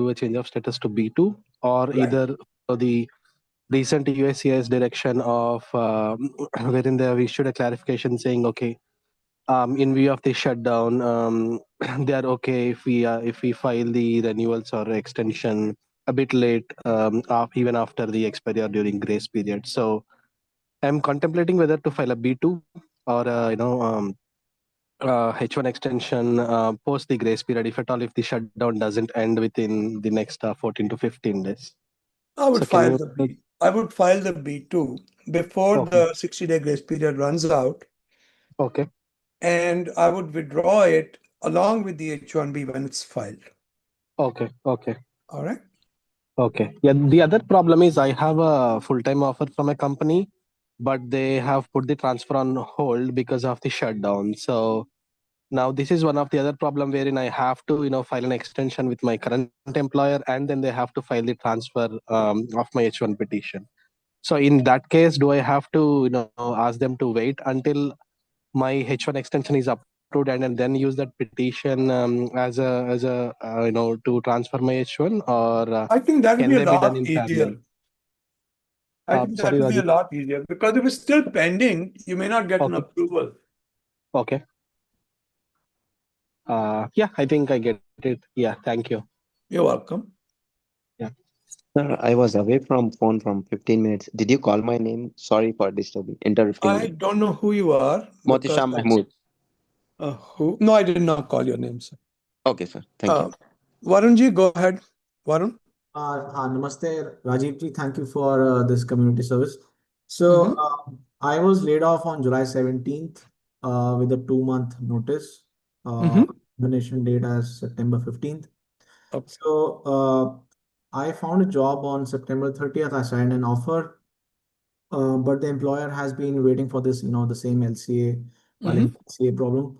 a change of status to B2 or either the recent USCIS direction of wherein they have issued a clarification saying, okay, in view of the shutdown, they are okay if we file the renewals or extension a bit late, even after the expiry or during grace period. So I'm contemplating whether to file a B2 or H1 extension post the grace period, if at all, if the shutdown doesn't end within the next 14 to 15 days. I would So can file you? the B. I would file the B2 before the 60-day grace period runs out. Okay. And I would withdraw it along with the H1B when it's filed. Okay. Okay. All right. Okay. Yeah. The other problem is I have a full-time offer from a company, but they have put the transfer on hold because of the shutdown. So now this is one of the other problem wherein I have to, file an extension with my current employer, and then they have to file the transfer of my H1 petition. So in that case, do I have to, ask them to wait until my H1 extension is approved and then use that petition as a to transfer my H1, or I think that would can be a they be done lot in easier. parallel? I think that Sorry, would be a Rajiv. lot easier because if it's still pending, you may not get an approval. Okay. Yeah, I think I get it. Yeah, thank you. You're welcome. Yeah. Sir, I was away from phone from 15 minutes. Did you call my name? Sorry for disturbing, interrupting I you. don't know who you are. Motisha Mahmood. Who? No, I did not call your name, sir. Okay, sir. Thank you. Varunji, go ahead. Varun. Namaste, Rajiv ji. Thank you for this community service. So I was laid off on July 17th with a 2-month notice. Termination date as September 15th. So I found a job on September 30th. I signed an offer, but the employer has been waiting for this, the same LCA, filing LCA problem.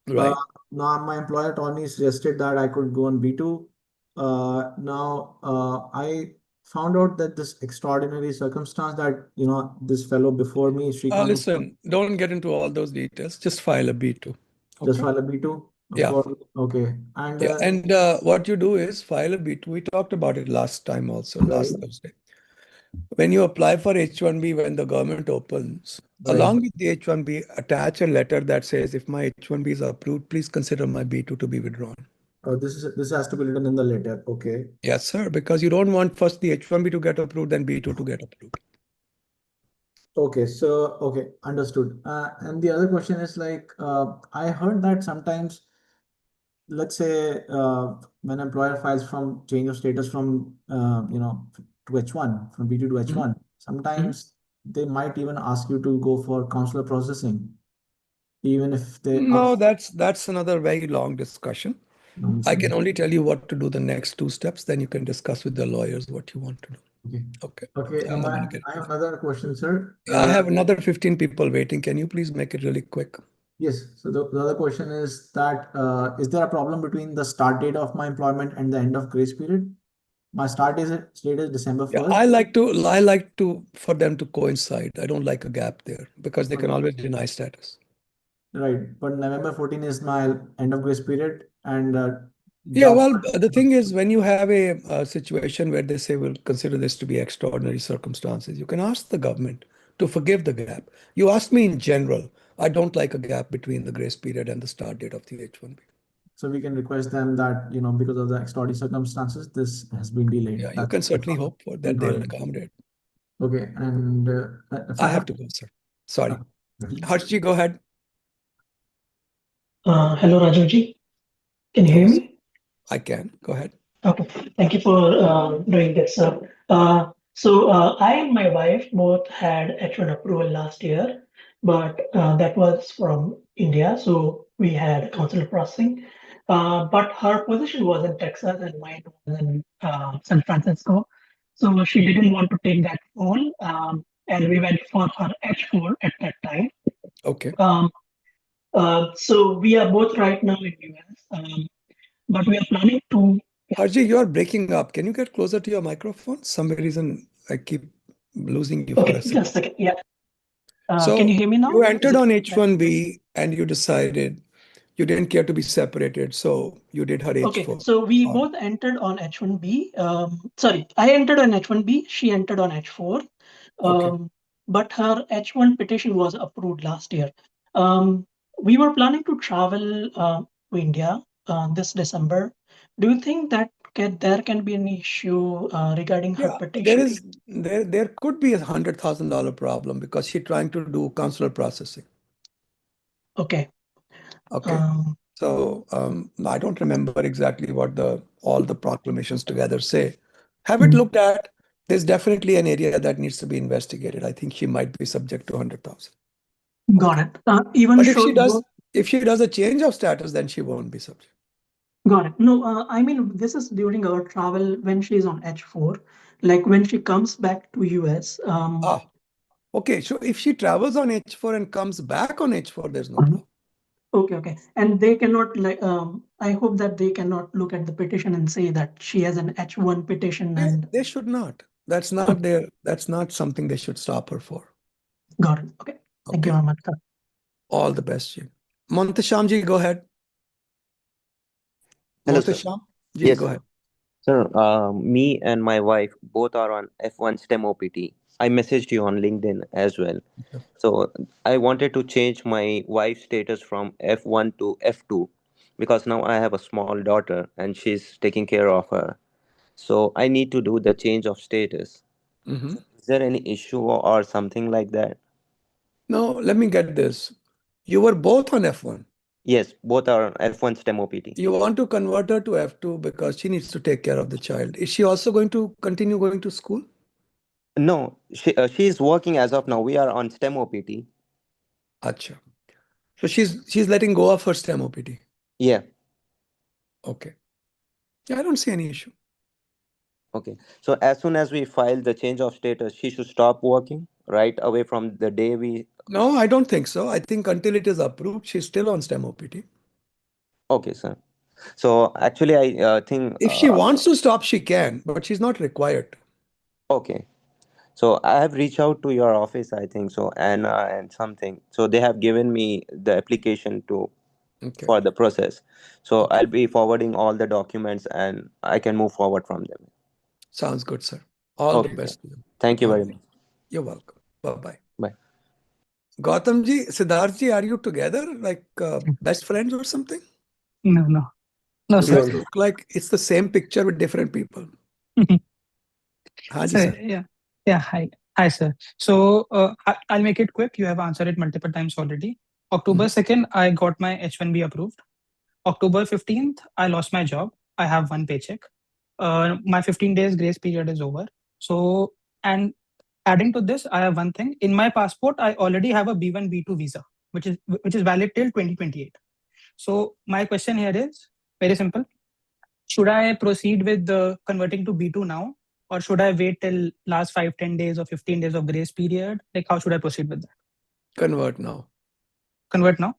Right. Now my employer told me, suggested that I could go on B2. Now I found out that this extraordinary circumstance that this fellow before me, Srikanth, Listen, don't get into all those details. Just file a B2. just file a B2. Yeah. Okay. And yeah. And what you do is file a B2. We talked about it last time also, last Thursday. When you apply for H1B, when the government opens, along with the H1B, attach a letter that says, if my H1B is approved, please consider my B2 to be withdrawn. This has to be written in the letter. Okay. Yes, sir. Because you don't want first the H1B to get approved, then B2 to get approved. Okay. So, okay. Understood. And the other question is like, I heard that sometimes, let's say, when employer files from change of status from, to H1, from B2 to H1, sometimes they might even ask you to go for consular processing, even if they No, that's another very long discussion. I can only tell you what to do the next 2 steps. Then you can discuss with the lawyers what you want to do. Okay. Okay. Okay. I have another question, sir. I have another 15 people waiting. Can you please make it really quick? Yes. So the other question is that is there a problem between the start date of my employment and the end of grace period? My start date is December Yeah, 1st. I like to for them to coincide. I don't like a gap there because they can always deny status. Right. But November 14 is my end of grace period and Yeah, job. well, the thing is, when you have a situation where they say we'll consider this to be extraordinary circumstances, you can ask the government to forgive the gap. You asked me in general. I don't like a gap between the grace period and the start date of the H1B. So we can request them that, because of the extraordinary circumstances, this has been delayed. Yeah, you can certainly hope for that they'll accommodate. Okay, and I have to go, sir. Sorry. Harshji, go ahead. Hello, Rajivji. Can you hear me? I can. Go ahead. Okay. Thank you for doing this, sir. I and my wife both had H1 approval last year, but that was from India. So we had consular processing. But her position was in Texas and mine was in San Francisco. So she didn't want to take that role. And we went for her H4 at that time. Okay. So we are both right now in US. But we are planning to. Harji, you are breaking up. Can you get closer to your microphone? Some reason I keep losing you for a second. Just a second. Yeah. So can you hear me now? you entered on H1B and you decided you didn't care to be separated, so you did her H4. Okay, so we both entered on H1B. Sorry, I entered on H1B. She entered on H4. But her H1 petition was approved last year. We were planning to travel to India this December. Do you think that there can be an issue regarding her petition? There could be $100,000 problem because she's trying to do consular processing. Okay. Okay. So I don't remember exactly what all the proclamations together say. Have it looked at. There's definitely an area that needs to be investigated. I think she might be subject to 100,000. Got it. Even but if she does a change of status, then she won't be subject. Got it. No, I mean, this is during our travel when she's on H4, like when she comes back to US. Okay. So if she travels on H4 and comes back on H4, there's no problem. Okay. And they cannot I hope that they cannot look at the petition and say that she has an H1 petition and they should not. That's not something they should stop her for. Got it. Okay. Thank you very much, sir. All the best, you. Montashamji, go ahead. Hello, sir. Yes, go ahead. Sir, me and my wife both are on F1 STEM OPT. I messaged you on LinkedIn as well. So I wanted to change my wife's status from F1 to F2 because now I have a small daughter and she's taking care of her. So I need to do the change of status. Mm-hmm. Is there any issue or something like that? No, let me get this. You were both on F1. Yes, both are on F1 STEM OPT. You want to convert her to F2 because she needs to take care of the child. Is she also going to continue going to school? No, she's working as of now. We are on STEM OPT. Acha. So she's letting go of her STEM OPT. Yeah. Okay. Yeah, I don't see any issue. Okay. So as soon as we file the change of status, she should stop working right away from the day we. No, I don't think so. I think until it is approved, she's still on STEM OPT. Okay, sir. So actually, I think if she wants to stop, she can, but she's not required. Okay. So I have reached out to your office, I think so, and something. So they have given me the application for the process. So I'll be forwarding all the documents and I can move forward from them. Sounds good, sir. All the best to you. Thank you very much. You're welcome. Bye-bye. Bye. Gautamji, Siddharthji, are you together like best friends or something? No, You sir. guys look like it's the same picture with different people. Haji, sir. Yeah. Hi, sir. So I'll make it quick. You have answered it multiple times already. October 2nd, I got my H1B approved. October 15th, I lost my job. I have one paycheck. My 15 days grace period is over. So, and adding to this, I have one thing. In my passport, I already have a B1, B2 visa, which is valid till 2028. So my question here is very simple. Should I proceed with converting to B2 now? Or should I wait till last 5-10 days or 15 days of grace period? Like, how should I proceed with that? Convert now. Convert now?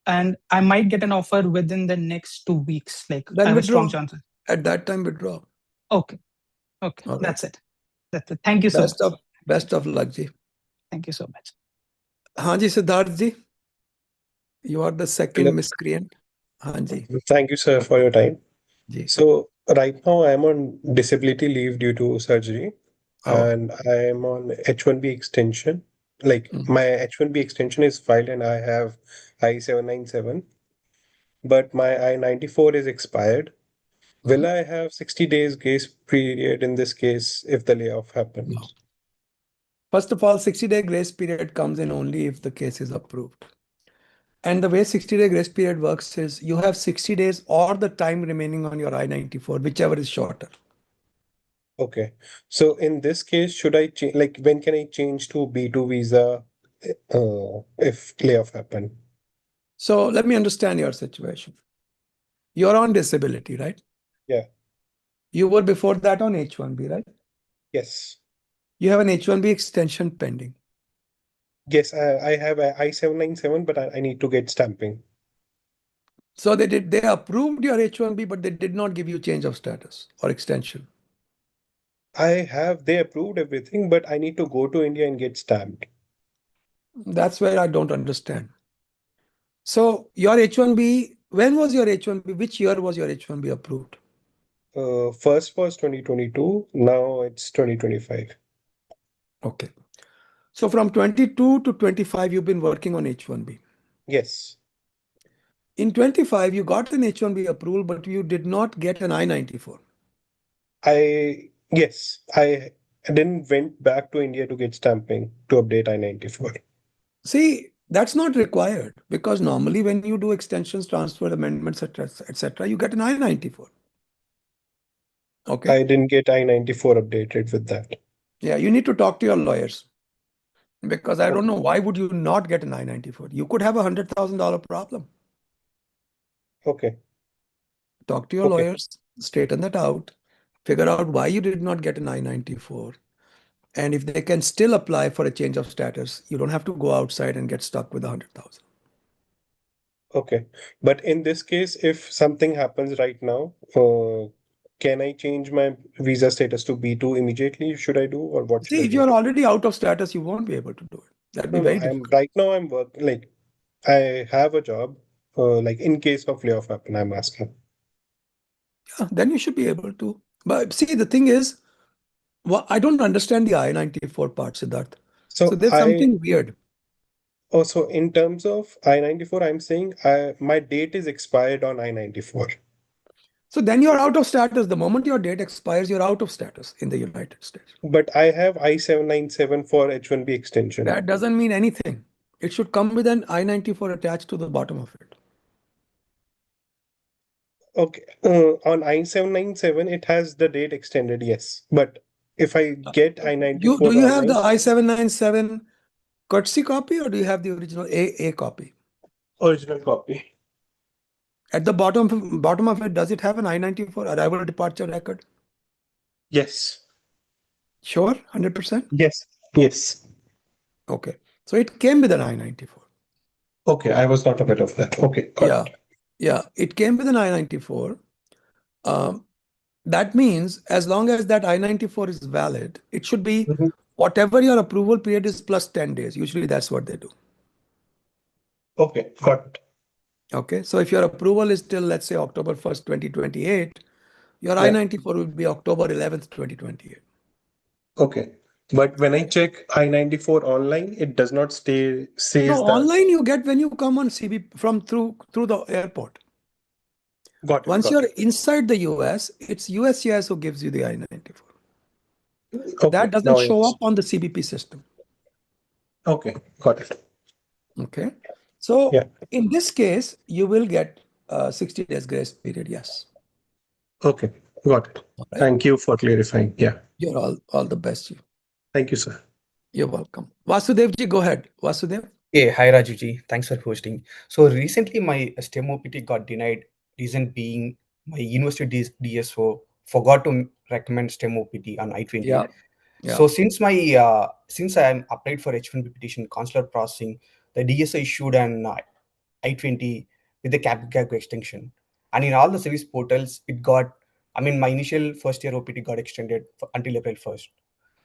and I might get an offer within the next 2 weeks. Like Then I have a strong withdraw. chance. At that time, withdraw. Okay. Okay. All right. That's it. That's it. Thank you so much. Best of luck, ji. Thank you so much. Hanji Siddharth ji, you are the second Hello. miscreant. Hanji. Thank you, sir, for your time. Ji. So right now I am on disability leave due to surgery, Oh. and I am on H1B extension. Like my H1B extension is filed and I have I-797, but my I-94 is expired. Will I have 60 days grace period in this case if the layoff happens? No. First of all, 60-day grace period comes in only if the case is approved. And the way 60-day grace period works is you have 60 days or the time remaining on your I-94, whichever is shorter. Okay. So in this case, should I change, like when can I change to B2 visa if layoff happen? So let me understand your situation. You're on disability, right? Yeah. You were before that on H1B, right? Yes. You have an H1B extension pending. Yes, I have a I-797, but I need to get stamping. So they approved your H1B, but they did not give you change of status or extension. They approved everything, but I need to go to India and get stamped. That's where I don't understand. So your H1B, when was your H1B? Which year was your H1B approved? First was 2022, now it's 2025. Okay. So from 22 to 25, you've been working on H1B. Yes. In 25, you got an H1B approval, but you did not get an I-94. Yes, I then went back to India to get stamping to update I-94. See, that's not required because normally when you do extensions, transfer amendments, etc., you get an I-94. Okay. I didn't get I-94 updated with that. Yeah, you need to talk to your lawyers because I don't know why would you not get an I-94. You could have a $100,000 problem. Okay. Talk to your lawyers, straighten that out, figure out why you did not get an I-94. And if they can still apply for a change of status, you don't have to go outside and get stuck with 100,000. Okay. But in this case, if something happens right now, can I change my visa status to B2 immediately? Should I do, or what should See, I if do? you're already out of status, you won't be able to do it. That'd be very difficult. Right now I'm working, like I have a job, like in case of layoff happen, I'm asking. Yeah, then you should be able to. But see, the thing is, well, I don't understand the I-94 part, Siddharth. So there's something weird. Oh, so in terms of I-94, I'm saying my date is expired on I-94. So then you're out of status. The moment your date expires, you're out of status in the United States. But I have I-797 for H1B extension. That doesn't mean anything. It should come with an I-94 attached to the bottom of it. Okay. On I-797, it has the date extended, yes. But if I get I-94 Do you have online, the I-797 courtesy copy or do you have the original A copy? Original copy. At the bottom of it, does it have an I-94 arrival departure record? Yes. Sure, 100%? Yes. Yes. Okay. So it came with an I-94. Okay, I was not aware of that. Okay, got it. Yeah, it came with an I-94. That means as long as that I-94 is valid, it should be whatever your approval period is plus 10 days. Usually that's what they do. Okay, got it. Okay, so if your approval is till, let's say, October 1st, 2028, your I-94 will be October 11th, 2028. Okay. But when I check I-94 online, it does not says that. Online you get when you come on CBP from through the airport. Got it. Once you're inside the US, it's USCIS who gives you the I-94. Okay, that doesn't show up on the CBP system. Okay, got it. Okay. So in this case, you will get 60 days grace period, yes. Okay, got it. Right. Thank you for clarifying. Yeah. You're all the best. Thank you, sir. You're welcome. Vasudevji, go ahead. Vasudev. Hey, hi Rajivji. Thanks for hosting. So recently my STEM OPT got denied. Reason being my university DSO forgot to recommend STEM OPT on I-20. Yeah. So since I am applied for H1B petition consular processing, the DSO issued an I-20 with the cap extension. And in all the service portals, it got, I mean, my initial first year OPT got extended until April 1st.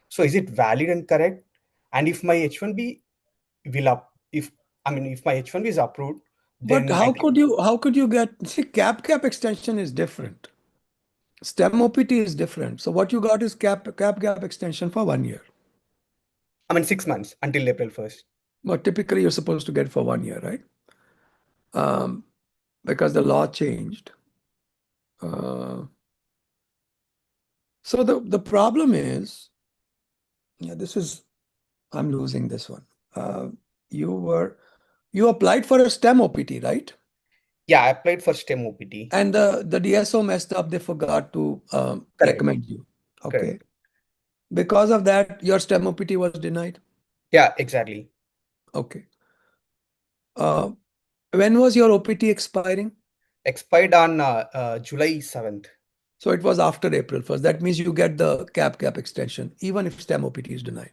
So is it valid and correct? And if my H1B will up, if my H1B is approved, But then how could you get, see, cap extension is different. STEM OPT is different. So what you got is cap extension for 1 year. 6 months until April 1st. But typically you're supposed to get for 1 year, right? Because the law changed. So the problem is, I'm losing this one. You applied for a STEM OPT, right? Yeah, I applied for STEM OPT. And the DSO messed up. They forgot to recommend you. Okay. Correct. Because of that, your STEM OPT was denied. Yeah, exactly. Okay. When was your OPT expiring? Expired on July 7th. So it was after April 1st. That means you get the cap extension, even if STEM OPT is denied,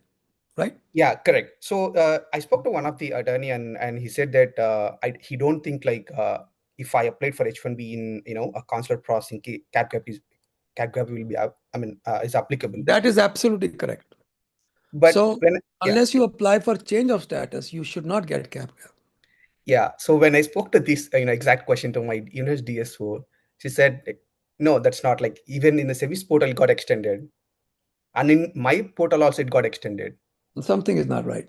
right? Yeah, correct. So I spoke to one of the attorney and he said that he don't think like if I applied for H1B in a consular processing, cap will be is applicable. That is absolutely correct. But so unless you apply for change of status, you should not get cap. Yeah. So when I spoke to this exact question to my university DSO, she said, no, that's not like, even in the service portal it got extended. And in my portal also it got extended. Something is not right.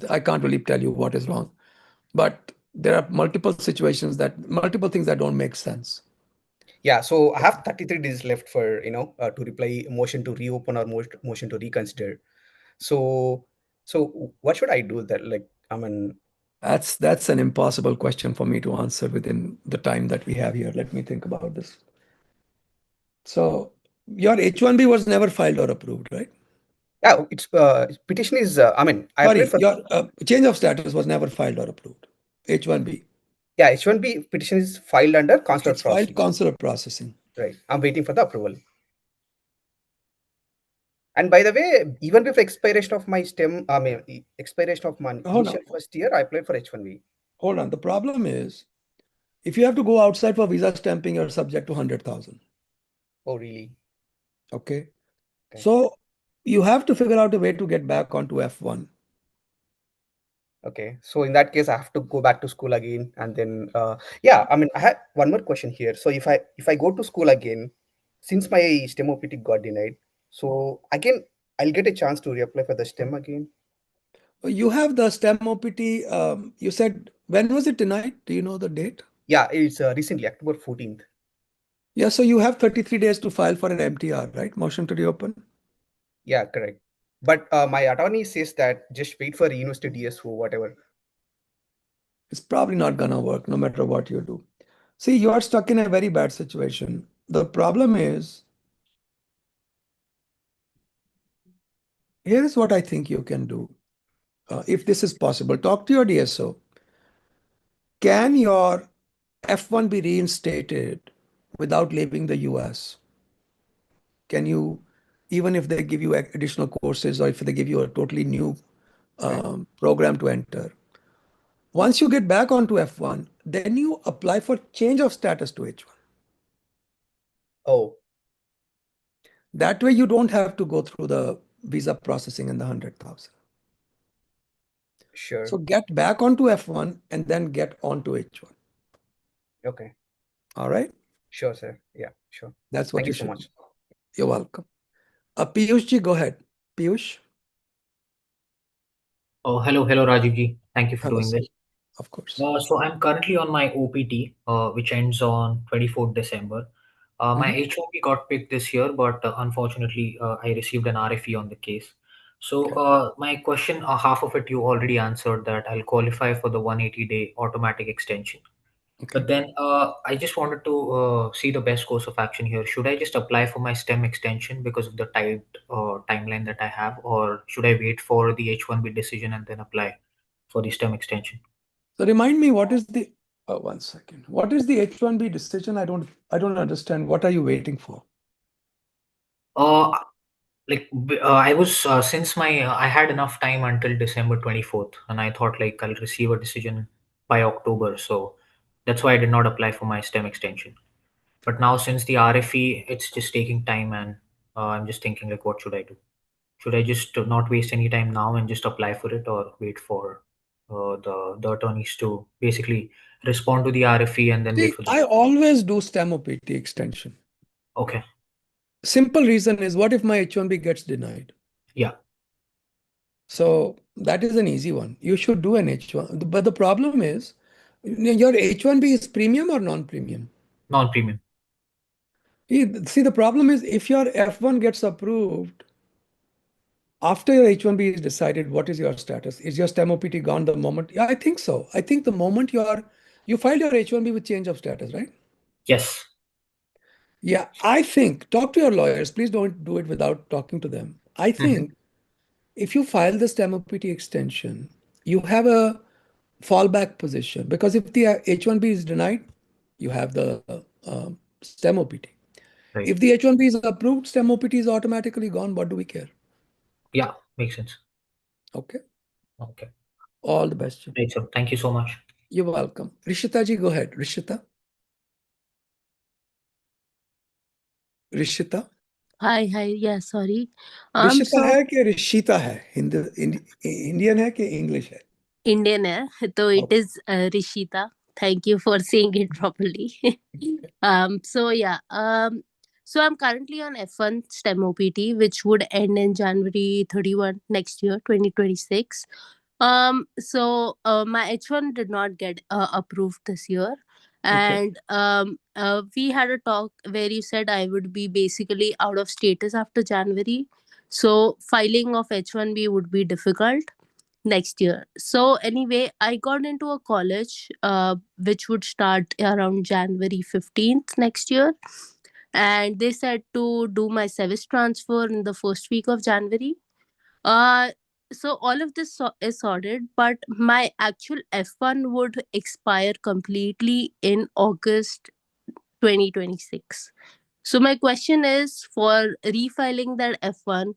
I can't really tell you what is wrong, but there are multiple things that don't make sense. Yeah, so I have 33 days left for to reply motion to reopen or motion to reconsider. So what should I do that? That's an impossible question for me to answer within the time that we have here. Let me think about this. So your H1B was never filed or approved, right? Yeah, it's petition is Sorry, your change of status was never filed or approved. H1B. Yeah, H1B petition is filed under consular processing. Filed consular processing. Right. I'm waiting for the approval. And by the way, even before expiration of my expiration of my initial first year, I applied for H1B. Hold on. The problem is, if you have to go outside for visa stamping, you're subject to 100,000. Oh, really? Okay. So you have to figure out a way to get back onto F1. Okay. So in that case, I have to go back to school again. And then, yeah, I had one more question here. So if I go to school again, since my STEM OPT got denied, so again, I'll get a chance to reapply for the STEM again. You have the STEM OPT. You said, when was it denied? Do you know the date? Yeah, it's recently, October 14th. Yeah, so you have 33 days to file for an MTR, right? Motion to reopen? Yeah, correct. But my attorney says that just wait for university DSO, whatever. It's probably not going to work no matter what you do. See, you are stuck in a very bad situation. The problem is, here's what I think you can do. If this is possible, talk to your DSO. Can your F1 be reinstated without leaving the US? Can you, even if they give you additional courses or if they give you a totally new program to enter, once you get back onto F1, then you apply for change of status to H1. Oh. That way you don't have to go through the visa processing and the 100,000. Sure. So get back onto F1 and then get onto H1. Okay. All right? Sure, sir. Yeah, sure. That's what Thank you so should much. do. You're welcome. Piyush ji, go ahead. Piyush? Oh, hello, Rajiv ji. Thank you for doing sir. this. Of course. So I'm currently on my OPT, which ends on 24th December. My H1B got picked this year, but unfortunately, I received an RFE on the case. So my question, half of it you already answered, that I'll qualify for the 180-day automatic extension. But then I just wanted to see the best course of action here. Should I just apply for my STEM extension because of the tight timeline that I have, or should I wait for the H1B decision and then apply for the STEM extension? So remind me, what is the, one second. What is the H1B decision? I don't understand. What are you waiting for? I was since my I had enough time until December 24th, and I thought like I'll receive a decision by October, so that's why I did not apply for my STEM extension. But now since the RFE, it's just taking time, and I'm just thinking like, what should I do? Should I just not waste any time now and just apply for it, or wait for the attorneys to basically respond to the RFE and then See, wait for the I always do STEM OPT extension. Okay. Simple reason is, what if my H1B gets denied? Yeah. So that is an easy one. You should do an H1. But the problem is, your H1B is premium or non-premium? Non-premium. See, the problem is, if your F1 gets approved, after your H1B is decided, what is your status? Is your STEM OPT gone the moment? Yeah, I think so. I think the moment you filed your H1B with change of status, right? Yes. Yeah, I think, talk to your lawyers. Please don't do it without talking to them. I think if you file the STEM OPT extension, you have a fallback position, because if the H1B is denied, you have the STEM OPT. Right. If the H1B is approved, STEM OPT is automatically gone. What do we care? Yeah, makes sense. Okay. Okay. All the best. Right, sir. Thank you so much. You're welcome. Rishita ji, go ahead. Rishita. Rishita. Hi, yeah, sorry. Rishita So है कि रिशिता है? Indian है कि English है? Indian hai, so it is Rishita. Thank you for saying it properly. So yeah, so I'm currently on F1 STEM OPT, which would end in January 31 next year, 2026. So my H1 did not get approved this year. And we had a talk where you said I would be basically out of status after January. So filing of H1B would be difficult next year. So anyway, I got into a college which would start around January 15th next year. And they said to do my service transfer in the first week of January. Uh, so all of this is sorted, but my actual F1 would expire completely in August 2026. So my question is, for refiling that F1,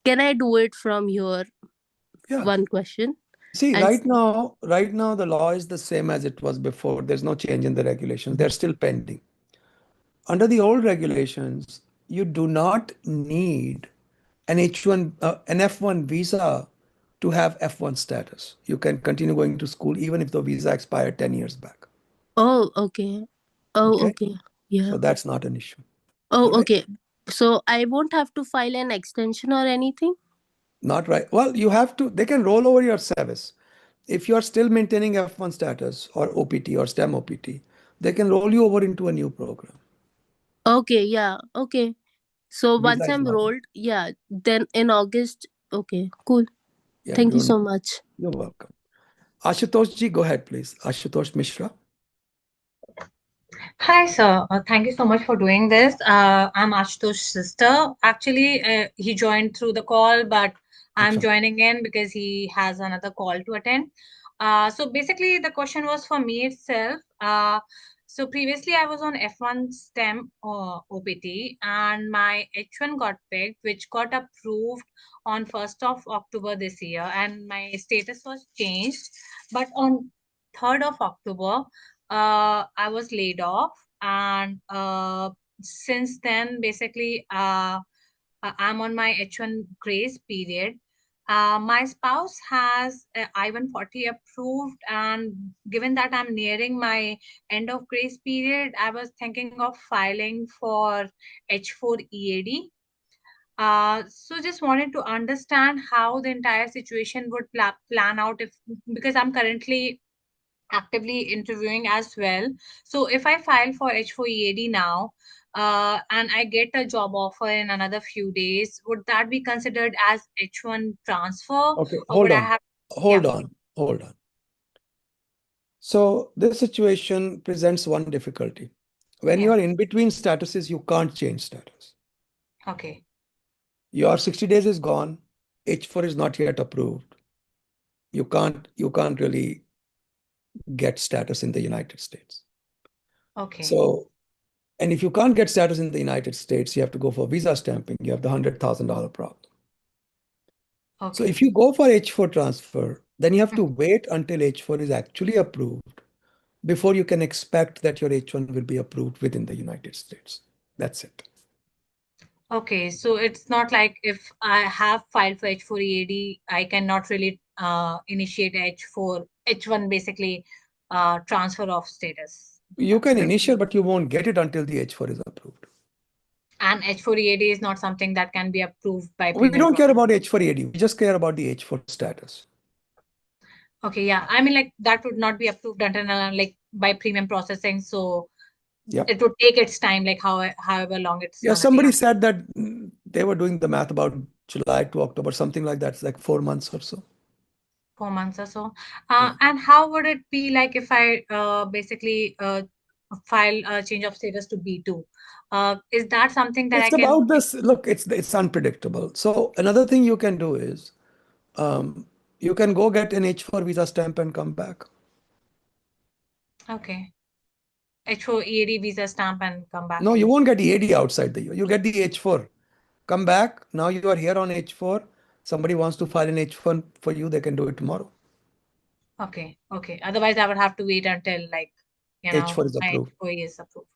can I do it from here? Yeah. One question. See, And right now, the law is the same as it was before. There's no change in the regulations. They're still pending. Under the old regulations, you do not need an F1 visa to have F1 status. You can continue going to school even if the visa expired 10 years back. oh, okay. Oh, Okay. okay. Yeah. So that's not an issue. Oh, All right? okay. So I won't have to file an extension or anything? Not right. Well, you have to, they can roll over your service. If you are still maintaining F1 status or OPT or STEM OPT, they can roll you over into a new program. Okay, yeah. Okay. So Visa once is I'm not. rolled, yeah, then in August. Okay, cool. Yeah, Thank you so much. You're welcome. Ashutosh ji, go ahead, please. Ashutosh Mishra. Hi, sir. Thank you so much for doing this. I'm Ashutosh's sister. Actually, he joined through the call, but I'm joining in because he has another call to attend. So basically, the question was for me itself. So previously, I was on F1 STEM OPT, and my H1 got picked, which got approved on 1st of October this year, and my status was changed. But on 3rd of October, I was laid off, and since then, basically, I'm on my H1 grace period. My spouse has I-140 approved, and given that I'm nearing my end of grace period, I was thinking of filing for H4 EAD. So just wanted to understand how the entire situation would plan out, if because I'm currently actively interviewing as well. So if I file for H4 EAD now, and I get a job offer in another few days, would that be considered as H1 transfer? Okay, Or would I have? hold on. So this situation presents one difficulty. When you are in between statuses, you can't change status. Okay. Your 60 days is gone. H4 is not yet approved. You can't really get status in the United States. Okay. So And if you can't get status in the United States, you have to go for visa stamping. You have the $100,000 problem. So Okay. if you go for H4 transfer, then you have to wait until H4 is actually approved before you can expect that your H1 will be approved within the United States. That's it. Okay, so it's not like if I have filed for H4 EAD, I cannot really initiate H4, H1 basically transfer of status. You can initiate, but you won't get it until the H4 is approved. And H4 EAD is not something that can be approved by We premium don't care processing. about H4 EAD. We just care about the H4 status. Okay, yeah. I mean, like that would not be approved until like by premium processing. So Yeah. it would take its time, like however long it's Yeah, gonna somebody take. said that they were doing the math about July to October, something like that. It's like 4 months or so. 4 months or so. Yeah. And how would it be like if I basically file a change of status to B2? Is that something that I It's can? about this. Look, it's unpredictable. So another thing you can do is you can go get an H4 visa stamp and come back. Okay. H4 EAD visa stamp and come back. No, you won't get EAD outside the US. You get the H4. Come back. Now you are here on H4. Somebody wants to file an H1 for you, they can do it tomorrow. Okay. Okay. Otherwise, I would have to wait until like, H4 is my approved. H4 is approved.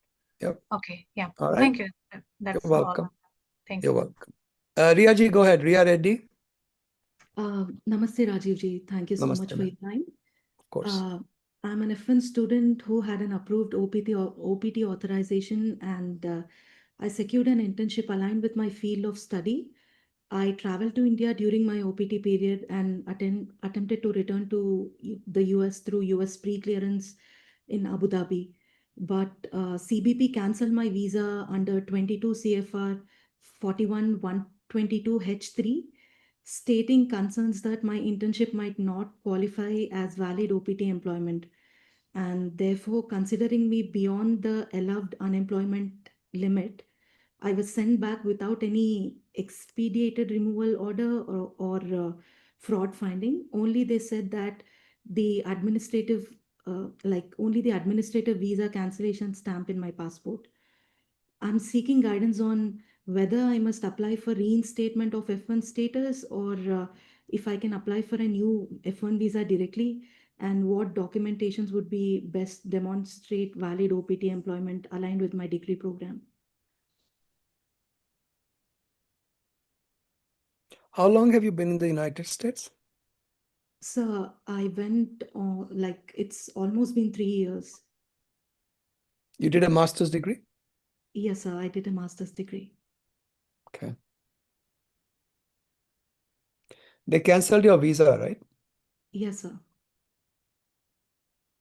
Yep. Okay. Yeah. All right. Thank you. You're That's all. welcome. Thank You're you. welcome. Riya go ahead. Riya Reddy. Namaste, Rajiv. Thank you so Namaste, much for ma'am. your time. Of course. I'm an F1 student who had an approved OPT authorization, and I secured an internship aligned with my field of study. I traveled to India during my OPT period and attempted to return to the US through US pre-clearance in Abu Dhabi. But CBP cancelled my visa under 22 CFR 41122H3, stating concerns that my internship might not qualify as valid OPT employment, and therefore considering me beyond the allowed unemployment limit. I was sent back without any expedited removal order or fraud finding. Only they said that the administrative, only the administrative visa cancellation stamp in my passport. I'm seeking guidance on whether I must apply for reinstatement of F1 status, or if I can apply for a new F1 visa directly, and what documentations would be best demonstrate valid OPT employment aligned with my degree program. How long have you been in the United States? So I went it's almost been 3 years. You did a master's degree? Yes, sir. I did a master's degree. Okay. They canceled your visa, right? Yes, sir.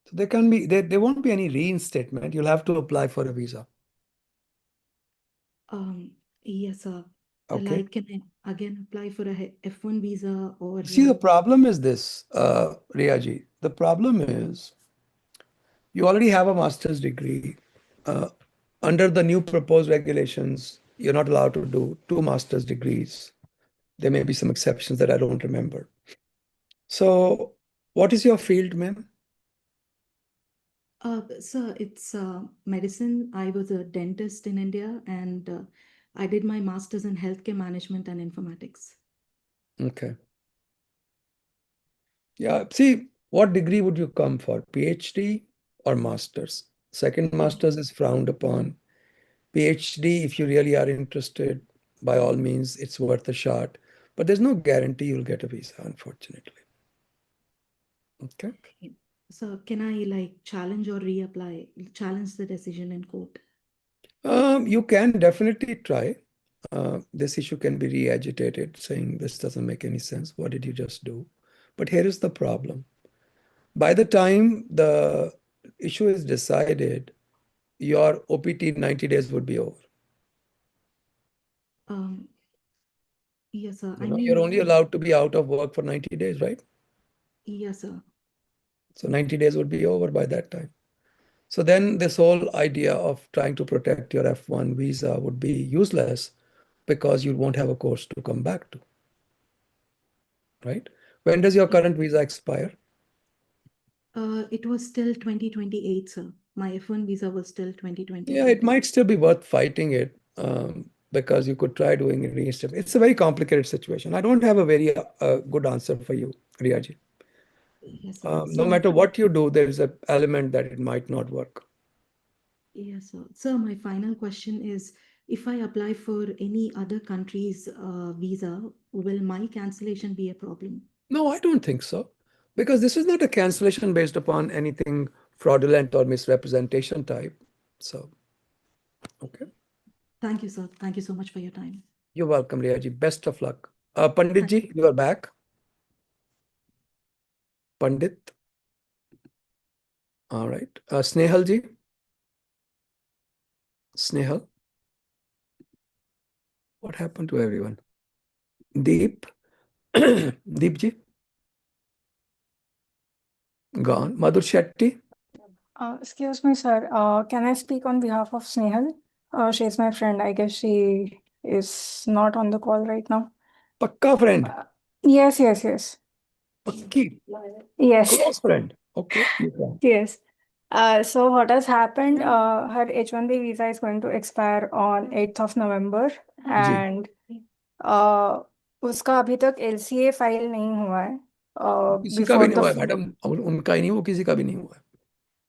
So there won't be any reinstatement. You'll have to apply for a visa. Yes, sir. Okay. Can I again apply for a F1 visa or? See, the problem is this, Riya. The problem is you already have a master's degree. Under the new proposed regulations, you're not allowed to do 2 master's degrees. There may be some exceptions that I don't remember. So what is your field, ma'am? Sir, it's medicine. I was a dentist in India, and I did my master's in healthcare management and informatics. Okay. Yeah. See, what degree would you come for? PhD or master's? Second master's is frowned upon. PhD, if you really are interested, by all means, it's worth a shot. But there's no guarantee you'll get a visa, unfortunately. Okay. So can I challenge or reapply, challenge the decision in court? You can definitely try. This issue can be re-agitated, saying this doesn't make any sense. What did you just do? But here is the problem. By the time the issue is decided, your OPT 90 days would be over. Yes, sir. You're only allowed to be out of work for 90 days, right? Yes, sir. So 90 days would be over by that time. So then this whole idea of trying to protect your F1 visa would be useless because you won't have a course to come back to, right? When does your current visa expire? It was till 2028, sir. my F1 visa was still 2020. Yeah, it might still be worth fighting it because you could try doing it reinstep. It's a very complicated situation. I don't have a very good answer for you, Riyaji. Yes, No matter what you do, there is an element that it might not work. Yes, sir. Sir, my final question is, if I apply for any other country's visa, will my cancellation be a problem? No, I don't think so. Because this is not a cancellation based upon anything fraudulent or misrepresentation type. So, okay. Thank you, sir. Thank you so much for your time. You're welcome, Riyaji. Best of luck. Panditji, you are back. Pandit. All right. Snehalji. Snehal. What happened to everyone? Deep. Deepji. Gone. Madhur Shetty. Excuse me, sir. Can I speak on behalf of Snehal? She's my friend. I guess she is not on the call right now. Pakka friend. Yes, yes, yes. Pakki. Yes. Close friend. Okay. You can. Yes. So what has happened? Her H1B visa is going to expire on 8th of November, and उसका अभी तक LCA file नहीं हुआ है. किसी का भी नहीं हुआ है मैडम, उनका ही नहीं, वो किसी का भी नहीं हुआ है.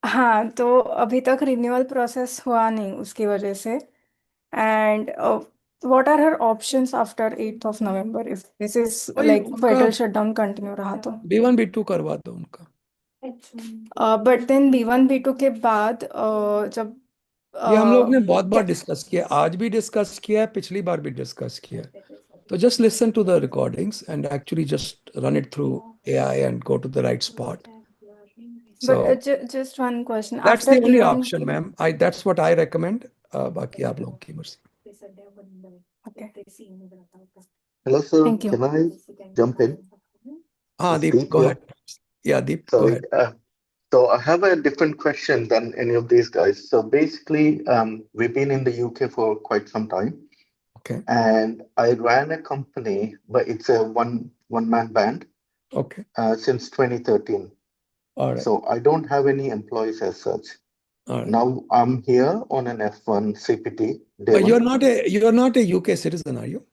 हाँ, तो अभी तक रिन्यूअल प्रोसेस हुआ नहीं उसकी वजह से. And what are her options after 8th of November if this is like federal shutdown continue रहा तो? B1 B2 करवा दो उनका. But then B1 B2 के बाद जब ये हम लोग ने बहुत बार डिस्कस किया, आज भी डिस्कस किया है, पिछली बार भी डिस्कस किया है. So just listen to the recordings and actually just run it through AI and go to the right spot. So but just one question. That's After the only B1, option, ma'am. That's what I recommend. बाकी आप लोगों की मर्जी. Okay. Hello, sir. Thank you. Can I jump in? Deep, go ahead. Yeah, Deep, go Sorry. ahead. So I have a different question than any of these guys. So basically, we've been in the UK for quite some time. Okay. And I ran a company, but it's a one-man band. Okay. Since 2013. All right. So I don't have any employees as such. All right. Now I'm here on an F1 CPT. But you're not a UK citizen, are you?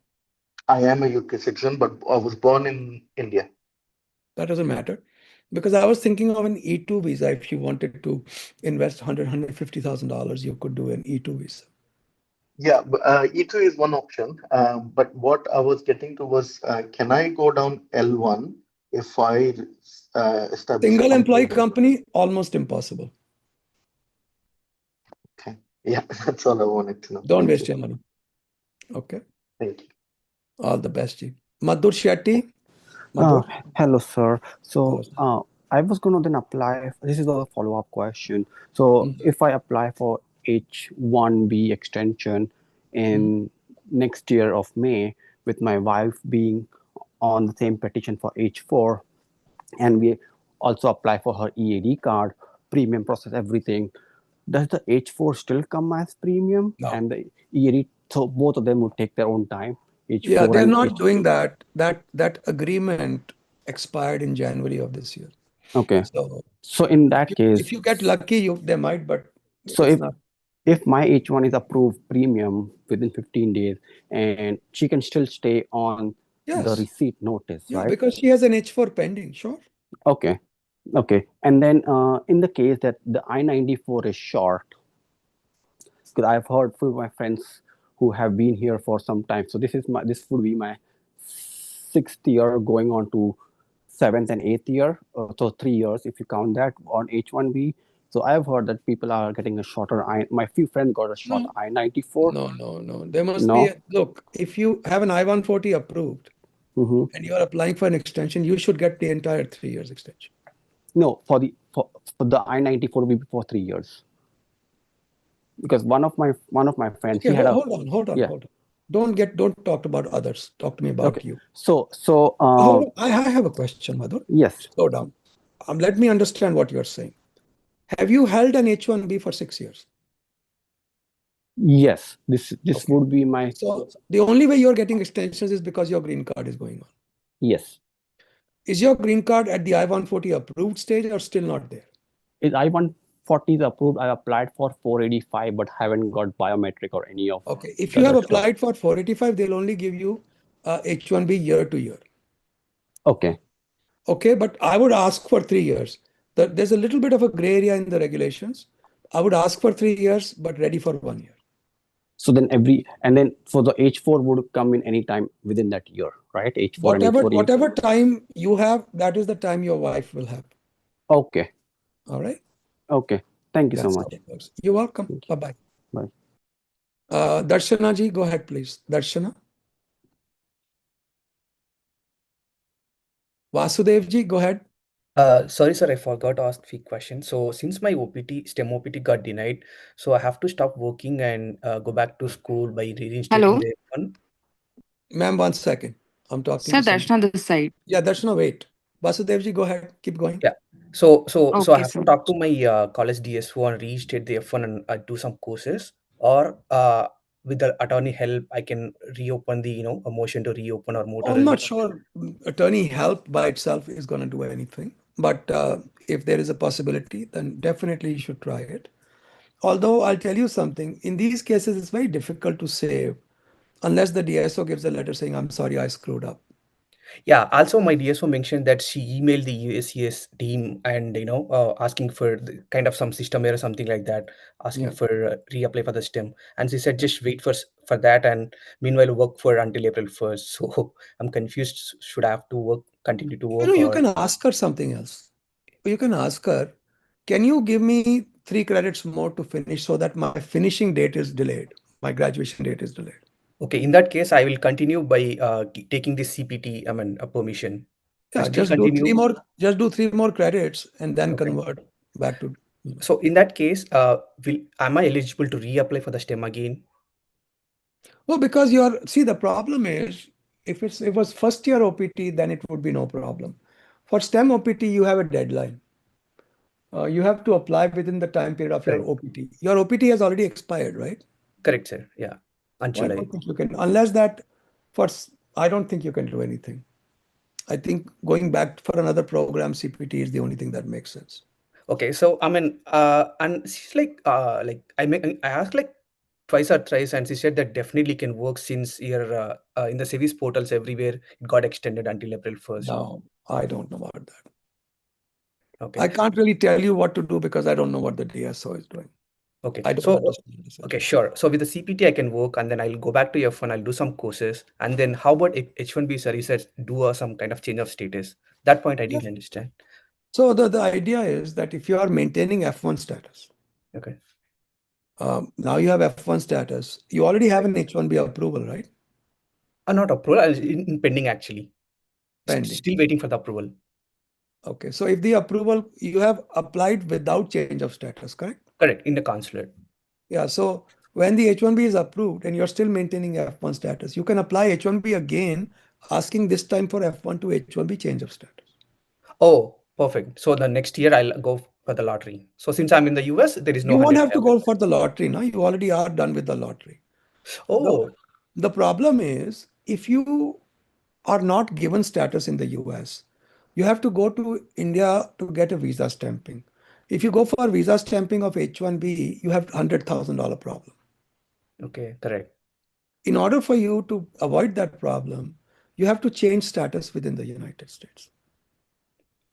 I am a UK citizen, but I was born in India. That doesn't matter. Because I was thinking of an E2 visa. If you wanted to invest $150,000, you could do an E2 visa. Yeah, but, E2 is one option. But what I was getting to was, can I go down L1 if I establish Single a employee company? company, almost impossible. Okay. Yeah, that's all I wanted to know. Don't waste your money. Okay. Thank you. All the best, Ji. Madhur Shetty. Madhur. Hello, sir. So I was going to then apply. This is a follow-up question. So if I apply for H1B extension in next year of May, with my wife being on the same petition for H4, and we also apply for her EAD card, premium process, everything, does the H4 still come as premium? No. And the EAD, so both of them would take their own time. H4 Yeah, they're and not doing that. That agreement expired in January of this year. Okay. So in that case, if you get lucky, they might, but so it's not. If my H1 is approved premium within 15 days, and she can still stay on the receipt notice, Yeah, right? because she has an H4 pending, sure. Okay. And then in the case that the I-94 is short, because I've heard from my friends who have been here for some time. So this would be my 6th year going on to 7th and 8th year. So 3 years if you count that on H1B. So I've heard that people are getting a shorter my few friends got a short I-94. No. There must be look, if you have an I-140 approved and you are applying for an extension, you should get the entire 3 years extension. No, for the I-94 will be for 3 years. Because one of my friends, okay, hold on. Don't talk about others. Talk to me about you. So I have a question, Madhur. Yes. Slow down. Let me understand what you're saying. Have you held an H1B for 6 years? Yes, this would be my. So the only way you're getting extensions is because your green card is going on. Yes. Is your green card at the I-140 approved stage or still not there? Is I-140 F40 is approved. I applied for 485, but haven't got biometric or any of. Okay, if you have applied for 485, they'll only give you H1B year to year. Okay. Okay, but I would ask for 3 years. There's a little bit of a gray area in the regulations. I would ask for 3 years, but ready for 1 year. So then then for the H4 would come in any time within that year, right? H4 and H4. Whatever time you have, that is the time your wife will have. Okay. All right. Okay. Thank you so That's much. how it works. You're welcome. Bye-bye. Bye. Darshana ji, go ahead, please. Darshana. Vasudev ji, go ahead. Sorry, sir, I forgot to ask few questions. So since my OPT, STEM OPT got denied, so I have to stop working and go back to school by reinstating the F1. Ma'am, 1 second. I'm talking Sir, to someone. Darshana this side. Yeah, Darshana, wait. Vasudev ji, go ahead. Keep going. Yeah. So I Okay, have sir. to talk to my college DSO and reinstate the F1 and do some courses, or with the attorney help, I can reopen the a motion to reopen or motor. I'm not sure attorney help by itself is going to do anything. But if there is a possibility, then definitely you should try it. Although I'll tell you something, in these cases, it's very difficult to save unless the DSO gives a letter saying, I'm sorry, I screwed up. Yeah. Also, my DSO mentioned that she emailed the USCIS team and asking for kind of some system error or something like that, asking for reapply for the STEM, and she said just wait for that and meanwhile work for until April 1st. So I'm confused. Should I have to continue to work? You can ask her something else. You can ask her, can you give me 3 credits more to finish so that my finishing date is delayed? My graduation date is delayed. Okay, in that case, I will continue by taking this CPT, permission. Yeah, just do 3 more credits and then convert back to. So in that case, am I eligible to reapply for the STEM again? Well, because the problem is if it was first year OPT, then it would be no problem. For STEM OPT, you have a deadline. You have to apply within the time period of your OPT. Your OPT has already expired, right? Correct, sir. Yeah. I don't think you can, unless that I don't think you can do anything. I think going back for another program, CPT is the only thing that makes sense. Okay, so and she's like I asked like twice or thrice, and she said that definitely can work since you're in the service portals everywhere. It got extended until April 1st. No, I don't know about that. Okay. I can't really tell you what to do because I don't know what the DSO is doing. Okay. I don't understand this. Okay, sure. So with the CPT, I can work, and then I'll go back to F1. I'll do some courses, and then how about H1B? Sir, you said do some kind of change of status. That point I didn't understand. So the idea is that if you are maintaining F1 status, okay. Now you have F1 status. You already have an H1B approval, right? Not approval. In pending actually. Pending. Still waiting for the approval. Okay, so if the approval you have applied without change of status, correct? Correct, in the consulate. Yeah, so when the H1B is approved and you're still maintaining F1 status, you can apply H1B again, asking this time for F1 to H1B change of status. Oh, perfect. So the next year I'll go for the lottery. So since I'm in the US, there is no. You won't have to go for the lottery, no? You already are done with the lottery. Oh. The problem is if you are not given status in the US, you have to go to India to get a visa stamping. If you go for visa stamping of H1B, you have $100,000 problem. Okay, correct. In order for you to avoid that problem, you have to change status within the United States.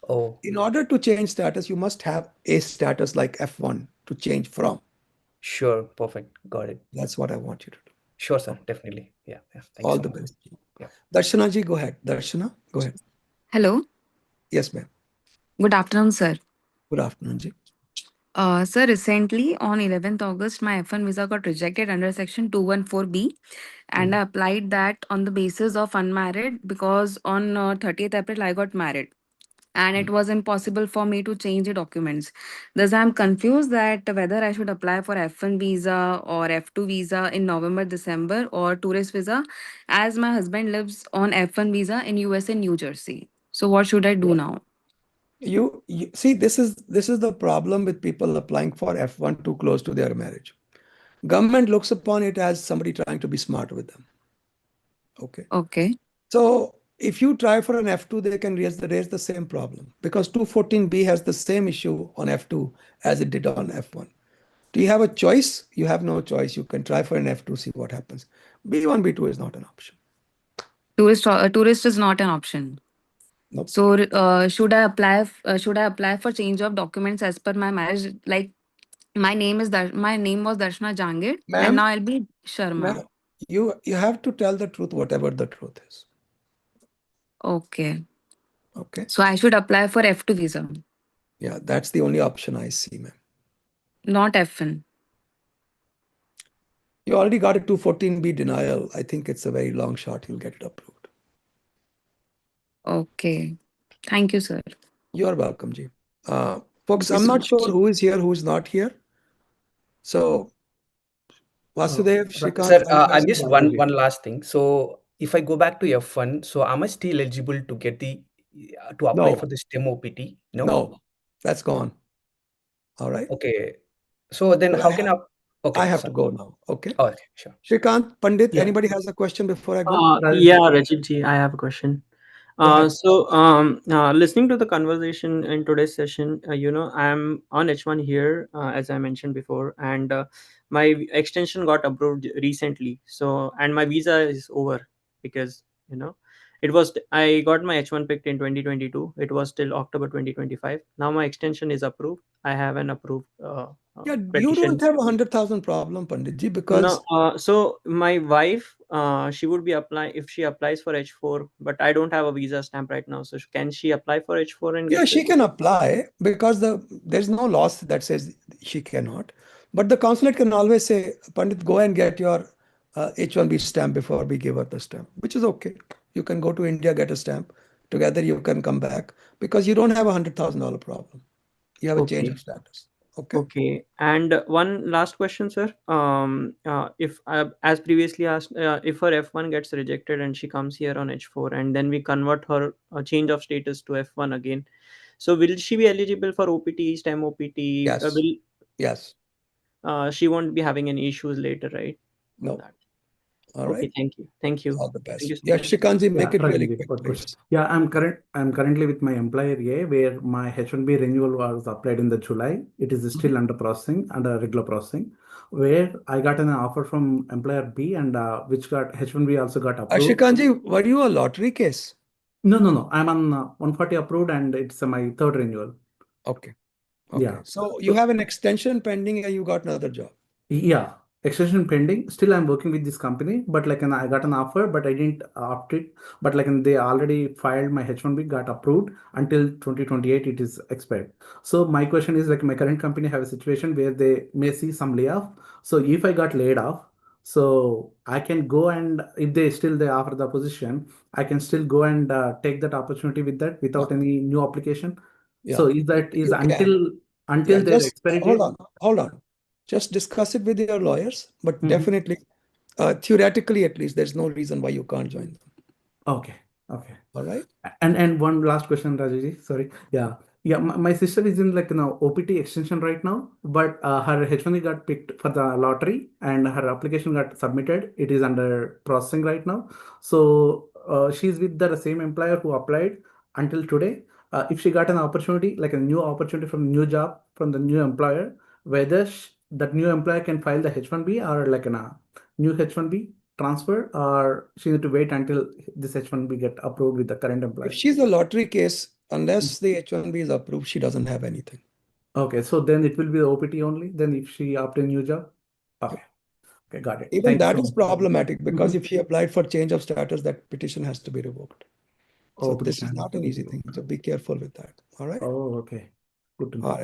Oh. In order to change status, you must have a status like F1 to change from. Sure, perfect. Got it. That's what I want you to do. Sure, sir. Definitely. Yeah. Thank All you so the much. best. Yeah. Darshana ji, go ahead. Darshana, go ahead. Hello. Yes, ma'am. Good afternoon, sir. Good afternoon, ji. Sir, recently on 11th August, my F1 visa got rejected under Section 214B, and I applied that on the basis of unmarried because on 30th April I got married. And it was impossible for me to change the documents. Thus, I'm confused that whether I should apply for F1 visa or F2 visa in November, December, or tourist visa, as my husband lives on F1 visa in US and New Jersey. So, what should I do now? You see, this is the problem with people applying for F1 too close to their marriage. Government looks upon it as somebody trying to be smart with them. Okay. Okay. So if you try for an F2, they can raise the same problem because 214B has the same issue on F2 as it did on F1. Do you have a choice? You have no choice. You can try for an F2, see what happens. B1, B2 is not an option. Tourist is not an option. Nope. So should I apply for change of documents as per my marriage? Like my name was Darshana Jangir, and now I'll be Sharma. Ma'am, you have to tell the truth, whatever the truth is. Okay. Okay. So I should apply for F2 visa. Yeah, that's the only option I see, ma'am. Not F1. You already got a 214B denial. I think it's a very long shot. You'll get it approved. Okay. Thank you, sir. You're welcome, Ji. Folks, I'm not sure who is here, who's not here. So, Vasudev, Shrikant. Sir, I just one last thing. So if I go back to F1, so am I still eligible to get to apply for the STEM OPT? No? No, that's gone. All right. Okay. So then how can I? Okay. I have to go now. Okay. Oh, okay, sure. Shrikant, Pandit, Yeah. anybody has a question before I go? Yeah, Rajiv ji, I have a question. Listening to the conversation in today's session, I'm on H1 here, as I mentioned before, and my extension got approved recently. And my visa is over because, I got my H1 picked in 2022. It was till October 2025. Now my extension is approved. I have an approved Yeah, petition. you don't have 100,000 problem, Panditji, because So my wife, she would be applying if she applies for H4, but I don't have a visa stamp right now. So can she apply for H4 and yeah, get she it? can apply because there's no law that says she cannot. But the consulate can always say, Pandit, go and get your H1B stamp before we give her the stamp, which is okay. You can go to India, get a stamp. Together you can come back because you don't have $100,000 problem. You have a change of status. Okay. Okay. And one last question, sir. If as previously asked, if her F1 gets rejected and she comes here on H4, and then we convert her change of status to F1 again, so will she be eligible for OPT, STEM OPT? Yes. Yes. She won't be having any issues later, right? No. All Okay. right. Thank you. Thank you. All the best. Thank you so Yeah, much. Shrikantji, make it really Rajiv, quick, quick please. question. Yeah, I'm currently with my employer A, where my H1B renewal was applied in the July. It is still under processing, under regular processing. Where I got an offer from employer B, and which got H1B also got approved. Shrikantji, were you a lottery case? No. I'm on 140 approved, and it's my third renewal. Okay. Yeah. So you have an extension pending, and you got another job. Yeah, extension pending. Still, I'm working with this company, but I got an offer, but I didn't opt it. But they already filed my H1B, got approved until 2028. It is expired. So my question is my current company have a situation where they may see some layoff. So if I got laid off, so I can go and if they offer the position, I can still go and take that opportunity with that without any new application. Yeah. So is You until can. their Just expiry date? hold on. Just discuss it with your lawyers, but definitely, theoretically at least, there's no reason why you can't join them. Okay. All right. And one last question, Rajuji. Sorry. Yeah. My sister is in OPT extension right now, but her H1B got picked for the lottery, and her application got submitted. It is under processing right now. So she's with the same employer who applied until today. If she got an opportunity, like a new opportunity from new job from the new employer, whether that new employer can file the H1B or a new H1B transfer, or she need to wait until this H1B get approved with the current employer? If she's a lottery case, unless the H1B is approved, she doesn't have anything. Okay, so then it will be the OPT only. Then if she opt a new job, okay, got it. Even that is problematic because if she applied for change of status, that petition has to be revoked. So this is not an easy thing. So be careful with that. All right. Oh, okay. Good to know. All right.